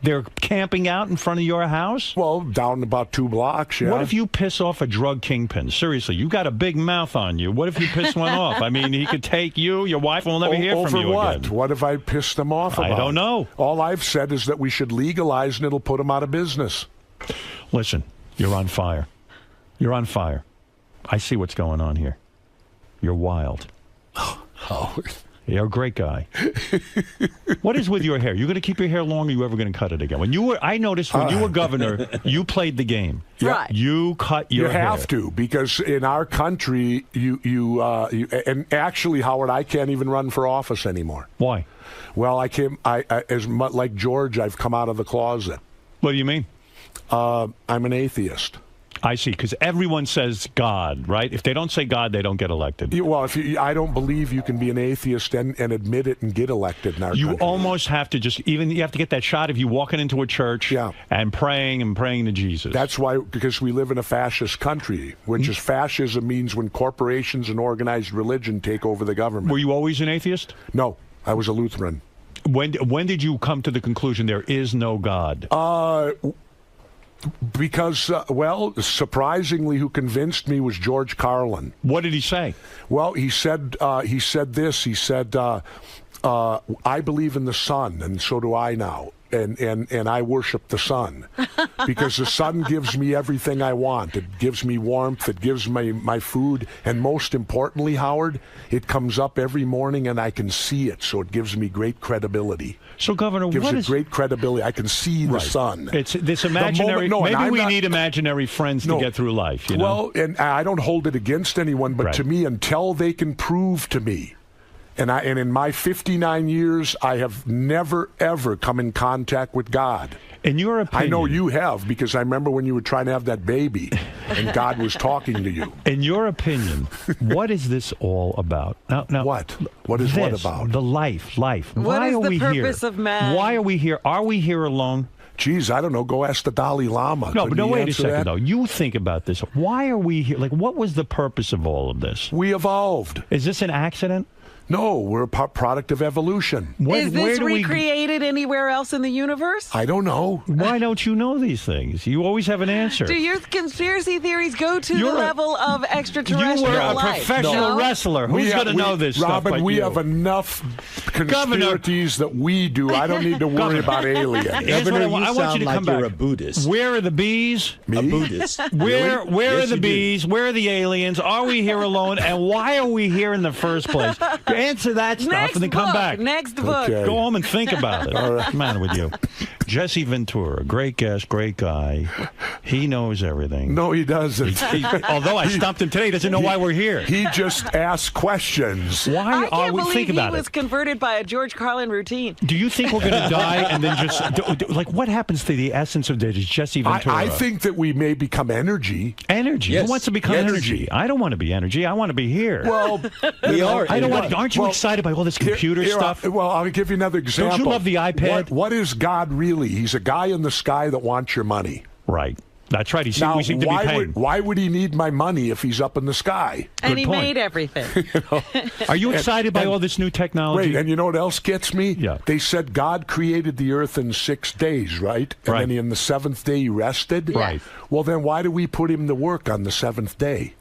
They're camping out in front of your house? Well, down about 2 blocks, yeah. What if you piss off a drug kingpin? Seriously, you got a big mouth on you. What if you piss one off? I mean, he could take you, your wife will never hear from you Over what? again. What have I pissed them off about? I don't know. All I've said is that we should legalize, and it'll put them out of business. Listen, you're on fire. You're on fire. I see what's going on here. You're wild. Howard. You're a great guy. What is with your hair? You going to keep your hair long, or are you ever going to cut it again? I noticed when you were governor, you played the game. Right. You cut your hair. You have to, because in our country, and actually, Howard, I can't even run for office anymore. Why? Well, like George, I've come out of the closet. What do you mean? I'm an atheist. I see, because everyone says God, right? If they don't say God, they don't get elected. I don't believe you can be an atheist and admit it and get elected in our country. You almost have to you have to get that shot of you walking into a church and praying to Jesus. That's why, because we live in a fascist country, which is fascism means when corporations and organized religion take over the government. Were you always an atheist? No, I was a Lutheran. When did you come to the conclusion there is no God? Because, surprisingly, who convinced me was George Carlin. What did he say? Well, he said this. He said, I believe in the sun, and so do I now. And I worship the sun, because the sun gives me everything I want. It gives me warmth. It gives me my food. And most importantly, Howard, it comes up every morning and I can see it. So it gives me great credibility. So, Governor, great credibility. I can see the sun. It's this imaginary. Maybe we need imaginary friends to get through life. You know? Well, and I don't hold it against anyone, but to me, until they can prove to me. And in my 59 years, I have never, ever come in contact with God. In your opinion, I know you have, because I remember when you were trying to have that baby and God was talking to you. In your opinion, what is this all about? Now, what? What is what about? The life. What Why is are the we purpose here? of man? Why are we here? Are we here alone? Geez, I don't know. Go ask the Dalai Lama. No, Couldn't but he wait a answer second, that? though. You think about this. Why are we here? Like, what was the purpose of all of this? We evolved. Is this an accident? No, we're a product of evolution. Is this recreated anywhere else in the universe? I don't know. Why don't you know these things? You always have an answer. Do your conspiracy theories go to the level of extraterrestrial You were a life? professional wrestler. Who's going to know this stuff? Robin, but we you? have enough conspiracies that we do. I don't need to worry about aliens. Here's what I want you to come back. You're a Buddhist. Where are the bees? Me? A Buddhist. Where are Yes, the you bees? Where are the aliens? Are we here alone? And why are we here in the first place? Answer that stuff Next and then come book, back. next book. Okay. Go home and think about it. What's the matter with you? Jesse Ventura, great guest, great guy. He knows everything. No, he doesn't. Although I stumped him today, he doesn't know why we're here. He just asks questions. Why I are can't we? believe Think he about was it. converted by a George Carlin routine. Do you think we're going to die and then just like what happens to the essence of Jesse Ventura? I think that we may become energy. Energy. Yes. Who wants to become energy? I don't want to be energy. I want to be here. Well, We are. I don't want. Aren't you excited by all this computer stuff? Well, I'll give you another example. Don't you love the iPad? What is God really? He's a guy in the sky that wants your money. Right. That's right. Now, we seem to be paid. Why would he need my money if he's up in the sky? And he made everything. Are you excited by all this new technology? Wait, and you know what else gets me? Yeah. They said God created the earth in 6 days, right? And then in the 7th day he rested? Yeah. Right. Well, then why do we put him to work on the 7th day?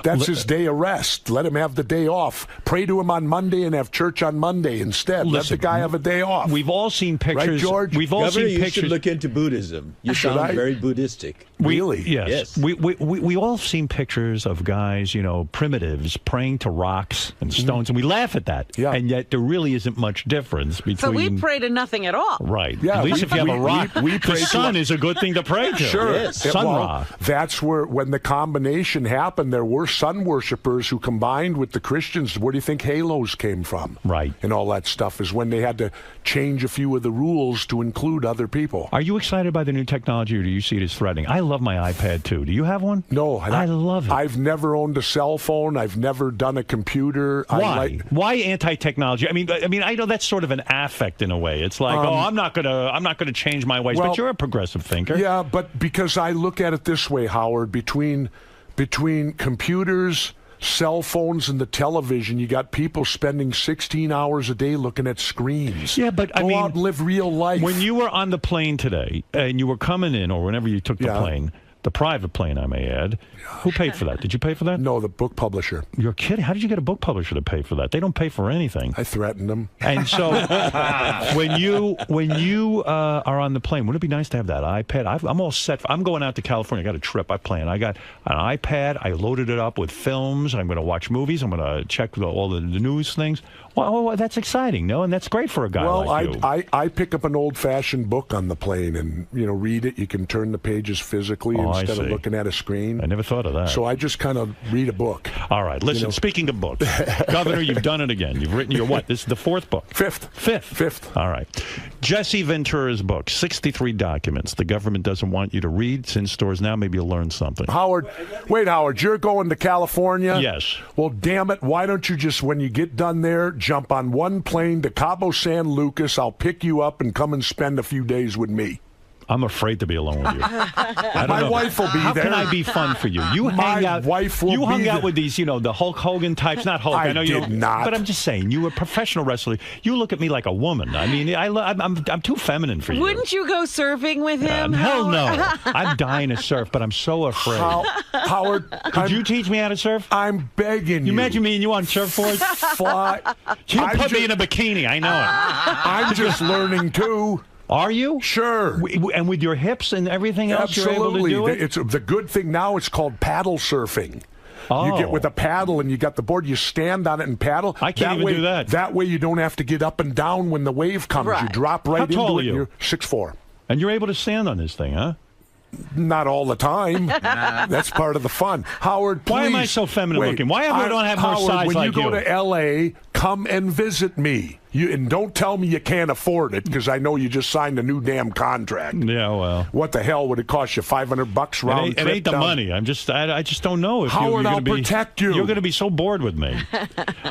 That's his day of rest. Let him have the day off. Pray to him on Monday and have church on Monday instead. Let the guy have a day off. We've all seen pictures. Right, George? We've all Governor, seen you pictures. should look into Buddhism. You Should sound I? very Buddhistic. Really? Yes. We all seen pictures of guys, primitives praying to rocks and stones, and we laugh at that. Yeah. And yet there really isn't much difference between. So we pray to nothing at all. Right. Yeah, at least if you have a rock, we the pray to sun is a good thing to pray to. Sure. Sun Ra. That's where, when the combination happened, there were sun worshippers who combined with the Christians. Where do you think halos came from? Right. And all that stuff is when they had to change a few of the rules to include other people. Are you excited by the new technology, or do you see it as threatening? I love my iPad, too. Do you have one? No. I love it. I've never owned a cell phone. I've never done a computer. Why? Why anti-technology? I mean, I know that's sort of an affect in a way. It's like, I'm not gonna change my ways. But you're a progressive thinker. Yeah, but because I look at it this way, Howard, between computers, cell phones, and the television, you got people spending 16 hours a day looking at screens. Yeah, but Go out and live real life. When you were on the plane today and you were coming in, or whenever you took the plane, the private plane, I may add, who paid for that? Did you pay for that? No, the book publisher. You're kidding? How did you get a book publisher to pay for that? They don't pay for anything. I threatened them. And so, when you are on the plane, wouldn't it be nice to have that iPad? I'm all set. I'm going out to California. I got a trip I plan. I got an iPad. I loaded it up with films. I'm going to watch movies. I'm going to check all the news things. Well, that's exciting, no? And that's great for a guy like you. I pick up an old-fashioned book on the plane and read it. You can turn the pages physically instead of looking at a screen. I never thought of that. So I just kind of read a book. All right, listen, speaking of books, Governor, you've done it again. You've written your what? This is the 4th book? Fifth. All right. Jesse Ventura's book, 63 Documents the Government Doesn't Want You to Read. It's in stores now. Maybe you'll learn something. Howard, you're going to California? Yes. Well, damn it, why don't you just, when you get done there, jump on one plane to Cabo San Lucas. I'll pick you up and come and spend a few days with me. I'm afraid to be alone with you. My wife will be How there. How can I be fun for you? You hang out. Wife will you hung be out there. with these, the Hulk Hogan types. Not Hulk. I know you did not. But I'm just saying, you were a professional wrestler. You look at me like a woman. I mean, I'm too feminine for you. Wouldn't you go surfing with him? Hell no. I'm dying to surf, but I'm so afraid. Howard, could you teach me how to surf? I'm begging you. Imagine me and you on surfboards. Fly. You put me in a bikini. I know it. I'm just learning too. Are you? Sure. And with your hips and everything else, Absolutely. You're able to do it? It's the good thing now. It's called paddle surfing. Oh. You get with a paddle and you got the board. You stand on it and paddle. I can't even do that. That way you don't have to get up and down when the wave comes. Right. You drop right How into tall it. are you? You're 6'4". And you're able to stand on this thing, huh? Not all the time. That's part of the fun. Howard, please. Why am I so feminine looking? Why don't I have more Howard, size when like you go to L.A., come and visit me. And don't tell me you can't afford it, because I know you just signed a new damn contract. Yeah, well. What the hell would it cost you? $500 round It trip? ain't the money. I just don't know if Howard, you're I'll going to be. protect you. You're going to be so bored with me.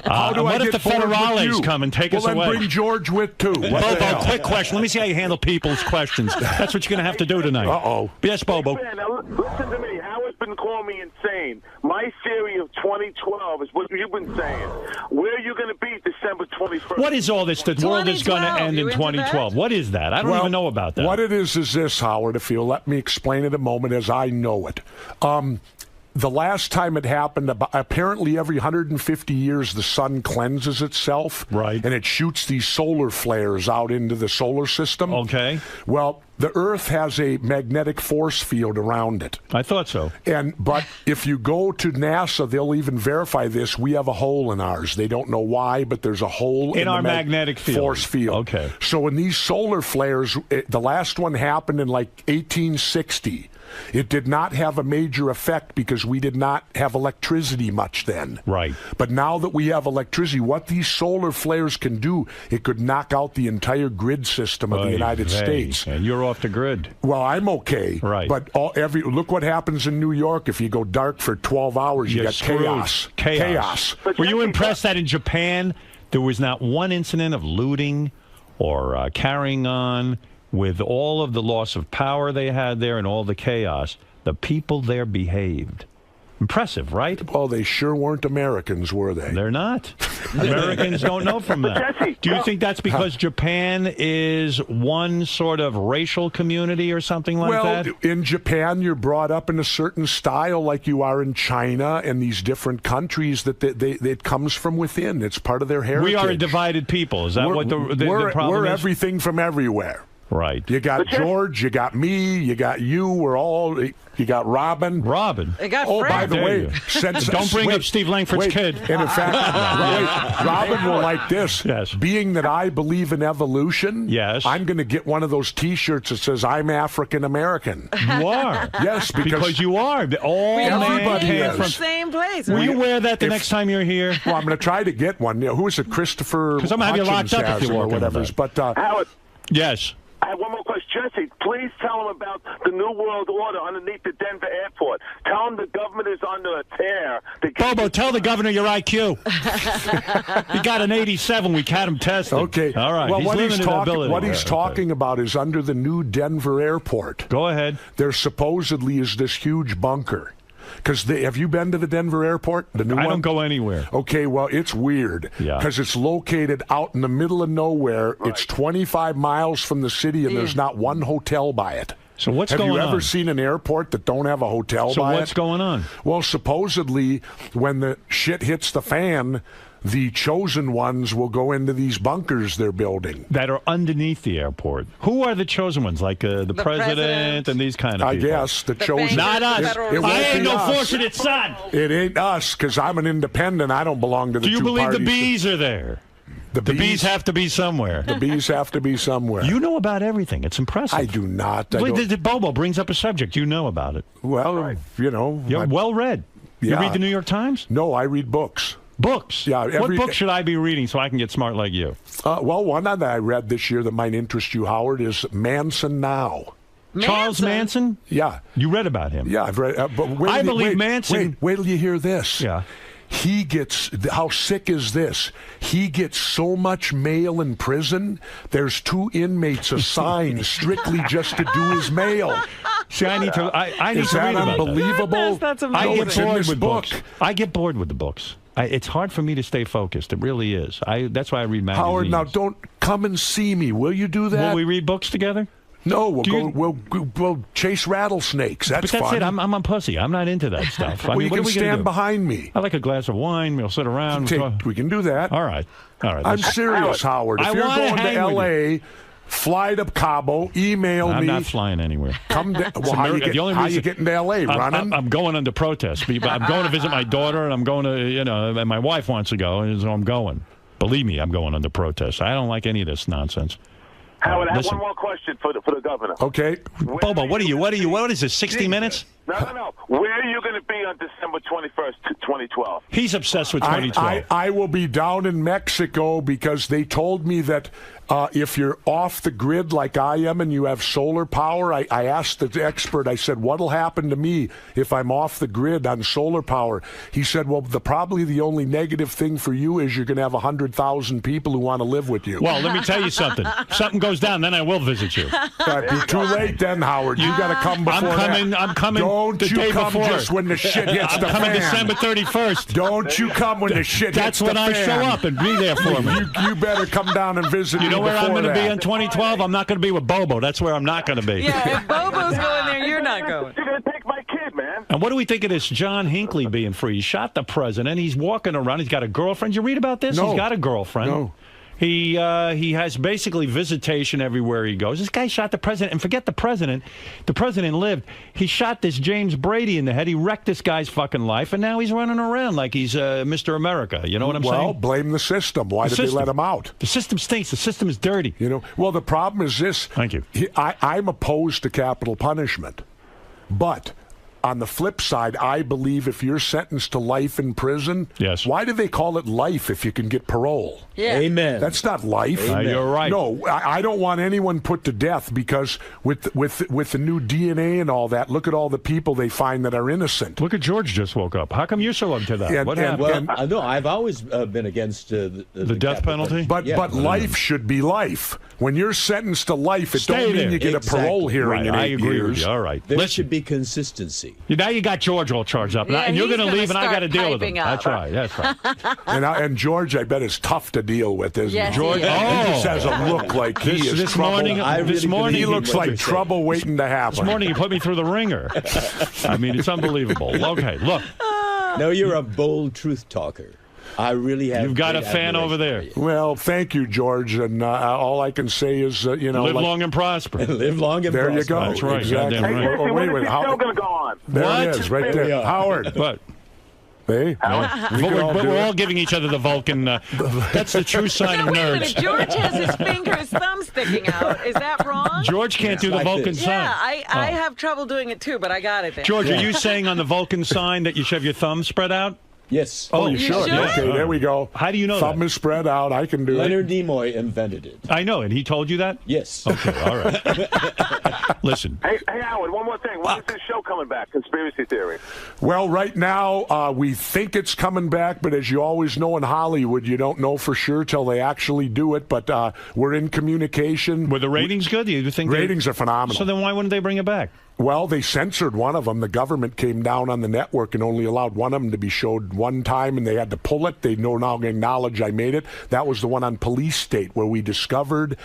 How do I what get if the bored with federales you? come and take us Well, away? then bring George with too. What the Bobo, hell? quick question. Let me see how you handle people's questions. That's what you're going to have to do tonight. Uh-oh. Yes, Bobo. Hey, man, now listen to me. Howard's been calling me insane. My theory of 2012 is what you've been saying. Where are you going to be December 21st? What is all this? The world is going to end in 2012. What is that? I don't even know about that. What it is this, Howard, if you'll let me explain it a moment as I know it. The last time it happened, apparently every 150 years, the sun cleanses itself. Right. And it shoots these solar flares out into the solar system. Okay. Well, the Earth has a magnetic force field around it. I thought so. But if you go to NASA, they'll even verify this. We have a hole in ours. They don't know why, but there's a hole in our the magnetic field. Force field. Okay. So in these solar flares, the last one happened in like 1860. It did not have a major effect because we did not have electricity much then. Right. But now that we have electricity, what these solar flares can do, it could knock out the entire grid system of the United States. And you're off the grid. Well, I'm okay. Right. But look what happens in New York. If you go dark for 12 hours, you You're got screwed. chaos. Were you impressed that in Japan there was not one incident of looting or carrying on with all of the loss of power they had there and all the chaos, the people there behaved. Impressive, right? Well, they sure weren't Americans, were they? They're not. Americans don't know from that. Do you think that's because Japan is one sort of racial community or something like that? Well, in Japan, you're brought up in a certain style like you are in China and these different countries that it comes from within. It's part of their heritage. We are a divided people. Is that what the problem we're is? everything from everywhere. Right. You got George, you got me, you got you. We're all. You got Robin. They got oh, Fred. by the way, don't bring up Steve Langford's kid. And in fact, Robin will like this. Yes. Being that I believe in evolution, yes, I'm going to get one of those T-shirts that says "I'm African American." You are. Yes, because you are. All everybody came is from the same place. Will you wear that the next time you're here? Well, I'm going to try to get one. Who is it? Christopher? Because I'm going to have you locked up if you walk in whatever. But Howard. Yes. I have one more question. Jesse, please tell them about the New World Order underneath the Denver airport. Tell them the government is under a tear. Bobo, tell the governor your IQ. He got an 87. We had him tested. Okay. All right. Well, what he's talking about is under the new Denver airport. Go ahead. There supposedly is this huge bunker. Because have you been to the Denver airport? The new one? I don't go anywhere. Okay, well, it's weird. Yeah. Because it's located out in the middle of nowhere. Right. It's 25 miles from the city, and there's not one hotel by it. So what's going on? Have you ever on? seen an airport that don't have a hotel by it? So what's going on? Well, supposedly, when the shit hits the fan, the chosen ones will go into these bunkers they're building. That are underneath the airport. Who are the chosen ones? Like the president and these kind of people? I guess the chosen. Not us. I ain't no fortunate son. It ain't us, because I'm an independent. I don't belong to the two parties. Do you believe the parties bees are there? The bees have to be somewhere. The bees have to be somewhere. You know about everything. It's impressive. I do not. The Bobo brings up a subject. You know about it. Well, you know. You're well read. Yeah. You read the New York Times? No, I read books. Books? Yeah. What book should I be reading so I can get smart like you? Well, one that I read this year that might interest you, Howard, is Manson Now. Charles Manson? Yeah. You read about him? Yeah, I've read. But I believe Manson. Wait till you hear this. Yeah. He gets, how sick is this? He gets so much mail in prison, there's 2 inmates assigned strictly just to do his mail. See, I need to read about unbelievable? That's amazing. I get bored with books. I get bored with the books. It's hard for me to stay focused. It really is. That's why I read magazines. Howard, now don't come and see me. Will you do that? Will we read books together? No, we'll chase rattlesnakes. That's fun. It. I'm a pussy. I'm not into that stuff. Well, you can stand behind me. I like a glass of wine. We'll sit around. We can do that. All right. I'm serious, Howard. If you're going to L.A., fly to Cabo, email me. I'm not flying anywhere. Come down. Well, how you getting to L.A., running? I'm going under protest. I'm going to visit my daughter, and I'm going to, and my wife wants to go, and so I'm going. Believe me, I'm going under protest. I don't like any of this nonsense. Howard, I have one more question for the governor. Okay. Bobo, what is this, 60 Minutes? No. Where are you going to be on December 21st, 2012? He's obsessed with 2012. I will be down in Mexico because they told me that if you're off the grid like I am and you have solar power, I asked the expert, I said, what'll happen to me if I'm off the grid on solar power? He said, well, probably the only negative thing for you is you're going to have 100,000 people who want to live with you. Well, let me tell you something. If something goes down, then I will visit you. It'd be too late then, Howard. You got to come before I'm coming. Don't the you day come before. just when the shit hits the fan. I'm coming December 31st. Don't you come when the shit hits the fan. That's when I show up and be there for me. You better come down and visit me. You know where I'm going to be that. in 2012? I'm not going to be with Bobo. That's where I'm not going to be. Yeah, if Bobo's going there, you're not going. You're going to take my kid, man. And what do we think of this John Hinckley being free? He shot the president. He's walking around. He's got a girlfriend. Did you read about this? No. He's got a girlfriend. No. He has basically visitation everywhere he goes. This guy shot the president, and forget the president. The president lived. He shot this James Brady in the head. He wrecked this guy's fucking life, and now he's running around like he's Mr. America. You know what I'm saying? Well, blame the system. Why did they let him out? The system stinks. The system is dirty. Well, the problem is this. Thank you. I'm opposed to capital punishment, but on the flip side, I believe if you're sentenced to life in prison, yes. Why do they call it life if you can get parole? Yeah. Amen. That's not life. You're right. No, I don't want anyone put to death because with the new DNA and all that, look at all the people they find that are innocent. Look at George just woke up. How come you're so up to that? What happened? Well, no, I've always been against the death penalty. But life should be life. When you're sentenced to life, it don't mean you get a parole hearing in 8 I agree years. with you. All right. There should be consistency. Now you got George all charged up, Yeah, and you're he's going to gonna leave, and I got to deal with him. start That's right. That's right. And George, I bet, is tough to deal with, isn't Yes, he? George, he is. He just has a look like he is this trouble. morning, he looks like trouble waiting to happen. This morning, you put me through the ringer. I mean, it's unbelievable. Okay, look. No, you're a bold truth talker. I really have. You've got a great fan over there. admiration Well, thank you, George. And all I can say is, Live long and prosper. Live long and there prosper. you go. That's right. Exactly. Goddamn right. Oh, wait. When is this show going to go on? There What? it is, right there. Howard. What? Hey, But we're all giving each other the Vulcan. That's the true sign of Wait a minute. nerds. George has his finger, his thumb sticking out. Is that wrong? George can't do the like Vulcan this. sign. Yeah, I have trouble doing it too, but I got it there. George, are you saying on the Vulcan sign that you should have your thumb spread out? Yes. Oh, you You should. should? Okay, there we go. How do you know Thumb that? is spread out. I can do Leonard it. Nimoy invented it. I know, and he told you that? Yes. Okay, all right. Listen. Hey, Howard, one more thing. When is this show coming back? Conspiracy Theory. Well, right now, we think it's coming back, but as you always know in Hollywood, you don't know for sure till they actually do it. But we're in communication. Were the ratings good? Do you think ratings are phenomenal? So then why wouldn't they bring it back? Well, they censored one of them. The government came down on the network and only allowed one of them to be showed one time, and they had to pull it. They now acknowledge I made it. That was the one on Police State, where we discovered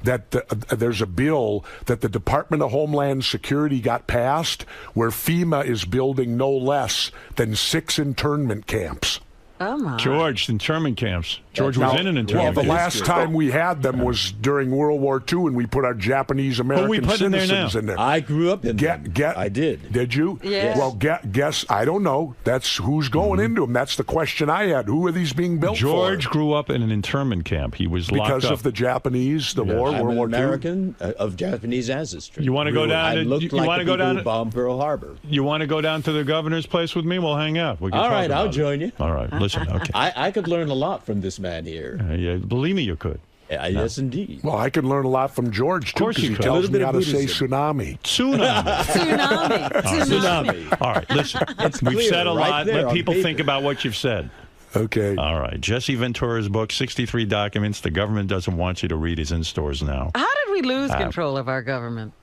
that there's a bill that the Department of Homeland Security got passed where FEMA is building no less than 6 internment camps. Oh, my. George, internment camps. George Now, was in an internment Well, the camp. last time we had them was during World War II, and we put our Japanese American put in there citizens now? in there. I grew up in them. I did. Did you? Yes. Well, guess. I don't know. That's who's going into them. That's the question I had. Who are these being built George for? grew up in an internment camp. He was locked Because up. of the Japanese, the war, I'm World an War American of Japanese ancestry. You want to go down I to? looked You like want to the go people down who to? bombed Pearl Harbor. You want to go down to the governor's place with me? We'll hang out. We can All talk right, I'll about it. join you. All right, listen. Okay. I could learn a lot from this man here. Yeah, believe me, you could. Yes, indeed. Well, I can learn a lot from George, too, course because you he could. tells A little me bit how of to say Buddhism. tsunami. Tsunami. Tsunami. All right, listen. We've clear, said a right lot. there Let on people paper. think about what you've said. Okay. All right. Jesse Ventura's book, 63 Documents The Government Doesn't Want You to Read, is in stores now. How did we lose control of our government?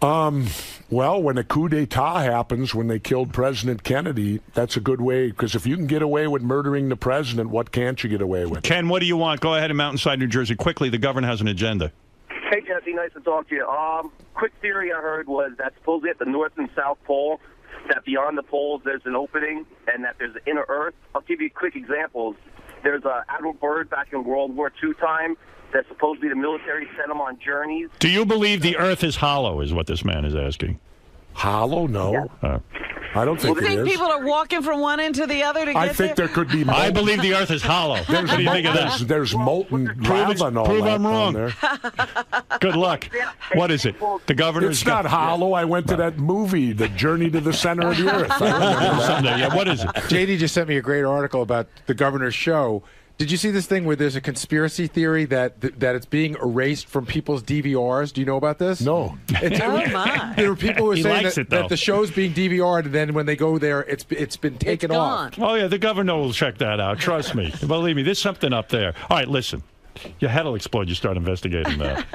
Well, when a coup d'etat happens, when they killed President Kennedy, that's a good way, because if you can get away with murdering the president, what can't you get away with? Ken, what do you want? Go ahead in Mountainside, New Jersey. Quickly, the governor has an agenda. Hey, Jesse, nice to talk to you. Quick theory I heard was that supposedly at the North and South Pole, that beyond the poles there's an opening and that there's an inner Earth. I'll give you quick examples. There's Admiral Byrd back in World War II time that supposedly the military sent him on journeys. Do you believe the earth is hollow, is what this man is asking? Hollow? No. I don't think You it think is. people are walking from one end to the other to get I think there could be. I believe the earth is hollow. What do you think of that? There's molten lava and all prove that I'm down wrong. there. Good luck. What is it? The governor's It's not hollow. I went to that movie, The Journey to the Center of the Earth. I remember that. Yeah, what is it? JD just sent me a great article about the governor's show. Did you see this thing where there's a conspiracy theory that it's being erased from people's DVRs? Do you know about this? No. Oh, my. There were people who were He saying likes that, it, though. that the show's being DVR'd, and then when they go there, it's been taken off. Oh, yeah, the governor will check that out. Trust me. Believe me, there's something up there. All right, listen. Your head will explode. You start investigating that.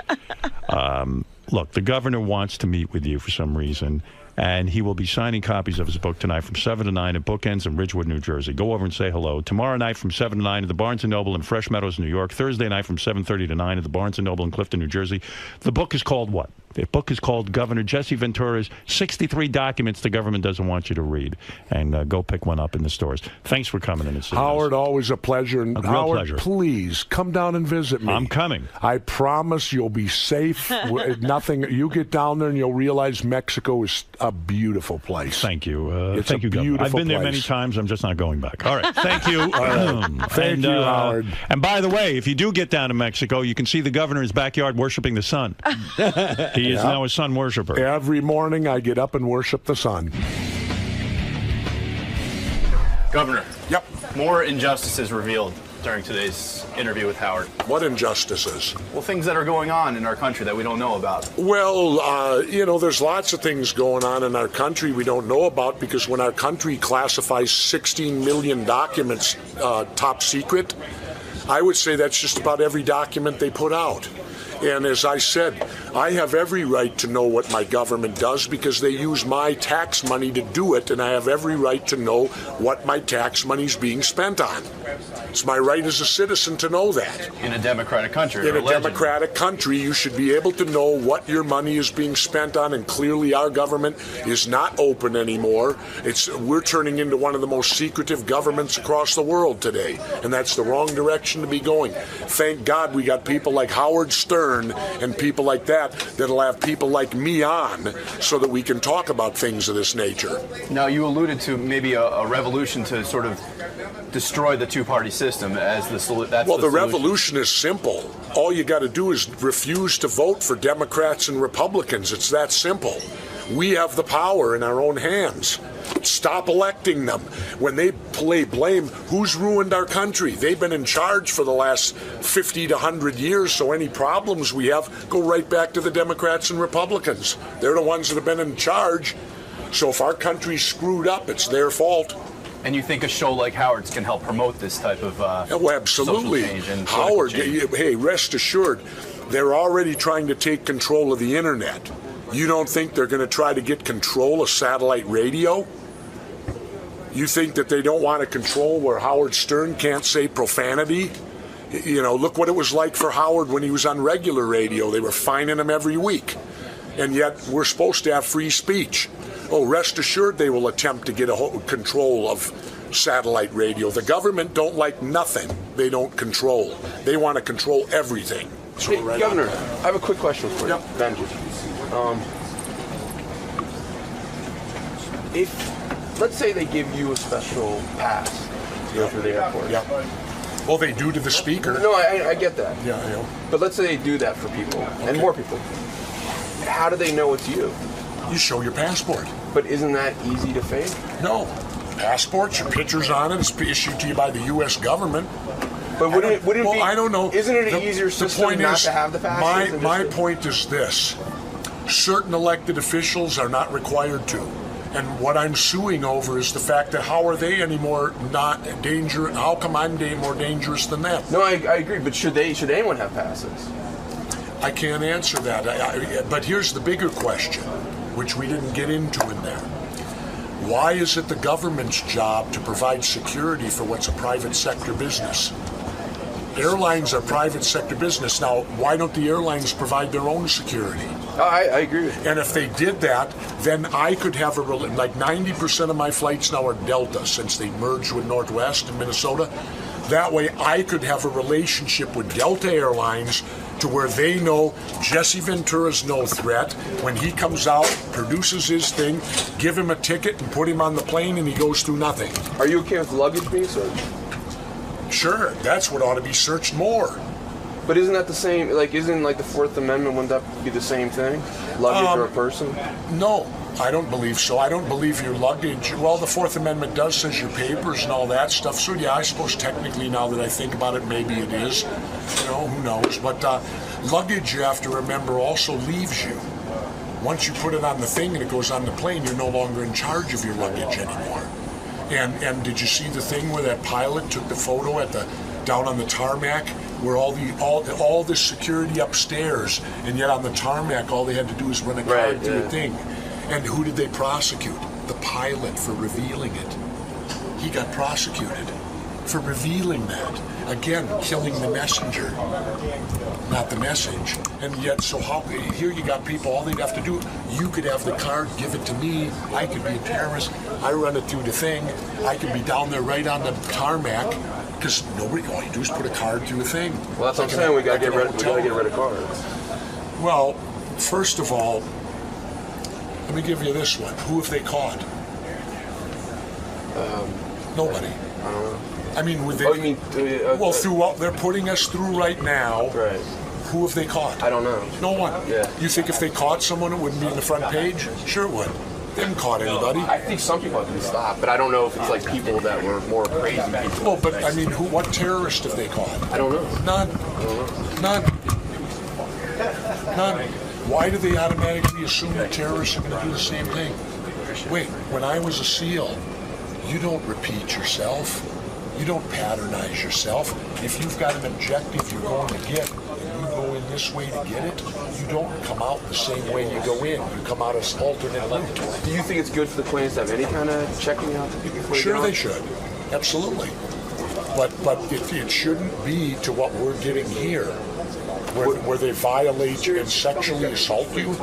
Look, the governor wants to meet with you for some reason, and he will be signing copies of his book tonight from 7 to 9 at Bookends in Ridgewood, New Jersey. Go over and say hello. Tomorrow night from 7 to 9 at the Barnes & Noble in Fresh Meadows, New York. Thursday night from 7:30 to 9 at the Barnes & Noble in Clifton, New Jersey. The book is called what? The book is called Governor Jesse Ventura's 63 Documents the Government Doesn't Want You to Read. And go pick one up in the stores. Thanks for coming in and seeing us. Howard, always a pleasure. And A real Howard, pleasure. please come down and visit me. I'm coming. I promise you'll be safe. Not nothing. You get down there and you'll realize Mexico is a beautiful place. Thank you. It's Thank a you, Governor. beautiful I've been there place. many times. I'm just not going back. All right. Thank you. Thank you, Howard. And by the way, if you do get down to Mexico, you can see the governor in his backyard worshiping the sun. He is now a sun worshiper. Every morning I get up and worship the sun. Governor. Yep. More injustices revealed during today's interview with Howard. What injustices? Well, things that are going on in our country that we don't know about. Well, there's lots of things going on in our country we don't know about, because when our country classifies 16 million documents top secret, I would say that's just about every document they put out. And as I said, I have every right to know what my government does because they use my tax money to do it, and I have every right to know what my tax money is being spent on. It's my right as a citizen to know that. In a democratic country. In a democratic country, you should be able to know what your money is being spent on, and clearly our government is not open anymore. We're turning into one of the most secretive governments across the world today, and that's the wrong direction to be going. Thank God we got people like Howard Stern and people like that'll have people like me on so that we can talk about things of this nature. Now, you alluded to maybe a revolution to sort of destroy the two-party system as the solution. Well, the revolution is simple. All you got to do is refuse to vote for Democrats and Republicans. It's that simple. We have the power in our own hands. Stop electing them. When they play blame, who's ruined our country? They've been in charge for the last 50 to 100 years, so any problems we have go right back to the Democrats and Republicans. They're the ones that have been in charge. So if our country's screwed up, it's their fault. And you think a show like Howard's can help promote this type of absolutely. social change and Howard, change? Hey, rest assured, they're already trying to take control of the internet. You don't think they're going to try to get control of satellite radio? You think that they don't want to control where Howard Stern can't say profanity? Look what it was like for Howard when he was on regular radio. They were fining him every week. And yet we're supposed to have free speech. Oh, rest assured they will attempt to get control of satellite radio. The government don't like nothing they don't control. They want to control everything. So Hey, Governor, I have a quick question for you. Benji. If, let's say they give you a special pass to go through the airport. Yeah. Well, they do to the speaker. No, I get that. Yeah. But let's say they do that for people, and more people. How do they know it's you? You show your passport. But isn't that easy to fake? No. Passports, your picture's on it, it's issued to you by the U.S. government. But wouldn't it be? I don't know. Isn't it an easier system not to have the passes? My point is this. Certain elected officials are not required to. And what I'm suing over is the fact that how are they anymore not dangerous? How come I'm more dangerous than them? No, I agree. But should anyone have passes? I can't answer that. But here's the bigger question, which we didn't get into in there. Why is it the government's job to provide security for what's a private sector business? Airlines are private sector business. Now, why don't the airlines provide their own security? I agree with you. And if they did that, then I could have like 90% of my flights now are Delta since they merged with Northwest in Minnesota. That way I could have a relationship with Delta Airlines to where they know Jesse Ventura's no threat. When he comes out, produces his thing, give him a ticket and put him on the plane and he goes through nothing. Are you okay with luggage being searched? Sure, that's what ought to be searched more. But isn't that the same, isn't the Fourth Amendment, wouldn't that be the same thing? Luggage or a person? No, I don't believe so. I don't believe your luggage. Well, the Fourth Amendment does says your papers and all that stuff. So yeah, I suppose technically now that I think about it, maybe it is. Who knows? But luggage, you have to remember, also leaves you. Once you put it on the thing and it goes on the plane, you're no longer in charge of your luggage anymore. And did you see the thing where that pilot took the photo down on the tarmac, where all the security upstairs, and yet on the tarmac all they had to do was run a card through a thing. And who did they prosecute? The pilot for revealing it. He got prosecuted for revealing that. Again, killing the messenger, not the message. And yet, here you got people, all they'd have to do, you could have the card, give it to me, I could be a terrorist, I run it through the thing, I could be down there right on the tarmac, because all you do is put a card through a thing. Well, that's what I'm saying, we gotta get rid of cards. Well, First of all, let me give you this one. Who have they caught? Nobody. I don't know. I mean, would they? Oh, you mean, well, through what they're putting us through right now, right. Who have they caught? I don't know. No one. Yeah. You think if they caught someone, it wouldn't be in the front page? Sure it would. They haven't caught anybody. I think some people have been stopped, but I don't know if it's like people that were more crazy people. Well, but I mean, what terrorist have they caught? I don't know. None. None. None. Why do they automatically assume that terrorists are going to do the same thing? Wait, when I was a SEAL, you don't repeat yourself. You don't patternize yourself. If you've got an objective you're going to get, and you go in this way to get it, you don't come out the same way you go in. You come out as alternate route. Do you think it's good for the planes to have any kind of checking out the people? Sure, they should. Absolutely. But it shouldn't be to what we're getting here, where they violate you and sexually assault you.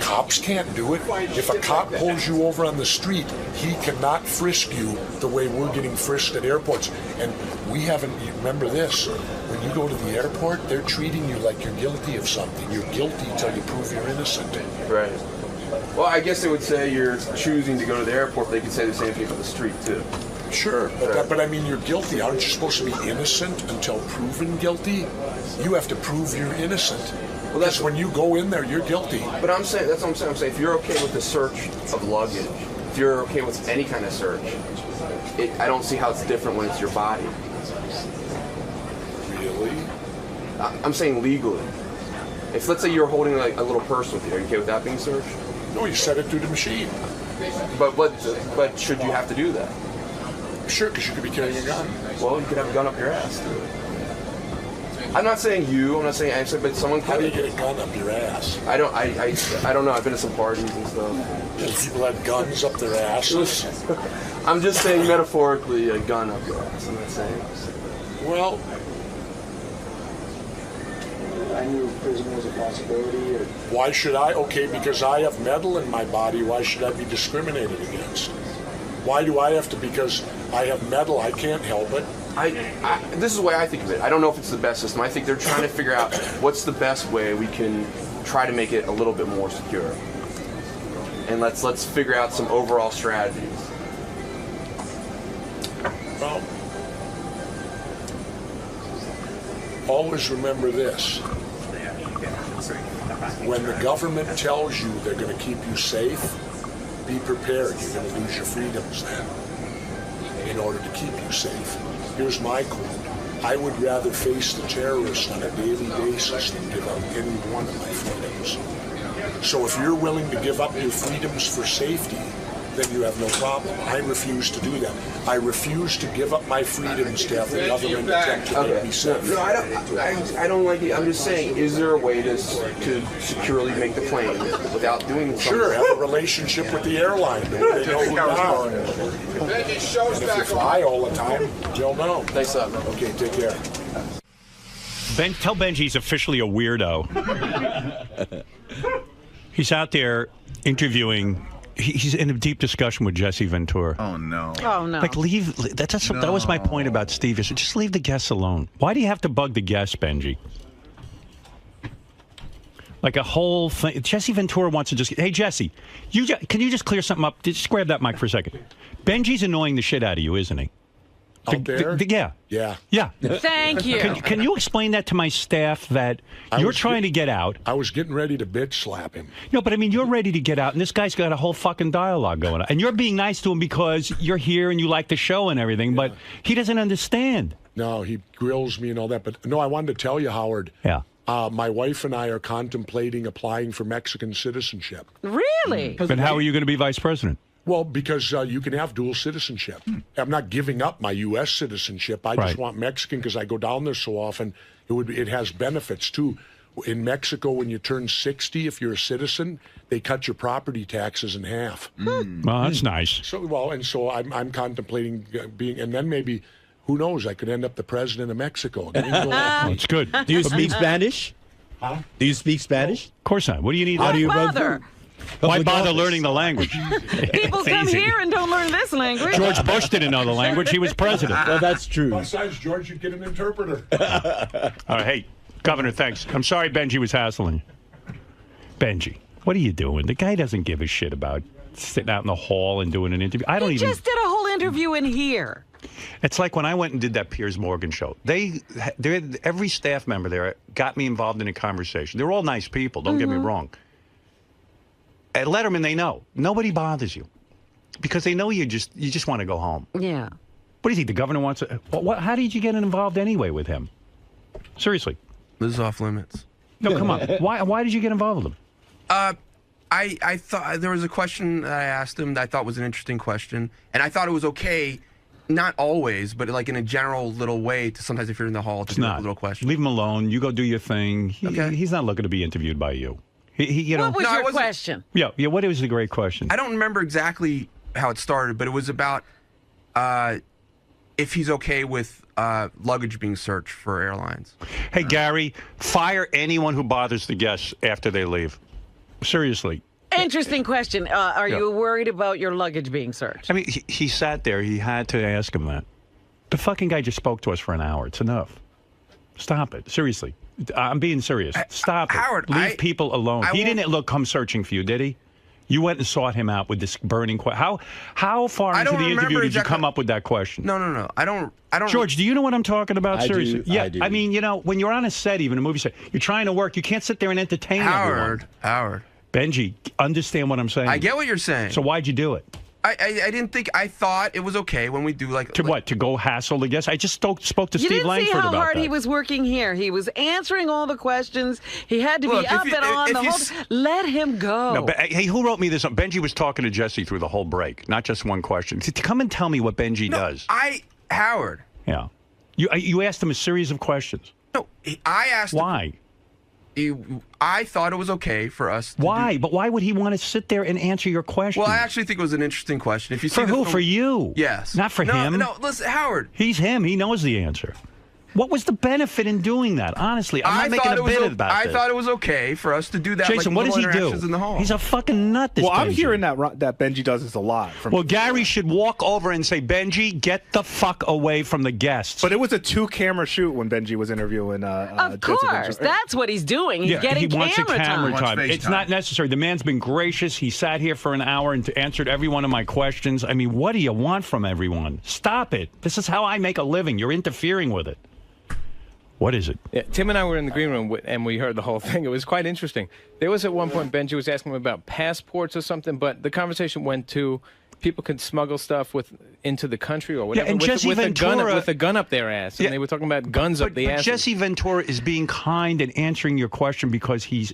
Cops can't do it. If a cop pulls you over on the street, he cannot frisk you the way we're getting frisked at airports. And we haven't, remember this, when you go to the airport, they're treating you like you're guilty of something. You're guilty until you prove you're innocent. Right. Well, I guess they would say you're choosing to go to the airport. They could say the same thing on the street, too. Sure, but I mean, you're guilty. Aren't you supposed to be innocent until proven guilty? You have to prove you're innocent. Well, that's when you go in there, you're guilty. But I'm saying, that's what I'm saying. I'm saying if you're okay with the search of luggage, if you're okay with any kind of search, I don't see how it's different when it's your body. Really? I'm saying legally. If let's say you're holding like a little purse with you, are you okay with that being searched? No, you set it through the machine. But should you have to do that? Sure, because you could be carrying a gun. Well, you could have a gun up your ass. I'm not saying you. I'm not saying actually, but someone. How do you get a gun up your ass? I don't know. I've been to some parties and stuff. And people had guns up their asses. I'm just saying metaphorically, a gun up your ass. I'm not saying. Well, I knew prison was a possibility. Why should I? Okay, because I have metal in my body. Why should I be discriminated against? Why do I have to? Because I have metal, I can't help it. This is the way I think of it. I don't know if it's the best system. I think they're trying to figure out what's the best way we can try to make it a little bit more secure. And let's figure out some overall strategies. Well, always remember this. When the government tells you they're going to keep you safe, be prepared. You're going to lose your freedoms then in order to keep you safe. Here's my quote. I would rather face the terrorists on a daily basis than give up any one of my freedoms. So if you're willing to give up your freedoms for safety, then you have no problem. I refuse to do that. I refuse to give up my freedoms to have the government attempt to make me safe. No, I don't like it. I'm just saying, is there a way to securely make the plane without doing something? Sure, have a relationship with the airline. They know who you are. And if you fly all the time, they'll know. Thanks, up. Okay, take care. Tell Benji he's officially a weirdo. He's out there interviewing. He's in a deep discussion with Jesse Ventura. Oh, no. Oh, no. Like, that was my point about Steve. Just leave the guests alone. Why do you have to bug the guests, Benji? Like a whole thing. Jesse Ventura wants to just... Hey, Jesse, can you just clear something up? Just grab that mic for a second. Benji's annoying the shit out of you, isn't he? Out there? Yeah. Yeah. Yeah. Thank you. Can you explain that to my staff that you're trying to get out? I was getting ready to bitch slap him. No, but I mean, you're ready to get out, and this guy's got a whole fucking dialogue going on. And you're being nice to him because you're here and you like the show and everything, but he doesn't understand. No, he grills me and all that. But no, I wanted to tell you, Howard. Yeah. My wife and I are contemplating applying for Mexican citizenship. Really? But how are you going to be vice president? Well, because you can have dual citizenship. I'm not giving up my U.S. citizenship. I just want Mexican because I go down there so often. It has benefits, too. In Mexico, when you turn 60, if you're a citizen, they cut your property taxes in half. Well, that's nice. So I'm contemplating being, and then maybe, who knows, I could end up the president of Mexico. That's good. Do you speak Spanish? Huh? Do you speak Spanish? Of course not. What do you need? How do you bother? Why bother learning the language? People come here and don't learn this language. George Bush didn't know the language. He was president. Well, that's true. Besides, George, you'd get an interpreter. All right, hey, Governor, thanks. I'm sorry Benji was hassling you. Benji, what are you doing? The guy doesn't give a shit about sitting out in the hall and doing an interview. I don't He even. just did a whole interview in here. It's like when I went and did that Piers Morgan show. Every staff member there got me involved in a conversation. They're all nice people. Don't get me wrong. At Letterman, they know nobody bothers you because they know you just want to go home. Yeah. What do you think? The governor wants to. How did you get involved anyway with him? Seriously. This is off limits. No, come on. Why did you get involved with him? I thought there was a question that I asked him that I thought was an interesting question, and I thought it was okay. Not always, but like in a general little way to sometimes if you're in the hall to do a little question. Leave him alone. You go do your thing. He's not looking to be interviewed by you. What was your question? Yeah. What was the great question? I don't remember exactly how it started, but it was about if he's okay with luggage being searched for airlines. Hey, Gary, fire anyone who bothers the guests after they leave. Seriously. Interesting question. Are you worried about your luggage being searched? I mean, he sat there. He had to ask him that. The fucking guy just spoke to us for an hour. It's enough. Stop it. Seriously. I'm being serious. Stop it. Howard, Leave people alone. He didn't come searching for you, did he? You went and sought him out with this burning question. How far into the interview did you come up with that question? No. I don't. George, do you know what I'm talking about? Seriously. Yeah, I do. I mean, when you're on a set, even a movie set, you're trying to work. You can't sit there and entertain everyone. Howard. Benji, understand what I'm saying. I get what you're saying. So why'd you do it? I didn't think. I thought it was okay when we do what? To go hassle the guests? I just spoke to Steve Langford see how about hard that. he was working here. He was answering all the questions. He had to be up and on the whole. Let him go. No, but hey, who wrote me this? Benji was talking to Jesse through the whole break, not just one question. Come and tell me what Benji does. Howard. Yeah, you asked him a series of questions. No, I asked. Why? I thought it was okay for us. Why? But why would he want to sit there and answer your question? Well, I actually think it was an interesting question. If you see for who? For you? Yes. Not for him. No, listen, Howard. He's him. He knows the answer. What was the benefit in doing that? Honestly, I'm not making a bit about this. I thought it was okay for us to do that. Jason, what does he do? In the hall. He's a fucking nut. This well, I'm Benji. hearing that Benji does this a lot. Well, Gary should walk over and say, Benji, get the fuck away from the guests. But it was a 2-camera shoot when Benji was interviewing. Of course, that's what he's doing. He's getting he wants camera time. It's It's not necessary. The man's been gracious. He sat here for an hour and answered every one of my questions. I mean, what do you want from everyone? Stop it. This is how I make a living. You're interfering with it. What is it? Yeah, Tim and I were in the green room and we heard the whole thing. It was quite interesting. There was at one point Benji was asking him about passports or something, but the conversation went to people could smuggle stuff into the country or whatever. Yeah, and Jesse Ventura, with a gun up their ass, and they were talking about guns up the ass. Jesse Ventura is being kind and answering your question because he's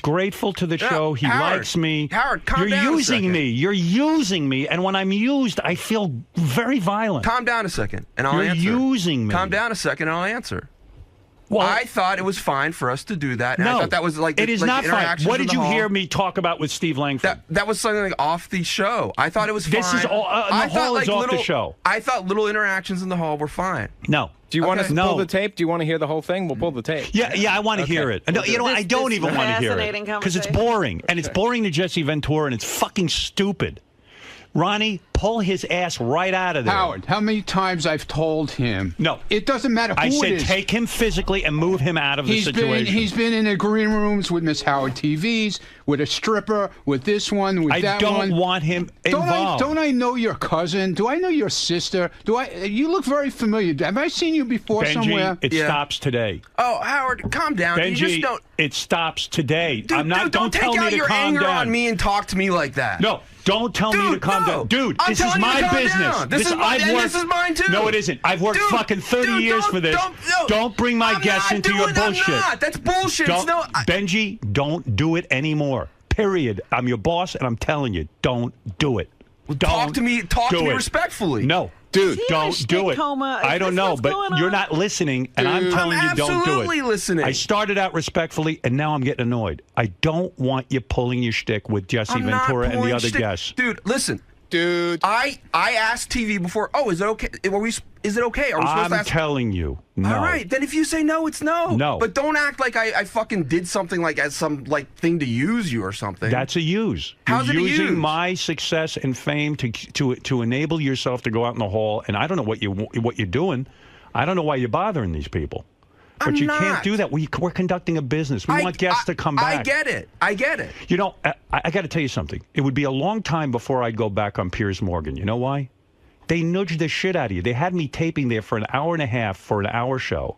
grateful to the show. He likes me. Howard, calm You're down a using second. me. You're using me, and when I'm used, I feel very violent. Calm down a second, and I'll You're answer. using me. Calm down a second, and I'll answer. Well, I thought it was fine for us to do that. And no, I thought that was like it is like not fine. interactions What in did the you hall. hear me talk about with Steve Langford? That was something like off the show. I thought it was fine. This is all. The I thought, hall is off little, the show. I thought little interactions in the hall were fine. No. Do you want us to pull the tape? Do you want to hear the whole thing? We'll pull the tape. Yeah, I want to hear it. No, you know what? I don't even want to hear it because it's boring, and it's boring to Jesse Ventura, and it's fucking stupid. Ronnie, pull his ass right out of there. Howard, how many times I've told him? No. It doesn't matter who I said it is. take him physically and move him out of the situation. He's been in the green rooms with Miss Howard TVs, with a stripper, with this one, with that one. I don't want him involved. Don't I know your cousin? Do I know your sister? You look very familiar. Have I seen you before Benji, somewhere? it stops today. Oh, Howard, calm down. Benji, you just don't. It stops today. Dude, I'm not. don't tell take me out to your calm anger down on me and talk to me like that. No. Don't tell me to calm down. Dude, I'm this is telling you my to calm business. down. This is mine too. No, it isn't. I've worked fucking 30 years for this. Don't bring my guests into your bullshit. I'm not. That's bullshit. Benji, don't do it anymore. Period. I'm your boss, and I'm telling you, don't do it. Talk to me respectfully. No. Dude, don't do it. I don't know, but you're not listening, and I'm telling you, don't do it. I'm absolutely listening. I started out respectfully, and now I'm getting annoyed. I don't want you pulling your shtick with Jesse Ventura and the other guests. Dude, listen. Dude. I asked TV before, is it okay? Is it okay? Are we supposed to ask? I'm telling you, no. All right, then if you say no, it's no. No. But don't act like I fucking did something like as some thing to use you or something. That's a use. How's You're it a using use? my success and fame to enable yourself to go out in the hall, and I don't know what you're doing. I don't know why you're bothering these people. But you can't do that. We're conducting a business. We want guests to come back. I get it. You know, I got to tell you something. It would be a long time before I'd go back on Piers Morgan. You know why? They nudged the shit out of you. They had me taping there for an hour and a half for an hour show.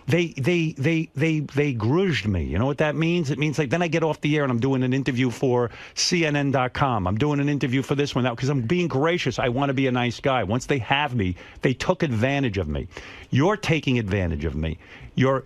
They grudged me. You know what that means? It means like then I get off the air and I'm doing an interview for CNN.com. I'm doing an interview for this one now because I'm being gracious. I want to be a nice guy. Once they have me, they took advantage of me. You're taking advantage of me. You're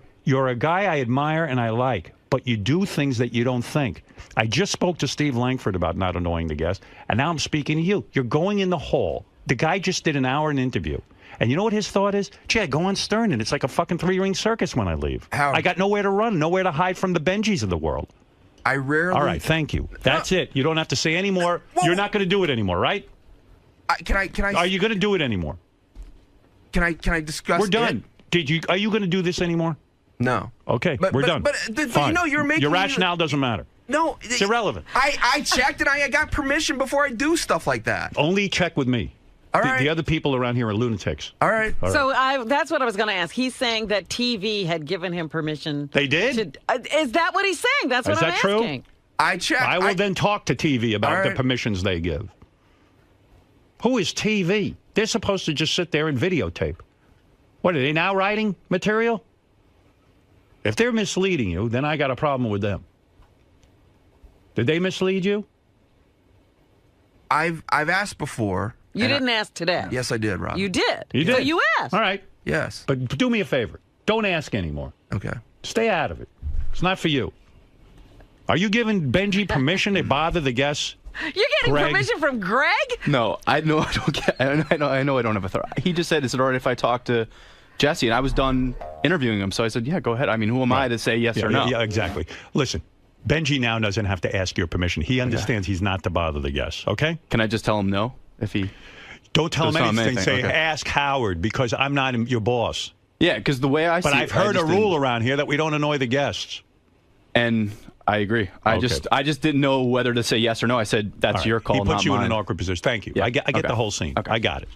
a guy I admire and I like, but you do things that you don't think. I just spoke to Steve Langford about not annoying the guest, and now I'm speaking to you. You're going in the hall. The guy just did an hour in interview. And you know what his thought is? Gee, I go on Stern, and it's like a fucking three-ring circus when I leave. I got nowhere to run, nowhere to hide from the Benjis of the world. I rarely... All right, thank you. That's it. You don't have to say any more. You're not going to do it anymore, right? Can I... Are you going to do it anymore? Can I discuss We're done. Are you going to do this anymore? No. Okay, we're done. But Fine. you know, you're making... Your rationale doesn't matter. No. It's irrelevant. I checked and I got permission before I do stuff like that. Only check with me. All right. The other people around here are lunatics. All right. So that's what I was going to ask. He's saying that TV had given him permission. They did? Is that what he's saying? That's what I'm asking. Is that true? I checked. I will then talk to TV about the permissions they give. Who is TV? They're supposed to just sit there and videotape. What, are they now writing material? If they're misleading you, then I got a problem with them. Did they mislead you? I've asked before. You didn't ask today. Yes, I did, Rob. You did. You did. So you asked. All right. Yes. But do me a favor. Don't ask anymore. Okay. Stay out of it. It's not for you. Are you giving Benji permission to bother the guests? You're getting Greg? permission from Greg? No, I know I don't get. I know I don't have authority. He just said, "Is it all right if I talk to Jesse?" And I was done interviewing him, so I said, "Yeah, go ahead." I mean, who am I to say yes or no? Yeah, exactly. Listen, Benji now doesn't have to ask your permission. He understands he's not to bother the guests. Okay? Can I just tell him no if he? Don't tell him Don't tell him anything. Say, anything. Okay. ask Howard because I'm not your boss. Yeah, because the way I see But it, I've heard a rule around here that we don't annoy the guests. And I agree. I just didn't know whether to say yes or no. I said that's your call, He puts not you mine. in an awkward position. Thank you. Yeah. I get Okay. the whole scene. Okay. I got it.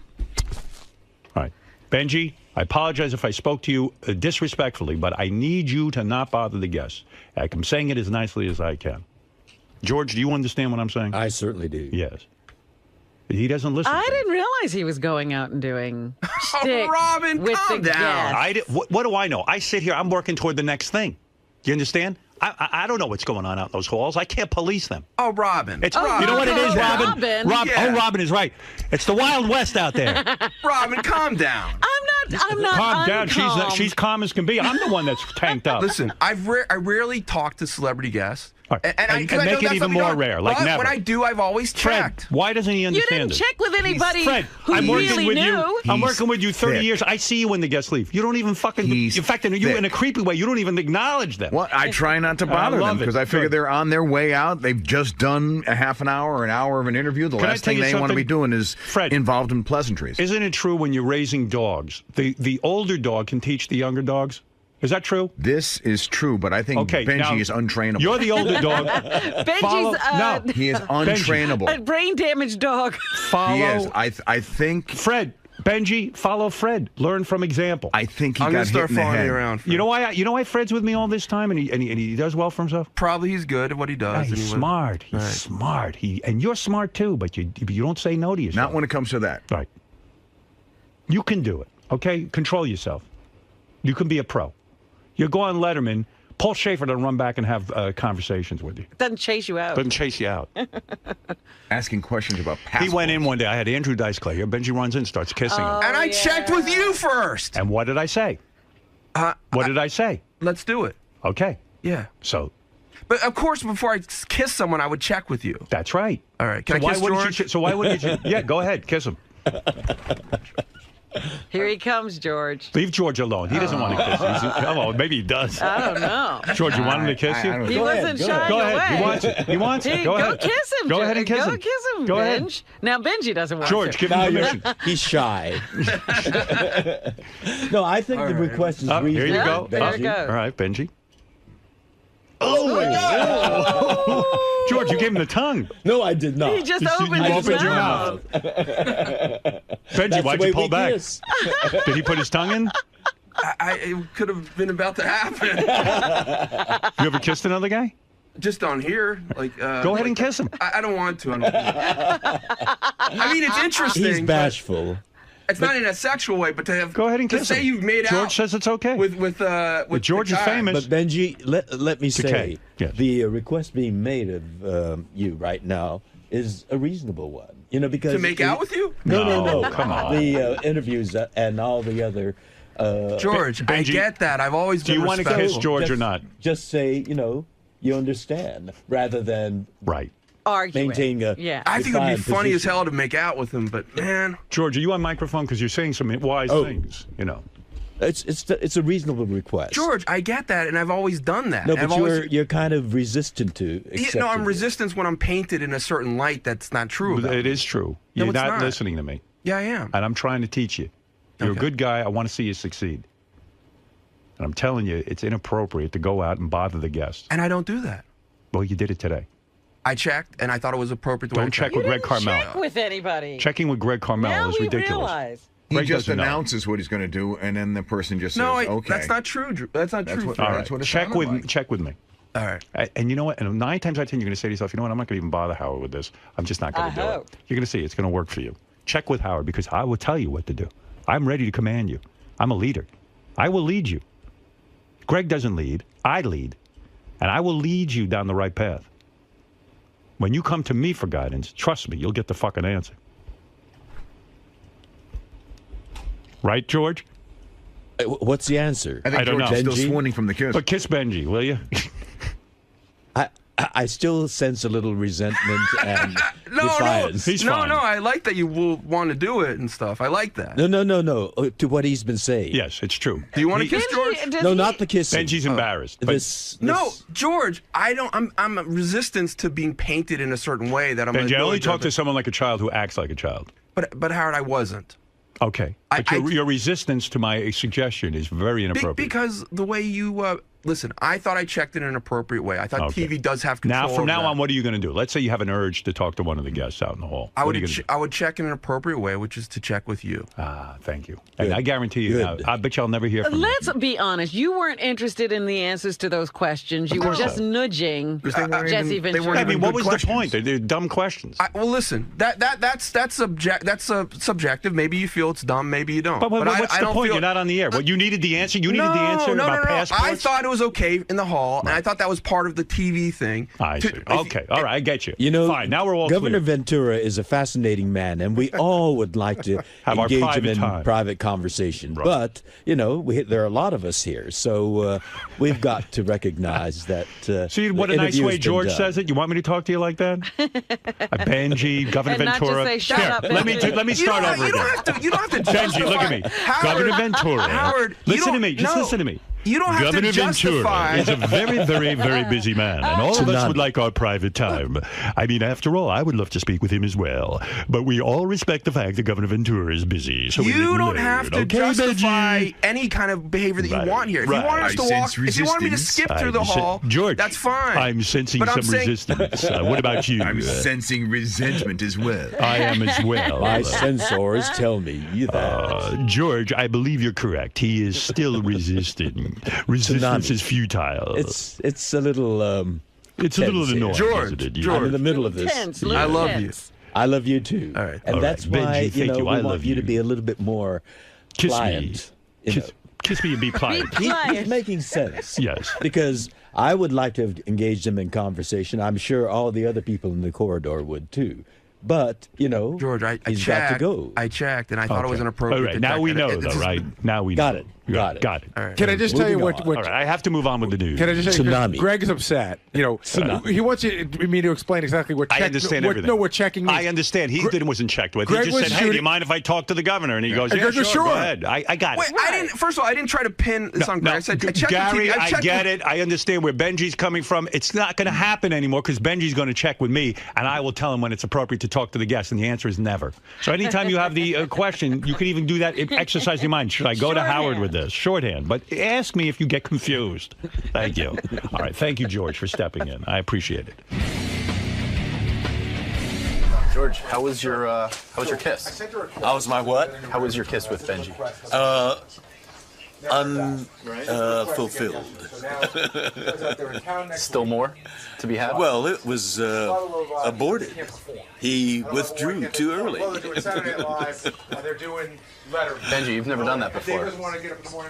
All right. Benji, I apologize if I spoke to you disrespectfully, but I need you to not bother the guests. I'm saying it as nicely as I can. George, do you understand what I'm saying? I certainly do. Yes. He doesn't listen. I didn't realize he was going out and doing shtick Robin, with calm the down. guests. What do I know? I sit here. I'm working toward the next thing. You understand? I don't know what's going on out in those halls. I can't police them. Oh, Robin. It's, Robin. you know what it is, Robin? Robin. Yeah. Oh, Robin is right. It's the Wild West out there. Robin, calm down. I'm not Calm down. uncalm. She's calm as can be. I'm the one that's tanked up. Listen, I rarely talk to celebrity guests. Right. And And I know make it that's even something more don't- rare, like but never. When I do, I've always Fred, checked. why doesn't he You understand didn't this? check with anybody Fred, who I'm working really with knew. you. I'm working with you 30 thick. years. I see you when the guests leave. You don't even fucking. In fact, you thick. in a creepy way. You don't even acknowledge them. Well, I try not to bother them love it. because I figure Good. they're on their way out. They've just done a half an hour or an hour of an interview. The Can I last tell thing you they want to something? be doing is involved in pleasantries. Isn't it true when you're raising dogs, the older dog can teach the younger dogs? Is that true? This is true, but I think Okay, Benji now, is untrainable. You're the older dog. Benji's he is untrainable. a brain damaged dog. Follow. He is. I think Fred. Benji, follow Fred. Learn from example. I think he I'm got gonna start hit in the following head. you around. You know why? You know why Fred's with me all this time, and he does well for himself. Probably he's good at what he does. Yeah, he's anyway. smart. He's Right. smart. And you're smart too, but you don't say no to yourself. Not when it comes to that. Right. You can do it. Okay, control yourself. You can be a pro. You go on Letterman. Paul Schaefer doesn't run back and have conversations with you. Doesn't chase you out. Doesn't chase you out. Asking questions about He went in one day. I had Andrew Dice Clay here. Benji runs in, starts kissing him. And I checked with you first. And what did I say? What did I say? Let's do it. Okay. Yeah. So. But of course, before I kiss someone, I would check with you. That's right. All right. Can So I kiss George? So why wouldn't you? Yeah, go ahead, kiss him. Here he comes, George. Leave George alone. He doesn't want to kiss you. Maybe he does. I don't know. George, you want him to kiss you? He wasn't shying Go away. ahead. He wants it. He wants it. Go ahead. kiss him. Go ahead and kiss Go him. kiss him, Go ahead. Benj. Now Benji doesn't want George, to. give him permission. He's shy. No, I think the request is Here reasonable. you go. There it goes. All right, Benji. Oh! George, you gave him the tongue. No, I did not. He just You opened his opened your mouth. mouth. Benji, That's why'd the you way pull we back? kiss. Did he put his tongue in? It could have been about to happen. You ever kissed another guy? Just on here, like. Go ahead and kiss him. I don't want to. I mean, it's interesting. He's bashful. It's not in a sexual way, but to have go ahead and kiss to say him. You've made George out says it's okay. with George is famous. But Benji, let me say, Yes. the request being made of you right now is a reasonable one. You know, because to make out with you? No. Come on. The interviews and all the other. George, I get that. I've always been. Do you want to kiss George or not? Just say, you understand, rather than arguing. Maintaining a. Yeah. I think it'd be defined funny as position. hell to make out with him, but man. George, are you on microphone? Because you're saying some wise things. It's a reasonable request. George, I get that, and I've always done that. No, I've but always, you're kind of resistant to. no, I'm resistant when I'm painted in a certain light that's not true. About It me. is true. No, You're it's not not. listening to me. Yeah, I am. And I'm trying to teach you. You're a good guy. I want to see you succeed. And I'm telling you, it's inappropriate to go out and bother the guests. And I don't do that. Well, you did it today. I checked, and I thought it was appropriate. Don't check with Greg Carmel. Check with anybody. Checking with Greg Carmel Now is we ridiculous. realize. He Greg just doesn't know. announces what he's going to do, and then the person just says, No, okay. that's not true. Drew. That's not true. All right. That's what it check sounded with like. check with me. All right. And you know what? And 9 times out of 10, you're going to say to yourself, you know what? I'm not going to even bother Howard with this. I'm just not going to do it. You're going to see it's going to work for you. Check with Howard because I will tell you what to do. I'm ready to command you. I'm a leader. I will lead you. Greg doesn't lead. I lead. And I will lead you down the right path. When you come to me for guidance, trust me, you'll get the fucking answer. Right, George? What's the answer? I think don't George know. is still Benji? swooning from the kiss. But kiss Benji, will you? I still sense a little resentment and defiance. No, I like that you will want to do it and stuff. I like that. No. To what he's been saying. Yes, it's true. Do you want to kiss George? No, not the kissing. Benji's embarrassed. But No, George, I don't. I'm a resistance to being painted in a certain way that I'm. Benji, I gonna only do it. talk to someone like a child who acts like a child. But Howard, I wasn't. Okay. But your resistance to my suggestion is very inappropriate. Because the way you listen, I thought I checked in an appropriate way. I thought TV does have control. Now, from of now that. on, what are you going to do? Let's say you have an urge to talk to one of the guests out in the hall. I What are you would gonna do? I would check in an appropriate way, which is to check with you. Thank you. And I guarantee you, now, I bet you I'll never hear from you. Let's be honest. You weren't interested in the answers to those questions. You were just nudging Jesse Ventura. I mean, what was the point? They're dumb questions. Well, listen, that's subjective. Maybe you feel it's dumb. Maybe you don't. But what's I the don't point? Feel, You're not on the air. What you needed the answer? You needed the answer no, about passports? I thought it was okay in the hall, and I thought that was part of the TV thing. I see. Okay. All right. I get you. You know, fine. Now we're all Governor clear. Ventura is a fascinating man, and we all would like to Have our engage him private in time. private conversation. Right. But there are a lot of us here, so we've got to recognize that. See what the a nice interview way has been George done. says it. You want me to talk to you like that? Benji, Governor And not Ventura. just say, "Shut up, Let me Benji." start over You again. don't have to Benji, look at me. Howard, Governor Ventura. Howard, you listen to don't- me. Just no. listen to me. You don't have Governor to justify. Ventura is a very, very, very busy man, and all of us would like our private time. I mean, after all, I would love to speak with him as well. But we all respect the fact that Governor Ventura is busy. So we You live don't and have learn. to Okay, justify Benji? any kind of behavior that you want here. If Right. you want us to walk, if you want me to resistance. skip through the hall, George, that's fine. I'm sensing But I'm some saying- resistance. What about you? I'm sensing resentment as well. I am as well. My sensors tell me that. George, I believe you're correct. He is still resisting. Resistance is futile. It's a little. It's a little tense here. annoying, George, isn't it? I'm in the middle of this. Tense, I love you. I love you too. All right. And All that's right. why Benji, thank you. we I want love you to you. be a little bit more Kiss pliant. me. Kiss me and be pliant. He's making sense. Yes. Because I would like to have engaged him in conversation. I'm sure all the other people in the corridor would too. But, George, I he's checked. got to go. I checked, and I thought it was inappropriate. All right. to Now check we it. know, It's though, just- right? Now we Got know. it. Got it. Got it. All right. Can I just tell you Moving what? on. All right. I have to move on with the news. Can I just say, Tsunami. Greg is upset. He wants me to explain exactly what. I understand everything. No, what checking means. I understand. He wasn't checked with. Greg He just was said, "Hey, do you shooting- mind if I talk to the governor?" And he goes, And "Yeah, Greg goes, sure. Go sure." ahead." I got Wait, it. First of all, I didn't try to pin this on Greg. I said, I checked Gary, with TV. I get it. I understand where Benji's coming from. It's not going to happen anymore because Benji's going to check with me, and I will tell him when it's appropriate to talk to the guest, and the answer is never. So anytime you have the question, you can even do that. Exercise your mind. Should I go to Howard with this? Shorthand. But ask me if you get confused. Thank you. All right. Thank you, George, for stepping in. I appreciate it. George, how was your kiss? How was my what? How was your kiss with Benji? unfulfilled. Still more to be had? Well, it was aborted. He withdrew too early. Benji, you've never done that before.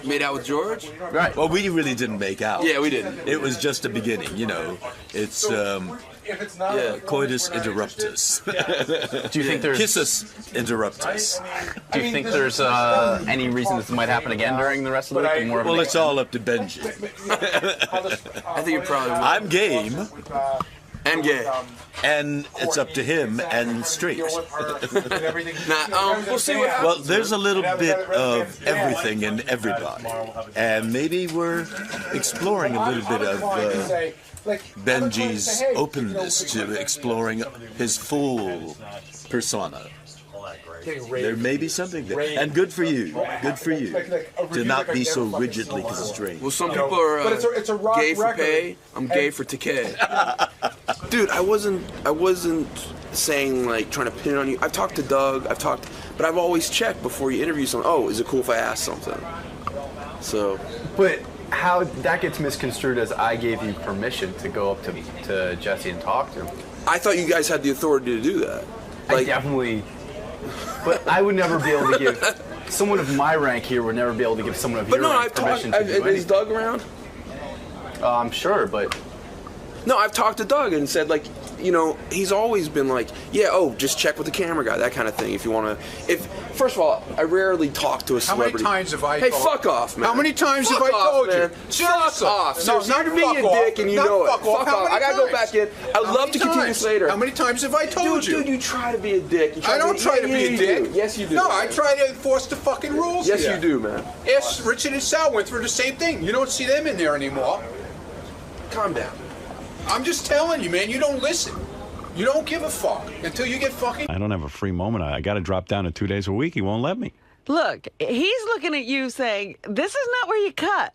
Made out with George? Right. Well, we really didn't make out. Yeah, we didn't. It was just a beginning, you know. It's coitus interruptus. Do you think there's kissus interruptus? Do you think there's any reason this might happen again during the rest of the week? More of Well, it's all up to Benji. I think you probably will. I'm game. And gay. And it's up to him and straight. We'll see what happens. Well, there's a little bit of everything and everybody. And maybe we're exploring a little bit of Benji's openness to exploring his full persona. There may be something there. And good for you. Good for you. To not be so rigidly constrained. Well, some people are gay for pay. I'm gay for decay. Dude, I wasn't saying, like, trying to pin it on you. I've talked to Doug. But I've always checked before you interview someone. Oh, is it cool if I ask something? So. But how that gets misconstrued as I gave you permission to go up to Jesse and talk to him. I thought you guys had the authority to do that. I definitely. But I would never be able to give someone of my rank here would never be able to give someone of your rank permission to do anything. Is Doug around? I'm sure, but no, I've talked to Doug and said, like, you know, he's always been like, yeah, oh, just check with the camera guy, that kind of thing. If you want to, first of all, I rarely talk to a celebrity. How many times have I? Hey, fuck off, man. How many times have I told you? Fuck off. No, you're being a dick and you know it. Fuck off. I gotta go back in. I'd love to continue this later. How many times have I told you? Dude, you try to be a dick. I don't try to be a dick. Yes, you do. No, I try to enforce the fucking rules. Yes, you do, man. Yes, Richard and Sal went through the same thing. You don't see them in there anymore. Calm down. I'm just telling you, man. You don't listen. You don't give a fuck until you get fucking. I don't have a free moment. I got to drop down to 2 days a week. He won't let me. Look, he's looking at you saying, this is not where you cut.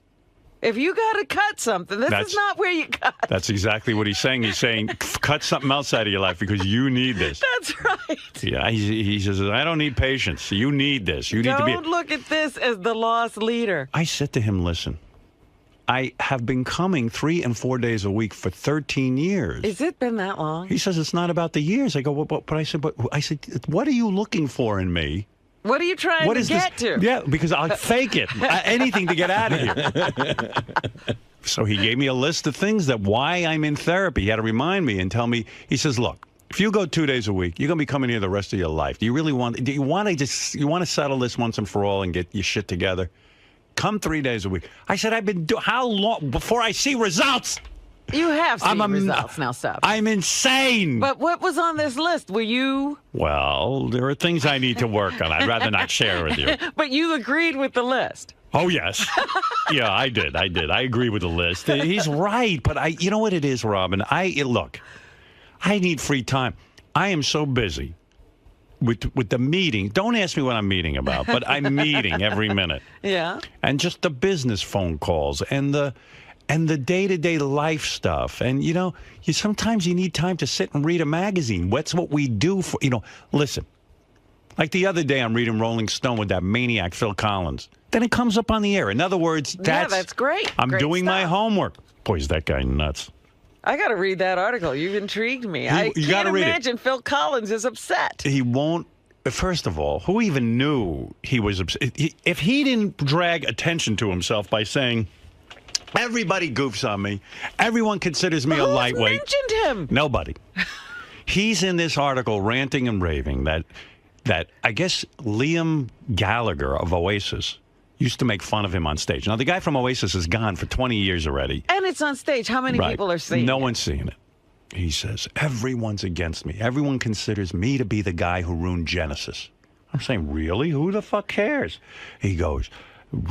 If you got to cut something, this is not where you cut. That's exactly what he's saying. He's saying, cut something else out of your life because you need this. That's right. Yeah, he says, I don't need patience. You need this. You need to be. Don't look at this as the lost leader. I said to him, listen, I have been coming 3 and 4 days a week for 13 years. Has it been that long? He says, it's not about the years. I go, well, but I said, what are you looking for in me? What are you trying to get to? Yeah, because I'll fake it. Anything to get out of here. So he gave me a list of things why I'm in therapy. He had to remind me and tell me, he says, look, if you go 2 days a week, you're going to be coming here the rest of your life. Do you want to settle this once and for all and get your shit together? Come 3 days a week. I said, how long before I see results? You have seen results now, stop. I'm insane. But what was on this list? Were you? Well, there are things I need to work on. I'd rather not share with you. But you agreed with the list. Oh, yes. Yeah, I did. I agree with the list. He's right. But you know what it is, Robin? Look, I need free time. I am so busy with the meeting. Don't ask me what I'm meeting about, but I'm meeting every minute. Yeah. And just the business phone calls and the day-to-day life stuff. And, sometimes you need time to sit and read a magazine. That's what we do for, listen. Like the other day, I'm reading Rolling Stone with that maniac, Phil Collins. Then it comes up on the air. In other words, that's great. I'm great doing stuff. my homework. Boy, is that guy nuts. I got to read that article. You've intrigued me. I can't imagine Phil Collins is upset. He won't. First of all, who even knew he was upset? If he didn't drag attention to himself by saying, everybody goofs on me, everyone considers me a lightweight. Who mentioned him? Nobody. He's in this article ranting and raving that I guess Liam Gallagher of Oasis used to make fun of him on stage. Now, the guy from Oasis is gone for 20 years already. And it's on stage. How many people are seeing it? No one's seeing it. He says, everyone's against me. Everyone considers me to be the guy who ruined Genesis. I'm saying, really? Who the fuck cares? He goes,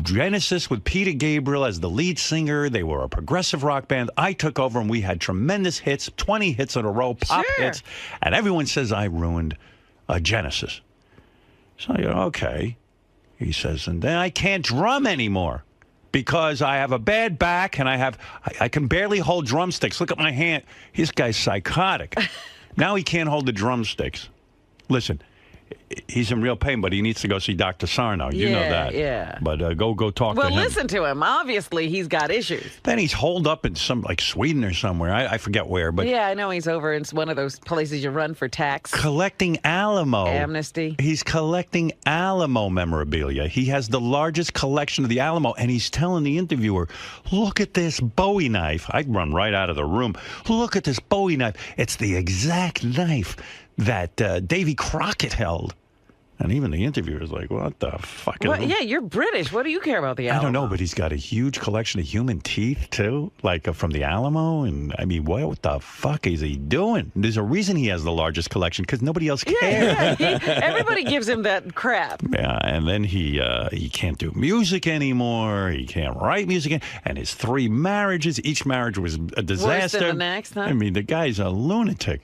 Genesis with Peter Gabriel as the lead singer. They were a progressive rock band. I took over and we had tremendous hits, 20 hits in a row, pop hits. And everyone says I ruined Genesis. So I go, okay. He says, and then I can't drum anymore because I have a bad back and I can barely hold drumsticks. Look at my hand. This guy's psychotic. Now he can't hold the drumsticks. Listen, he's in real pain, but he needs to go see Dr. Sarno. You know that. Yeah. But go talk to Well, him. listen to him. Obviously, he's got issues. Then he's holed up in some, like, Sweden or somewhere. I forget where. But Yeah, I know he's over in one of those places you run for tax. collecting Alamo. Amnesty. He's collecting Alamo memorabilia. He has the largest collection of the Alamo, and he's telling the interviewer, look at this Bowie knife. I'd run right out of the room. Look at this Bowie knife. It's the exact knife that Davy Crockett held. And even the interviewer's like, what the fuck? Well, yeah, you're British. What do you care about the Alamo? I don't know, but he's got a huge collection of human teeth, too, like from the Alamo. And, I mean, what the fuck is he doing? There's a reason he has the largest collection, because nobody else cares. Yeah. Everybody gives him that crap. Yeah, and then he can't do music anymore. He can't write music. And his 3 marriages, each marriage was a disaster. Worse than the next, huh? I mean, the guy's a lunatic.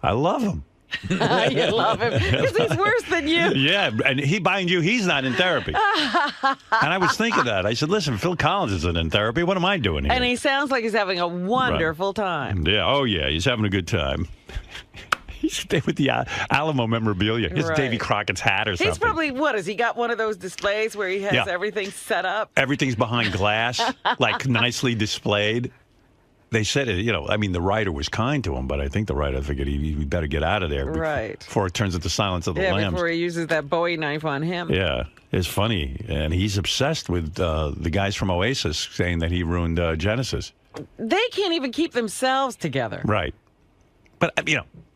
I love him. You love him because he's worse than you. Yeah, and mind you, he's not in therapy. And I was thinking that. I said, listen, Phil Collins isn't in therapy. What am I doing here? And he sounds like he's having a wonderful time. Yeah, oh yeah, he's having a good time. He's there with the Alamo memorabilia. His Right. Davy Crockett's hat or something. He's probably, has he got one of those displays where he has Yeah. everything set up? Everything's behind glass, like nicely displayed. They said it, I mean, the writer was kind to him, but I think the writer figured he better get out of there Right. before it turns into Silence of the Yeah, Lambs. before he uses that Bowie knife on him. Yeah, it's funny. And he's obsessed with the guys from Oasis saying that he ruined Genesis. They can't even keep themselves together. Right. But,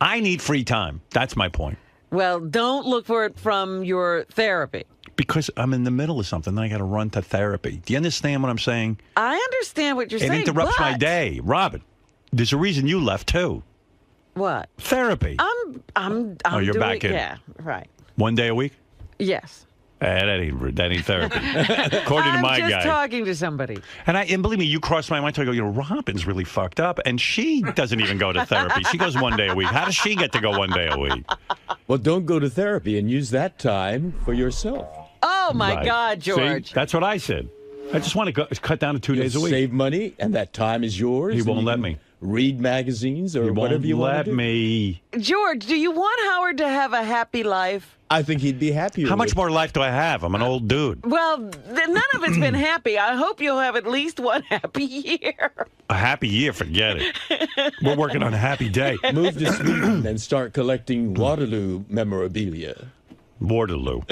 I need free time. That's my point. Well, don't look for it from your therapy. Because I'm in the middle of something, then I got to run to therapy. Do you understand what I'm saying? I understand what you're saying. It interrupts my but- day. Robin, there's a reason you left, too. What? Therapy. I'm Oh, you're doing, back in. Yeah, right. 1 day a week? Yes. That ain't therapy. According to my I'm guy. just talking to somebody. And believe me, you crossed my mind. I go, Robin's really fucked up, and she doesn't even go to therapy. She goes 1 day a week. How does she get to go 1 day a week? Well, don't go to therapy and use that time for yourself. Oh, my Right. God, George. See? That's what I said. I just want to cut down to 2 days a week. Save money, and that time is yours. He and won't you let can me. Read magazines or He whatever won't you want let to do. me. George, do you want Howard to have a happy life? I think he'd be happier. How much more life do I have? I'm an old dude. Well, none of it's been happy. I hope you'll have at least one happy year. A happy year, forget it. We're working on a happy day. Move to Sweden and start collecting Waterloo memorabilia. Waterloo.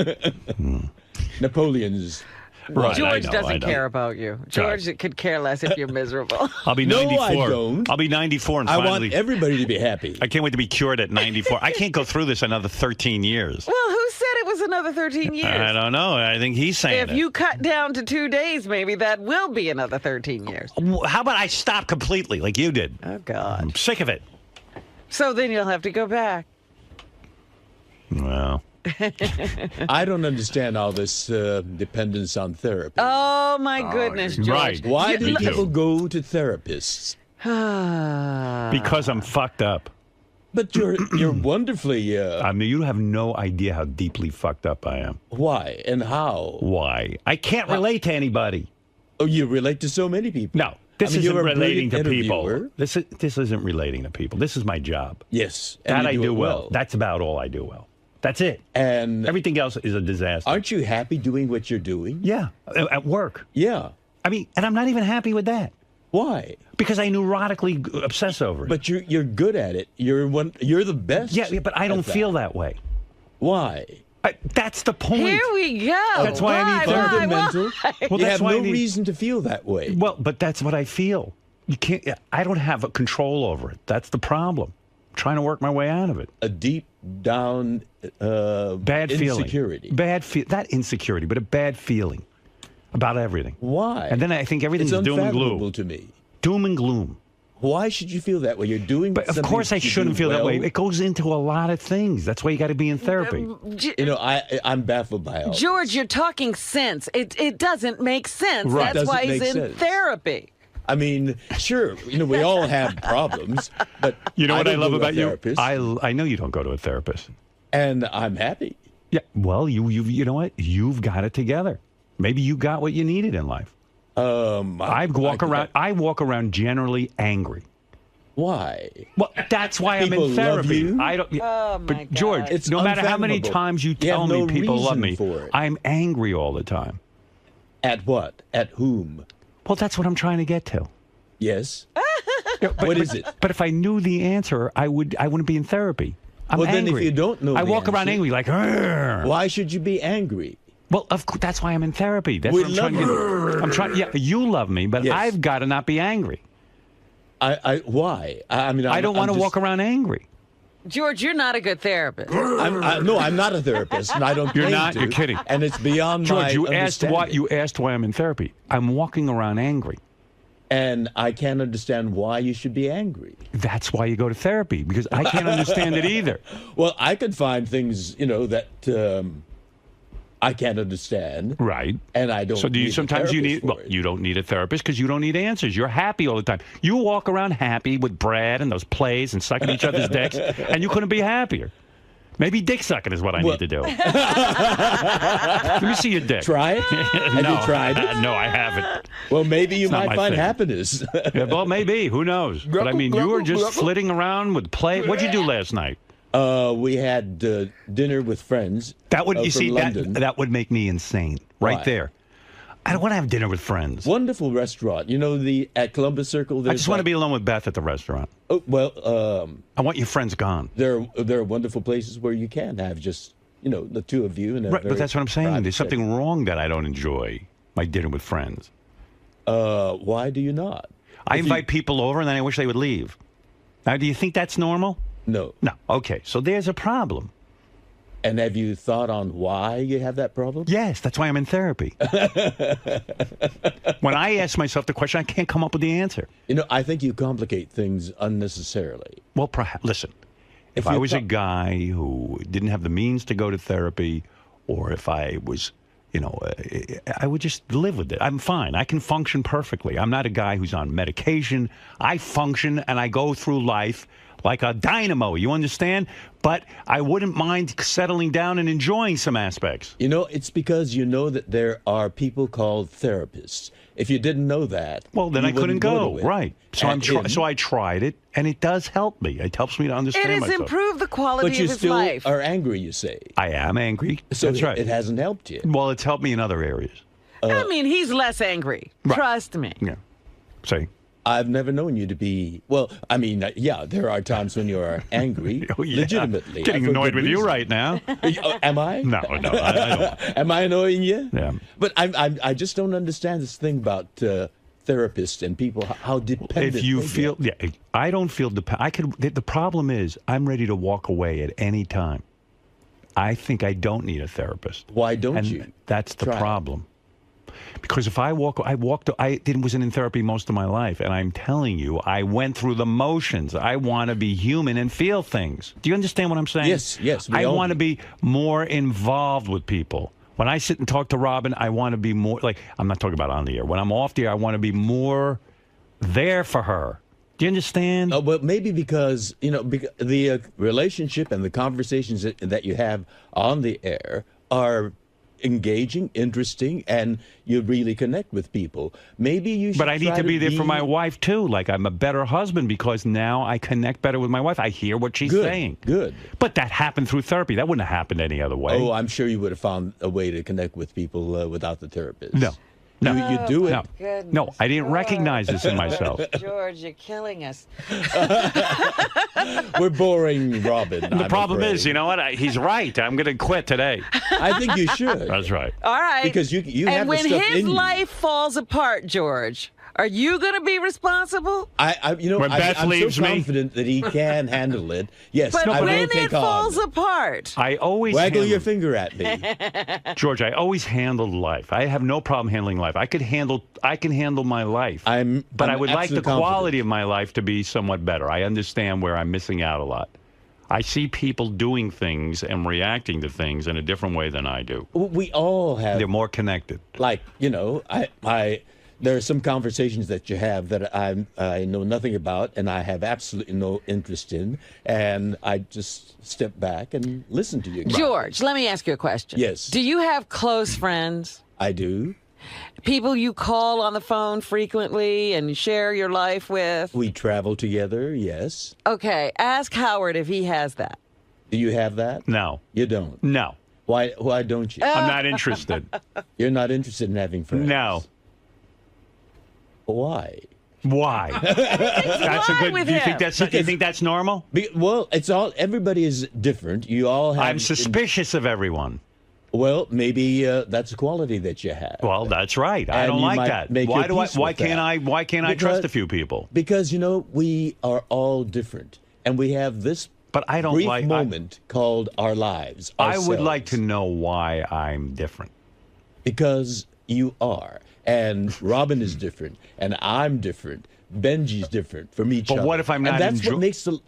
Napoleon's. Right, George I doesn't know. care about you. George could care less if you're miserable. I'll be No, 94. I don't. I'll be 94 and I finally. want everybody to be happy. I can't wait to be cured at 94. I can't go through this another 13 years. Well, who said it was another 13 years? I don't know. I think he's saying If it. you cut down to 2 days, maybe that will be another 13 years. How about I stop completely like you did? Oh, God. I'm sick of it. So then you'll have to go back. Well, I don't understand all this dependence on therapy. Oh, my goodness, George. right. Why You- do people go to therapists? because I'm fucked up. But you're wonderfully. I mean, you have no idea how deeply fucked up I am. Why and how? Why? I can't relate to anybody. Oh, you relate to so many people. No, this I mean, isn't you're a relating to brilliant people. interviewer. This isn't relating to people. This is my job. Yes, and That I you do it well. That's about all I do well. That's it. And everything else is a disaster. Aren't you happy doing what you're doing? Yeah, at work. Yeah. I mean, and I'm not even happy with that. Why? Because I neurotically obsess over it. But you're good at it. You're the best. Yeah, but I don't at that. feel that way. Why? That's the point. Here we go. That's why I need therapy. Fundamental. Well, you that's have why I no need- reason to feel that way. Well, but that's what I feel. You can't. I don't have a control over it. That's the problem. I'm trying to work my way out of it. A deep down bad feeling. insecurity. Not insecurity, but a bad feeling about everything. Why? And then I think everything's it's doom and unfathomable gloom. to me. Doom and gloom. Why should you feel that way? You're doing. But of something course I you do shouldn't feel that way. well. It goes into a lot of things. That's why you got to be in therapy. You know, I'm baffled by all. George, you're talking sense. It doesn't make sense. Right. That's why Doesn't he's make in sense. therapy. I mean, sure, we all have problems, but You know what I don't love go to a about you? therapist, I know you don't go to a therapist. and I'm happy. Yeah. Well, you know what? You've got it together. Maybe you got what you needed in life. I walk around generally angry. Why? Well, that's why People I'm in love therapy. you? I don't. Oh, my but George, It's no matter how many unfathomable. times you You tell have me no people love reason me, for it. I'm angry all the time. At what? At whom? Well, that's what I'm trying to get to. Yes. What is it? But if I knew the answer, I wouldn't be in therapy. I'm well, angry. then if you don't know I the walk around answer, angry like. "Arr." Why should you be angry? Well, of course, that's why I'm in therapy. That's We what I'm trying to love get. I'm trying. Yeah, you love me, but Yes. I've got to not be angry. Why? I mean, I don't want to walk around angry. George, you're not a good therapist. No, I'm not a therapist, and I don't. You're claim not. to, You're kidding. And it's beyond George, my you asked understanding. why I'm in therapy. I'm walking around angry. And I can't understand why you should be angry. That's why you go to therapy, because I can't understand it either. Well, I could find things, that I can't understand. Right. And I don't. So do you need a sometimes you therapist need? for Well, it. you don't need a therapist because you don't need answers. You're happy all the time. You walk around happy with Brad and those plays and sucking each other's dicks, and you couldn't be happier. Maybe dick sucking is what I need to do. Let me see your dick. Try it? Have you tried it? No, I haven't. Well, maybe you It's not might my find thing. happiness. Yeah, well, maybe. Who knows? But I mean, you were just flitting around with play. What'd you do last night? We had dinner with friends. That would from you see London. that would make me insane right Why? there. I don't want to have dinner with friends. Wonderful restaurant. At Columbus Circle. I just want to be alone with Beth at the restaurant. Oh, well, I want your friends gone. there are wonderful places where you can have just the two of you. Right, but that's what I'm saying. There's something wrong that I don't enjoy. My dinner with friends. Why do you not? I invite people over and then I wish they would leave. Now, do you think that's normal? No. No. Okay, so there's a problem. And have you thought on why you have that problem? Yes, that's why I'm in therapy. When I ask myself the question, I can't come up with the answer. I think you complicate things unnecessarily. Well, perhaps. Listen, if I was a guy who didn't have the means to go to therapy, or if I was, I would just live with it. I'm fine. I can function perfectly. I'm not a guy who's on medication. I function and I go through life like a dynamo, you understand? But I wouldn't mind settling down and enjoying some aspects. It's because you know that there are people called therapists. If you didn't know that, well, then you I couldn't wouldn't go. to it. Right. So I tried it, and it does help me. It helps me to understand It has myself. improved the quality But you of his still life. are angry, you say. I am angry. So That's right. It hasn't helped you. Well, it's helped me in other areas. I mean, he's less angry. Right. Trust me. Yeah. Say. I've never known you to be. Well, I mean, yeah, there are times when you are angry, Oh, yeah. legitimately. Getting for annoyed good with you reason. right now. Am I? No, I don't. Am I annoying you? Yeah. But I just don't understand this thing about therapists and people, how dependent If you they feel, get. yeah, I don't feel dependent. The problem is, I'm ready to walk away at any time. I think I don't need a therapist. Why don't And you? That's the Try it. problem. Because if I wasn't in therapy most of my life, and I'm telling you, I went through the motions. I want to be human and feel things. Do you understand what I'm saying? Yes, we I all want to do. be more involved with people. When I sit and talk to Robin, I want to be more like, I'm not talking about on the air. When I'm off the air, I want to be more there for her. Do you understand? Oh, but maybe because, the relationship and the conversations that you have on the air are engaging, interesting, and you really connect with people. Maybe you should But I need try to be there for my wife, too. Like, I'm a better husband because now I connect better with my wife. I hear what she's saying. Good. But that happened through therapy. That wouldn't have happened any other way. Oh, I'm sure you would have found a way to connect with people without the therapist. No. No. You do it. No. Goodness. No, I didn't recognize this in myself. George, you're killing us. We're boring Robin. And the problem is, you know what? He's right. I'm going to quit today. I think you should. That's right. All right. Because you have and the when stuff his in you. life falls apart, George, are you going to be responsible? When Beth I'm leaves so me- confident that he can handle it. Yes, But I will when take it falls on. apart, I always Waggle handle- your finger at me. George, I always handled life. I have no problem handling life. I can handle my life. But I'm I would like the absolutely quality of my life to be somewhat better. I understand where I'm missing out a lot. I see people doing things and reacting to things in a different way than I do. We all have. They're more connected. Like, there are some conversations that you have that I know nothing about and I have absolutely no interest in, and I just step back and listen to you. George, let me ask you a question. Yes. Do you have close friends? I do. People you call on the phone frequently and share your life with? We travel together, yes. Okay, ask Howard if he has that. Do you have that? No. You don't? No. Why don't you? I'm not interested. You're not interested in having friends? No. Why? Why? That's a good. Do you think that's? You think that's normal? Well, it's all. Everybody is different. You all have. I'm suspicious of everyone. Well, maybe that's a quality that you have. Well, that's right. I And don't you like might that. make Why your do I? peace Why with can't that. I? Why can't I trust a few people? Because we are all different, and we have this. But I don't brief like moment called our lives. I would ourselves. like to know why I'm different. Because you are, and Robin is different, and I'm different. Benji's different from each other. But what if I'm not? And that's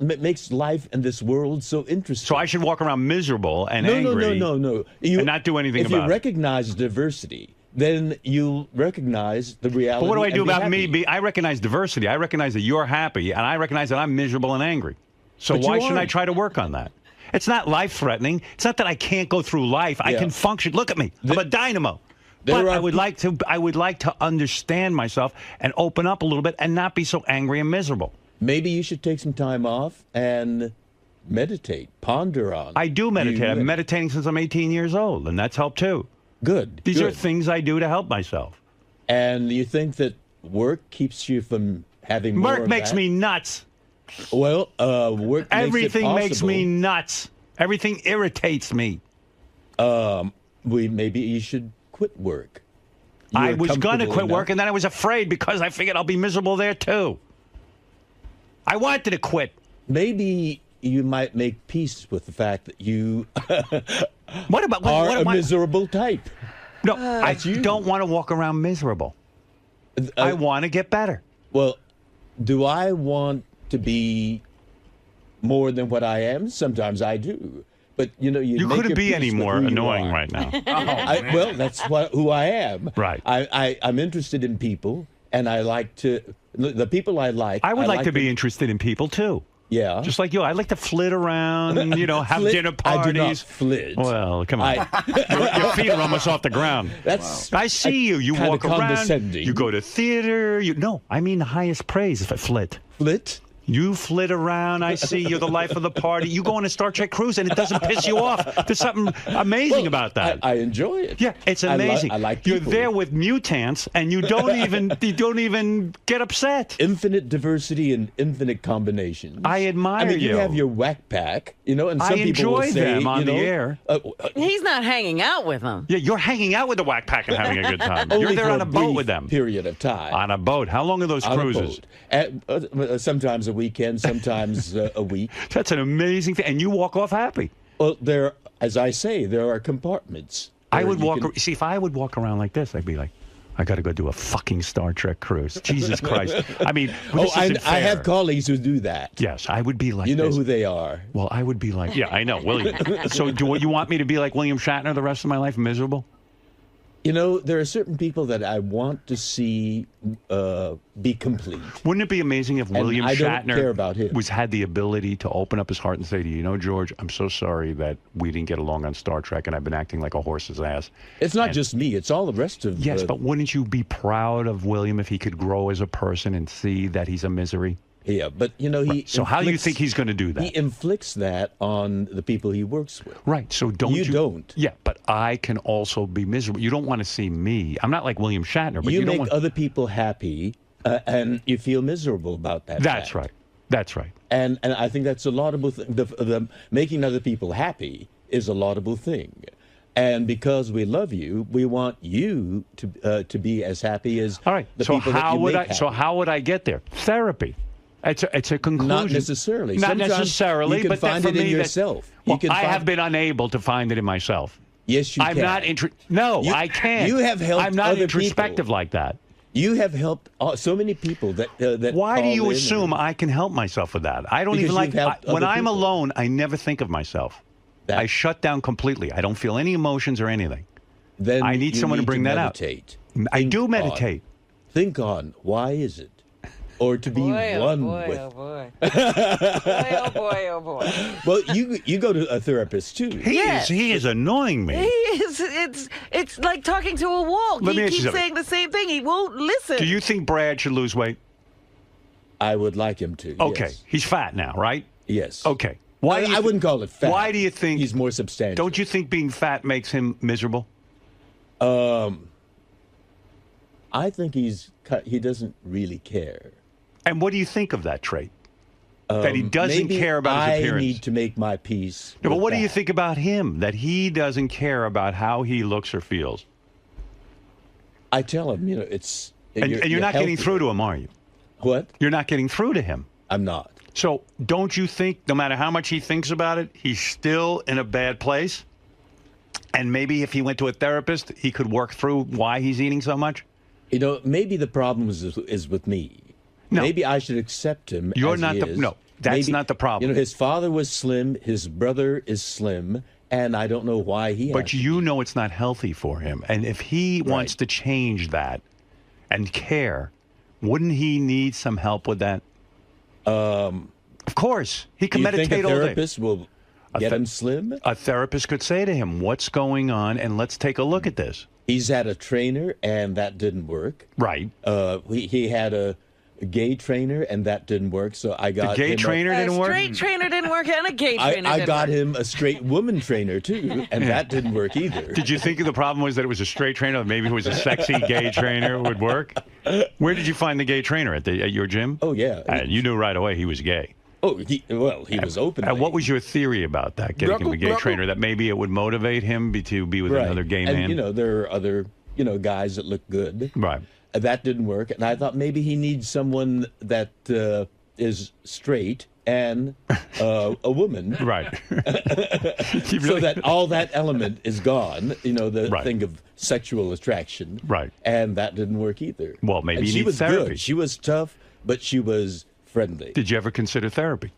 what makes life and this world so interesting. So I should walk around miserable and angry. No. And not do anything if about it. If you recognize diversity, then you recognize the reality. But what do I do and be about happy. me? I recognize diversity. I recognize that you're happy, and I recognize that I'm miserable and angry. So But you why shouldn't I aren't. try to work on that? It's not life-threatening. It's not that I can't go through life. I Yeah. can function. Look at me. I'm a dynamo. There But are I would like to understand myself and open up a little bit and not be so angry and miserable. Maybe you should take some time off and meditate, ponder on. I do meditate. You- I've been meditating since I'm 18 years old, and that's helped too. Good. These are good. things I do to help myself. And you think that work keeps you from having more Work of makes that? me nuts. Well, work Everything makes me possible. nuts. Everything irritates me. Maybe you should quit work. I You're was going to comfortable quit enough. work, and then I was afraid because I figured I'll be miserable there too. I wanted to quit. Maybe you might make peace with the fact that you what about are what a am I- miserable type. No, I don't want to walk around miserable. I want to get better. Well, do I want to be more than what I am? Sometimes I do. But, you You make couldn't your be peace any with more who you annoying are. right now. Well, that's who I am. Right. I'm interested in people, and I like to the people I like. I would like to be interested in people too. Yeah. Just like you. I like to flit around and, have Flit? dinner I parties. do not flit. Well, come on. Your feet are almost off the ground. That's I see you. You kinda walk around. condescending. You go to theater. No, I mean the highest praise if I flit. Flit? You flit around. I see you're the life of the party. You go on a Star Trek cruise and it doesn't piss you off. There's something amazing about that. I enjoy it. Yeah, it's amazing. I like You're people. there with mutants and you don't even get upset. Infinite diversity and infinite combinations. I admire I mean, you you. have your whack pack, and some I people will enjoy say, them on the air. He's not hanging out with them. Yeah, you're hanging out with the whack pack and having a good time. Only You're there for on a boat brief with them. Period of time. On a boat. How long are those On a cruises? boat. Sometimes a weekend, sometimes a week. That's an amazing thing. And you walk off happy. Well, as I say, there are compartments. I where would you walk. can- See, if I would walk around like this, I'd be like, I got to go do a fucking Star Trek cruise. Jesus Christ. I mean, this isn't I have fair. colleagues who do that. Yes, I would be like You know this. who they are. Well, I would be like, yeah, I know, William. So do you want me to be like William Shatner the rest of my life, miserable? There are certain people that I want to see be complete. Wouldn't it be amazing if And William I don't Shatner care about him. had the ability to open up his heart and say to you, George, I'm so sorry that we didn't get along on Star Trek and I've been acting like a horse's ass. It's not And- just me; it's all the rest of. Yes, but wouldn't you be proud of William if he could grow as a person and see that he's a misery? Yeah, but he. So how do you inflicts- think he's going to do that? He inflicts that on the people he works with. Right. So don't you? don't. Yeah, but I can also be miserable. You don't want to see me. I'm not like William Shatner, but you, You don't make want. other people happy, and you feel miserable about that. That's fact. right. That's right. And I think that's a laudable thing. The making other people happy is a laudable thing. And because we love you, we want you to be as happy as All right. the So people that how you would make I? So happy. how would I get there? Therapy. It's a conclusion. Not necessarily. Not Sometimes necessarily. you can but that find for it in me, that- yourself. Well, You can I find- have been unable to find it in myself. Yes, you I'm can. not No, You- I can't. you have helped I'm not other introspective like that. You have helped so many people that. Why do call you in assume I can help myself with that? I don't Because even like. you've helped When other I'm people. alone, I never think of myself. I shut down completely. I don't feel any emotions or anything. Then I need you someone to bring that meditate. out. I do Think on- meditate. Think on why is it or to be one with. Oh boy! Oh boy! Oh boy! Well, you go to a therapist too. He is annoying me. He is. It's like talking to a wall. Let me He ask you keeps something. saying the same thing. He won't listen. Do you think Brad should lose weight? I would like him to. Okay, yes. he's fat now, right? Yes. Okay. Why? I wouldn't call it fat. Why do you think he's more substantial? Don't you think being fat makes him miserable? I think he doesn't really care. And what do you think of that trait? That he doesn't maybe care about his appearance. I need to make my peace. No, but with what do you that. think about him? That he doesn't care about how he looks or feels. I tell him, it's. And you're not getting through to him, are you? What? You're not getting through to him. I'm not. So don't you think, no matter how much he thinks about it, he's still in a bad place? And maybe if he went to a therapist, he could work through why he's eating so much? Maybe the problem is with me. No. Maybe I should accept him. You're as not he the is. no. That's Maybe, not the problem. His father was slim. His brother is slim, and I don't know why he. But you know it's not healthy for him. And if he wants to change that and care, wouldn't he need some help with that? Of course, he can you meditate think a all day. therapist will get him slim? A therapist could say to him, "What's going on?" and let's take a look at this. He's had a trainer, and that didn't work. Right. He had a gay trainer, and that didn't work. So I got the gay him trainer A didn't work. straight trainer didn't work, and a gay trainer I didn't got work. him a straight woman trainer too, and that didn't work either. Did you think the problem was that it was a straight trainer? Maybe it was a sexy gay trainer would work. Where did you find the gay trainer at your gym? Oh yeah, You knew right away he was gay. Oh, he was open. And what was your theory about that? Getting him a gay trainer, that maybe it would motivate him to be with another gay man. And there are other guys that look good. Right. That didn't work, and I thought maybe he needs someone that is straight and a woman. Right. So that all that element is gone. The thing of sexual attraction. Right. And that didn't work either. Well, maybe and you she need was therapy. Good. She was tough, but she was friendly. Did you ever consider therapy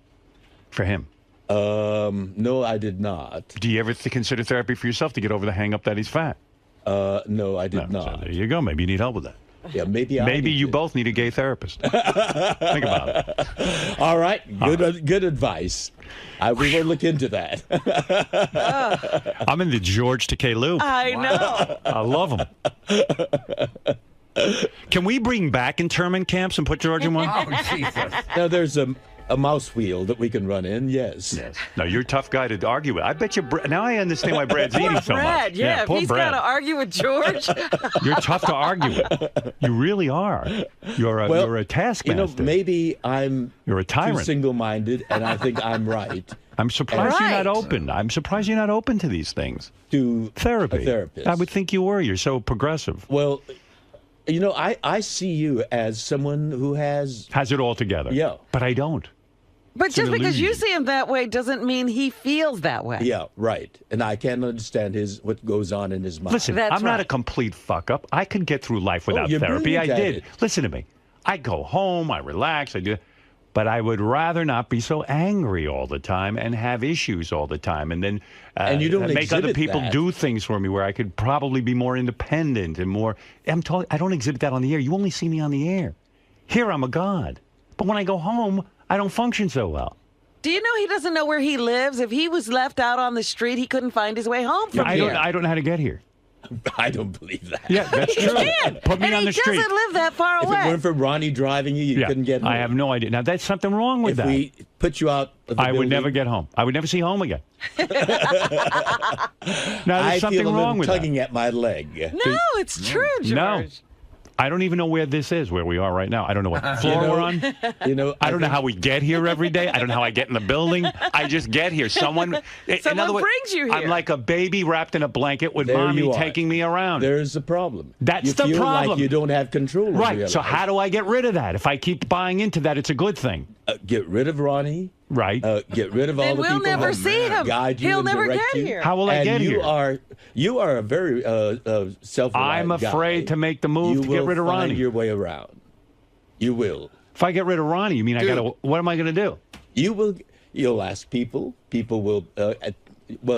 for him? No, I did not. Do you ever consider therapy for yourself to get over the hang-up that he's fat? No, I did not. So there you go. Maybe you need help with that. Yeah, maybe. Maybe you both need a gay therapist. Think about it. All right, good advice. We will look into that. I'm in the George Takei loop. I know. I love him. Can we bring back internment camps and put George in one? Oh, Jesus. Now, there's a mouse wheel that we can run in, yes. No, you're a tough guy to argue with. I bet you. Now I understand why Brad's Poor eating so Brad, much. yeah, if poor he's Brad. got to argue with George. You're tough to argue with. You really are. You're a taskmaster. Maybe you're a tyrant. too single-minded, and I think I'm right. I'm surprised you're not open. I'm surprised you're not open to these things. To therapy. a therapist. I would think you were. You're so progressive. Well, I see you as someone who has it all together. Yeah. But I don't. But It's just an because you illusion. see him that way doesn't mean he feels that way. Yeah, right. And I can't understand what goes on in his mind. Listen, I'm not a complete fuck up. I could get through life without you're therapy. I brilliant at did. it. Listen to me. I go home, I relax, I do. But I would rather not be so angry all the time and have issues all the time, and then And you don't make other exhibit people that. do things for me where I could probably be more independent and more. I don't exhibit that on the air. You only see me on the air. Here I'm a god, but when I go home, I don't function so well. Do you know he doesn't know where he lives? If he was left out on the street, he couldn't find his way home from here. I don't know how to get here. I don't believe that. Yeah, that's He true. can. Put me and on he the street. doesn't live that far If away. it weren't for Ronnie driving you, couldn't get home. I have no idea. Now, that's something wrong with If that. we put you out of the I would building- never get home. I would never see home again. Now, there's I something feel a wrong little with that. tugging at my leg. No, it's true, George. No. I don't even know where this is, where we are right now. I don't know what floor we're on. I don't know how we get here every day. I don't know how I get in the building. I just get here. Someone in other words, brings you here. I'm like a baby wrapped in a blanket with There mommy you are. taking me around. There's a problem. That's you the feel problem. Like you don't have control over Right. your So life. how do I get rid of that? If I keep buying into that, it's a good thing. Get rid of Ronnie. Right. Get rid of all Then the we'll people never who see him. guide you He'll and never direct get you. here. How will I And get you here? You are a very self-reliant I'm afraid guy. to make the move You to get will rid of find Ronnie. your way around. You will. If I get rid of Ronnie, you mean I gotta? What am I gonna do? You will. You'll ask people. People will. Well,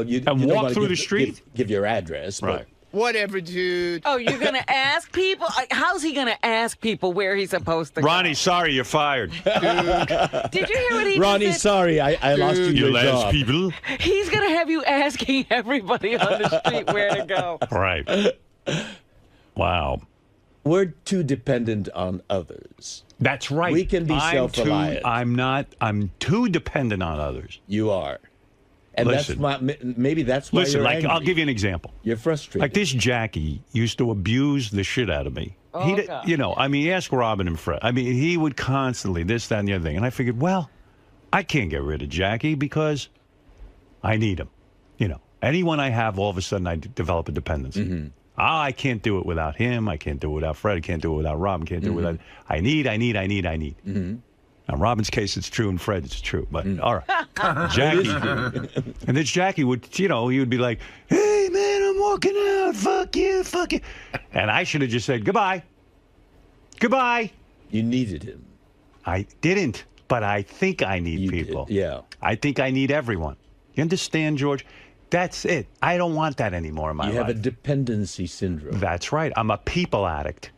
you And you don't walk wanna through give, the street? Give your address, Right. Whatever, dude. Oh, you're going to ask people? How's he going to ask people where he's supposed to Ronnie, sorry, you're fired. go? Did you hear what he Ronnie, just said? sorry, I lost you your You'll ask job. people. He's going to have you asking everybody on the street where to go. Right. Wow. We're too dependent on others. That's right. We can be self-reliant. I'm too dependent on others. You are. And Listen. maybe that's why Listen, you're like, angry. I'll give you an example. You're frustrated. Like this Jackie used to abuse the shit out of me. Oh, God. You know, I mean, ask Robin and Fred. I mean, he would constantly this, that, and the other thing. And I figured, well, I can't get rid of Jackie because I need him. You know, anyone I have, all of a sudden I develop a dependency. Mm-hmm. I can't do it without him. I can't do it without Fred. I can't do it without Robin. Can't do it without. I need. Mm-hmm. Now, Robin's case, it's true, and Fred's it's true. But all right, Jackie, and then Jackie would, you know, he would be like, "Hey, man, I'm walking out. Fuck you, fuck you," and I should have just said goodbye. Goodbye. You needed him. I didn't, but I think I need people. Yeah. I think I need everyone. You understand, George? That's it. I don't want that anymore in my life. You have a dependency syndrome. That's right. I'm a people addict.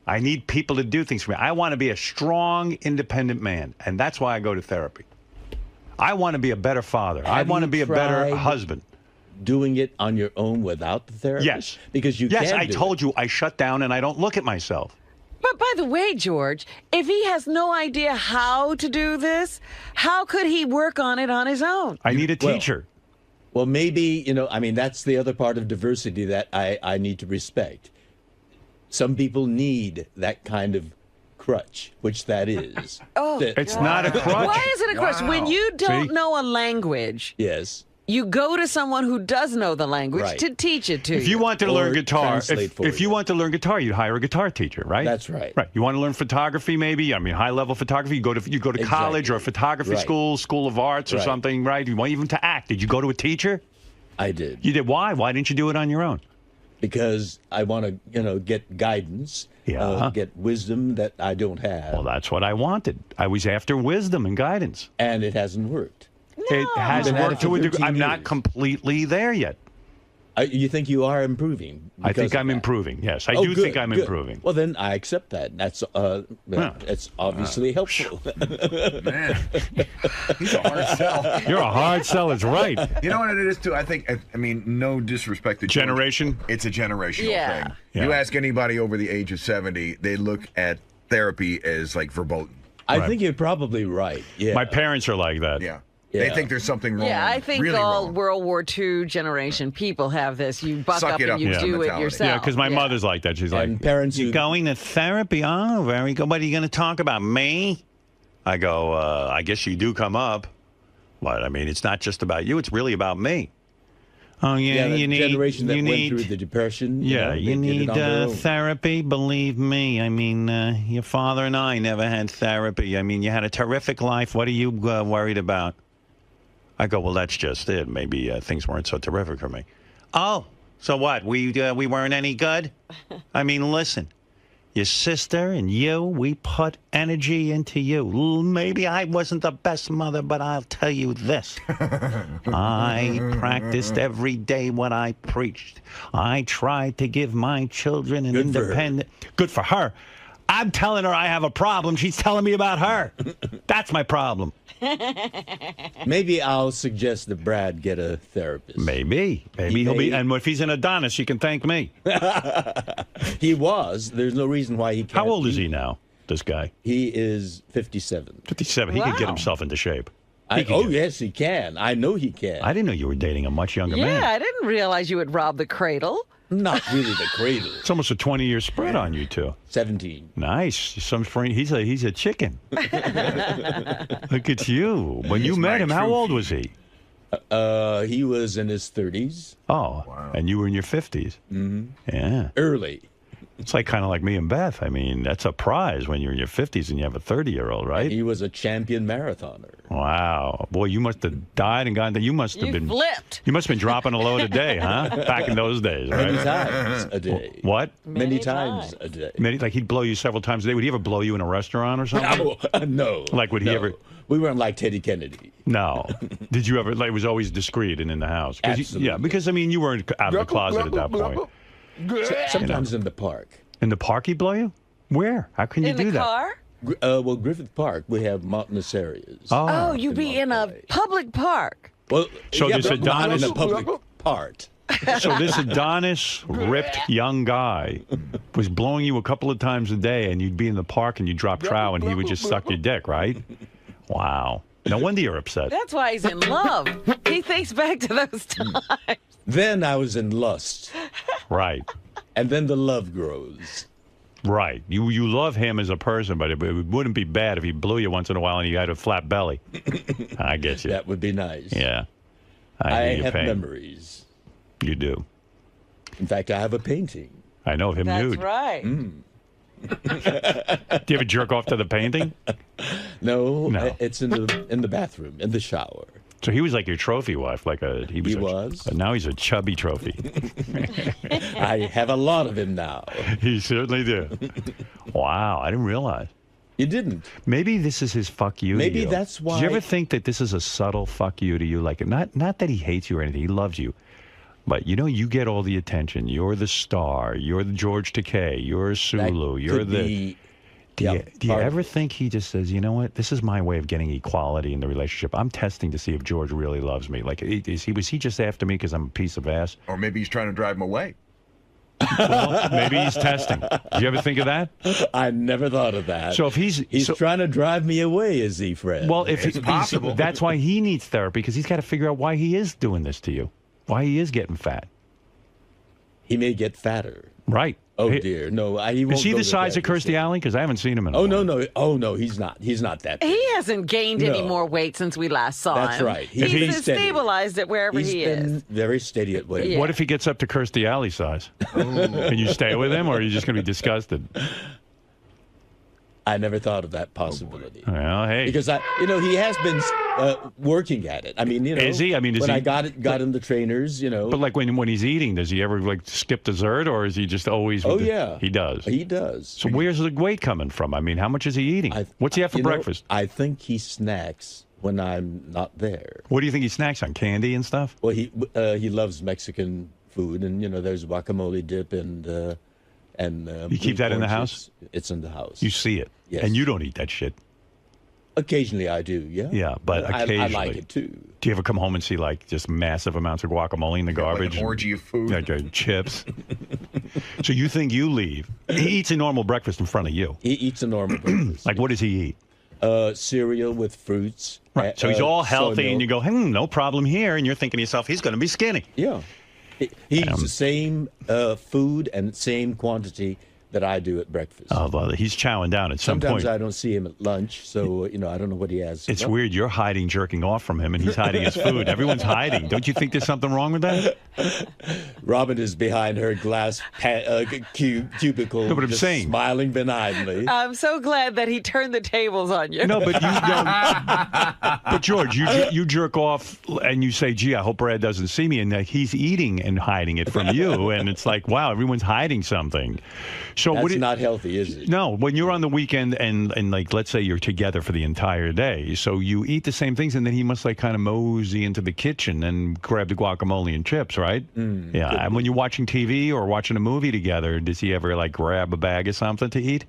I need people to do things for me. I want to be a strong, independent man, and that's why I go to therapy. I want to be a better father. I want to be a better husband. Doing it on your own without the therapist? Yes. Because you Yes, can I do told you I shut down and I don't look at myself. But by the way, George, if he has no idea how to do this, how could he work on it on his own? I need a teacher. Well, maybe, you know, I mean, that's the other part of diversity that I need to respect. Some people need that kind of crutch, which that is. Oh, it's not a crutch. Why is it a crutch? When you don't See? know a language, Yes. you go to someone who does know the language Right. to teach it to you. If you wanted to learn guitar, translate for if you want to learn guitar, you'd hire a guitar teacher, right? That's right. Right. You want to learn photography, maybe? I mean, high-level photography. You go to college or a photography Right. school of arts or Right. something, right? You want even to act. Did you go to a teacher? I did. You did. Why? Why didn't you do it on your own? Because I want to, you know, get guidance, get wisdom that I don't have. Well, that's what I wanted. I was after wisdom and guidance. And it hasn't worked. It has Been at it worked for to a degree. 13 I'm not years. completely there yet. You think you are improving? I because think of I'm that? improving. Yes, I Oh, do good, think I'm good. improving. Well, then I accept that. That's it's obviously helpful. Man, he's a hard sell. You're a hard sell. It's right. You know what it is too? I think. I mean, no disrespect to George. Generation? It's a generational Yeah. thing. Yeah. You ask anybody over the age of 70, they look at therapy as like verboten. I think you're probably right. Yeah. My parents are like that. Yeah. They think there's something wrong. Yeah, I think really all wrong. World War II generation people have this. You buck Suck up it and up you do it mentality. yourself. Yeah, because my mother's like that. She's And like, parents you who- going to therapy? Oh, very good. What are you going to talk about? Me? I go, I guess you do come up. But, I mean, it's not just about you. It's really about me. Oh, yeah, the you need... generation that you went need, through the depression. Yeah, they you did it need on their own. therapy. Believe me. I mean, your father and I never had therapy. I mean, you had a terrific life. What are you worried about? I go, well, that's just it. Maybe things weren't so terrific for me. Oh, so what? We weren't any good? I mean, listen, your sister and you, we put energy into you. Maybe I wasn't the best mother, but I'll tell you this. I practiced every day what I preached. I tried to give my children an independent... Good for her. I'm telling her I have a problem. She's telling me about her. That's my problem. Maybe I'll suggest that Brad get a therapist. Maybe he'll be. And if he's an Adonis, he can thank me. He was. There's no reason why he can't. How old is he now? This guy. He is 57. 57. He could get himself into shape. Yes, he can. I know he can. I didn't know you were dating a much younger Yeah, man. I didn't realize you would rob the cradle. Not really the cradle. It's almost a 20-year spread on you two. 17. Nice. Some friend. He's a chicken. Look at you. When you met him, how old was he? He was in his 30s. Oh, and you were in your 50s. Mm-hmm. Yeah. Early. It's like kind of like me and Beth. I mean, that's a prize when you're in your 50s and you have a 30-year-old, right? He was a champion marathoner. Wow. Boy, you must have died and gone. You must have been flipped. You must have been dropping a load a day, huh? Back in those days, right? Many times a day. What? Many times a day. Like he'd blow you several times a day. Would he ever blow you in a restaurant or something? No. Like would he ever? We weren't like Teddy Kennedy. No. Did you ever? Like it was always discreet and in the house. Absolutely. Yeah, because I mean you weren't out of the closet at that point. Sometimes in the park. In the park, he'd blow you? Where? How can you In do the that? car? Well, Griffith Park, we have mountainous areas. Oh, you be in a public park. Well, So yeah, this but not Adonis in a public part. So this Adonis, ripped young guy was blowing you a couple of times a day, and you'd be in the park and you'd drop trow, and he would just suck your dick, right? Wow. No wonder you're upset. That's why he's in love. He thinks back to those times. Then I was in lust. Right. And then the love grows. Right. You love him as a person, but it wouldn't be bad if he blew you once in a while and you had a flat belly. I get you. That would be nice. Yeah. I hear your have pain. memories. You do. In fact, I have a painting. I know of him That's nude. right. Do you ever jerk off to the painting? No. No. It's in the bathroom, in the shower. So he was like your trophy wife, He was. But now he's a chubby trophy. I have a lot of him now. He certainly do. Wow, I didn't realize. You didn't. Maybe this is his fuck you. Maybe to you. that's why. Do you ever think that this is a subtle fuck you to you? Like not that he hates you or anything. He loves you. But you get all the attention. You're the star. You're the George Takei. You're Sulu. You're the. Do you ever think he just says, you know what? This is my way of getting equality in the relationship. I'm testing to see if George really loves me. Like, was he just after me because I'm a piece of ass? Or maybe he's trying to drive him away. Well, maybe he's testing. Did you ever think of that? I never thought of that. So if he's trying to drive me away, is he, Fred? Well, if It's possible. that's why he needs therapy, because he's got to figure out why he is doing this to you, why he is getting fat. He may get fatter. Right. Oh dear, no. He won't Is he go the to size that of Kirstie Alley? Because I haven't seen him in a Oh while. no. Oh no, he's not. He's not that. He hasn't gained any No. more weight since we last saw him. That's right. He's steady. stabilized it wherever He's he been is. very steady at weight. Yeah. What if he gets up to Kirstie Alley size? Can you stay with him, or are you just going to be disgusted? I never thought of that possibility. Well, hey. Because he has been working at it. I mean, Is he? I mean, when I got him the trainers, But like when he's eating, does he ever like skip dessert, or is he just always? Oh, with yeah. He does. He does. So where's the weight coming from? I mean, how much is he eating? What's he have for breakfast? I think he snacks when I'm not there. What do you think he snacks on? Candy and stuff? Well, he loves Mexican food, and there's guacamole dip and You keep that in the orange house? chips. It's in the house. You see it, Yes. and you don't eat that shit. Occasionally I do, yeah. Yeah, but occasionally. I like it too. Do you ever come home and see like just massive amounts of guacamole in the garbage? Like an orgy of food. Like chips. So you think you leave? He eats a normal breakfast in front of you. He eats a normal breakfast. Like what does he eat? Cereal with fruits. Right. So he's all healthy, soy and you milk. go, no problem here, and you're thinking to yourself, he's going to be skinny. Yeah. He eats the same food and same quantity that I do at breakfast. Oh, well, he's chowing down at some Sometimes point. I don't see him at lunch, so I don't know what he has. It's weird. You're hiding jerking off from him, and he's hiding his food. Everyone's hiding. Don't you think there's something wrong with that? Robin is behind her glass cubicle, No, but I'm just saying. smiling benignly. I'm so glad that he turned the tables on you. No, but you don't. But George, you jerk off and you say, "Gee, I hope Brad doesn't see me," and he's eating and hiding it from you, and it's like, wow, everyone's hiding something. So That's not healthy, is it? No, when you're on the weekend and like let's say you're together for the entire day, so you eat the same things, and then he must like kind of mosey into the kitchen and grab the guacamole and chips, right? Yeah. And when you're watching TV or watching a movie together, does he ever like grab a bag of something to eat?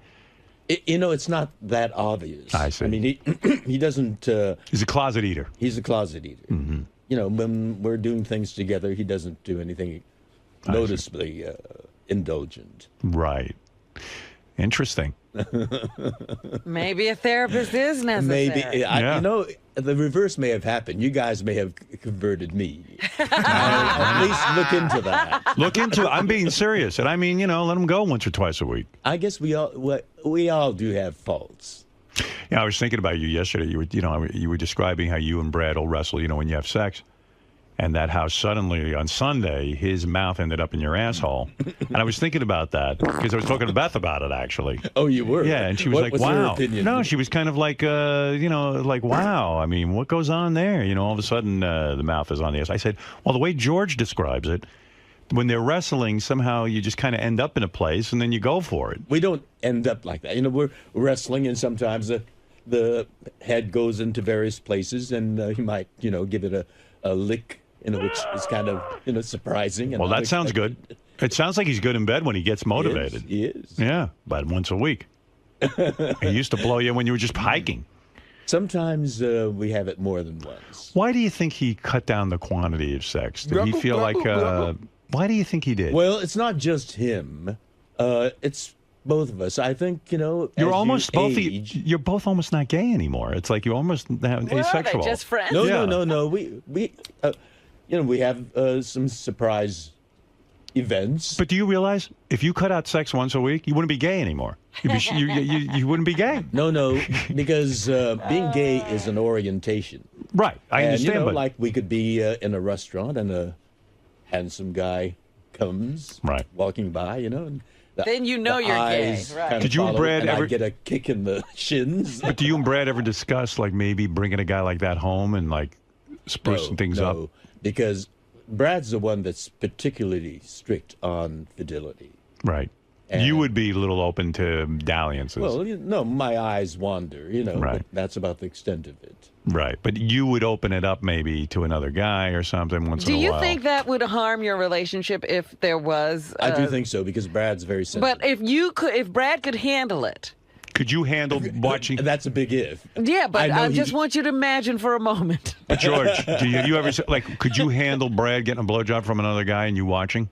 It's not that obvious. I see. I mean, he doesn't. He's a closet eater. He's a closet eater. Mm-hmm. When we're doing things together, he doesn't do anything noticeably indulgent. Right. Interesting. Maybe a therapist is necessary. Maybe. The reverse may have happened. You guys may have converted me. At least look into that. Look into it. I'm being serious. And I mean, let him go once or twice a week. I guess we all do have faults. Yeah, I was thinking about you yesterday. You were describing how you and Brad will wrestle, when you have sex. And that how suddenly on Sunday his mouth ended up in your asshole. And I was thinking about that because I was talking to Beth about it actually. Oh, you were? Yeah, and she was What like, was her "Wow." opinion? No, she was kind of like, like, "Wow." I mean, what goes on there? All of a sudden the mouth is on the ass. I said, "Well, the way George describes it, when they're wrestling, somehow you just kind of end up in a place and then you go for it." We don't end up like that. We're wrestling, and sometimes the head goes into various places, and he might, give it a lick. Which is kind of, surprising. And well, that sounds good. It sounds like he's good in bed when he gets motivated. He is. Yeah, but once a week. He used to blow you when you were just hiking. Sometimes we have it more than once. Why do you think he cut down the quantity of sex? Did he feel like... why do you think he did? Well, it's not just him. It's both of us. I think, you're as almost you both. age, You're both almost not gay anymore. It's like you almost asexual. Are they just friends? No. We have some surprise events. But do you realize if you cut out sex once a week, you wouldn't be gay anymore? You wouldn't be gay. No, because being gay is an orientation. Right, I understand. And, but like we could be in a restaurant and a handsome guy comes walking by, and then you know the you're gay. eyes Right. kind of Did you and follow, Brad and ever I get a kick in the shins? But do you and Brad ever discuss like maybe bringing a guy like that home and like sprucing things up? No, because Brad's the one that's particularly strict on fidelity. Right. You would be a little open to dalliances. Well, my eyes wander, Right. but that's about the extent of it. Right. But you would open it up maybe to another guy or something once Do in a you while. think that would harm your relationship if there was? I do think so because Brad's very sensitive. But if Brad could handle it. Could you handle watching? That's a big if. Yeah, but I just want you to imagine for a moment. But George, do you ever could you handle Brad getting a blowjob from another guy and you watching?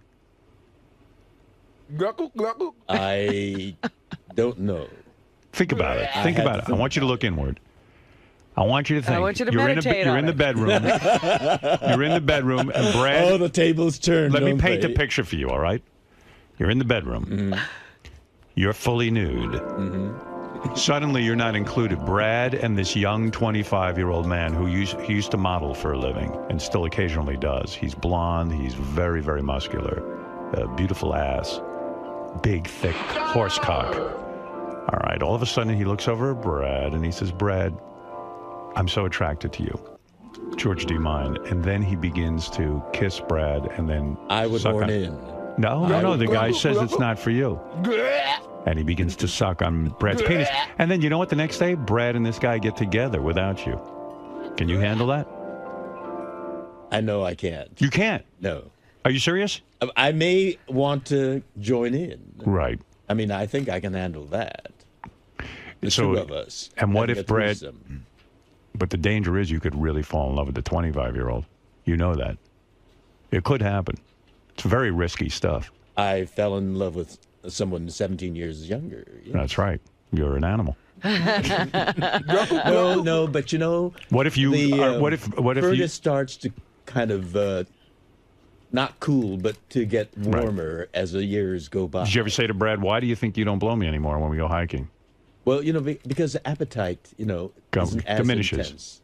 I don't know. Think about it. Think about it. I want you to look inward. I want you to think. I want you to you're meditate you're in the bedroom. You're in the bedroom, and Brad. Oh, the table's turned. Let me paint a picture for you. All right. You're in the bedroom. Mm-hmm. You're fully nude. Mm-hmm. Suddenly, you're not included. Brad and this young 25-year-old man who he used to model for a living and still occasionally does. He's blonde. He's very, very muscular. A beautiful ass. Big, thick horse cock. All right. All of a sudden, he looks over at Brad and he says, Brad, I'm so attracted to you. George, do you mind? And then he begins to kiss Brad and then I would suck horn on. in. No. The guy says it's not for you. And he begins to suck on Brad's penis. And then you know what? The next day, Brad and this guy get together without you. Can you handle that? I know I can't. You can't? No. Are you serious? I may want to join in. Right. I mean, I think I can handle that. The So, two of us. And what having if a Brad... threesome. But the danger is you could really fall in love with the 25-year-old. You know that. It could happen. It's very risky stuff. I fell in love with someone 17 years younger. Yes. That's right. You're an animal. No, but What if you? What if Fergus you starts to kind of not cool, but to get warmer as the years go by? Did you ever say to Brad, "Why do you think you don't blow me anymore when we go hiking?" Well, because the appetite, isn't as diminishes. intense.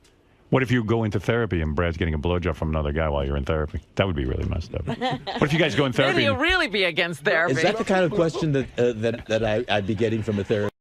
What if you go into therapy and Brad's getting a blowjob from another guy while you're in therapy? That would be really messed up. What if you guys go in Then therapy? he'll really be against therapy. Is that the kind of question that I'd be getting from a therapist?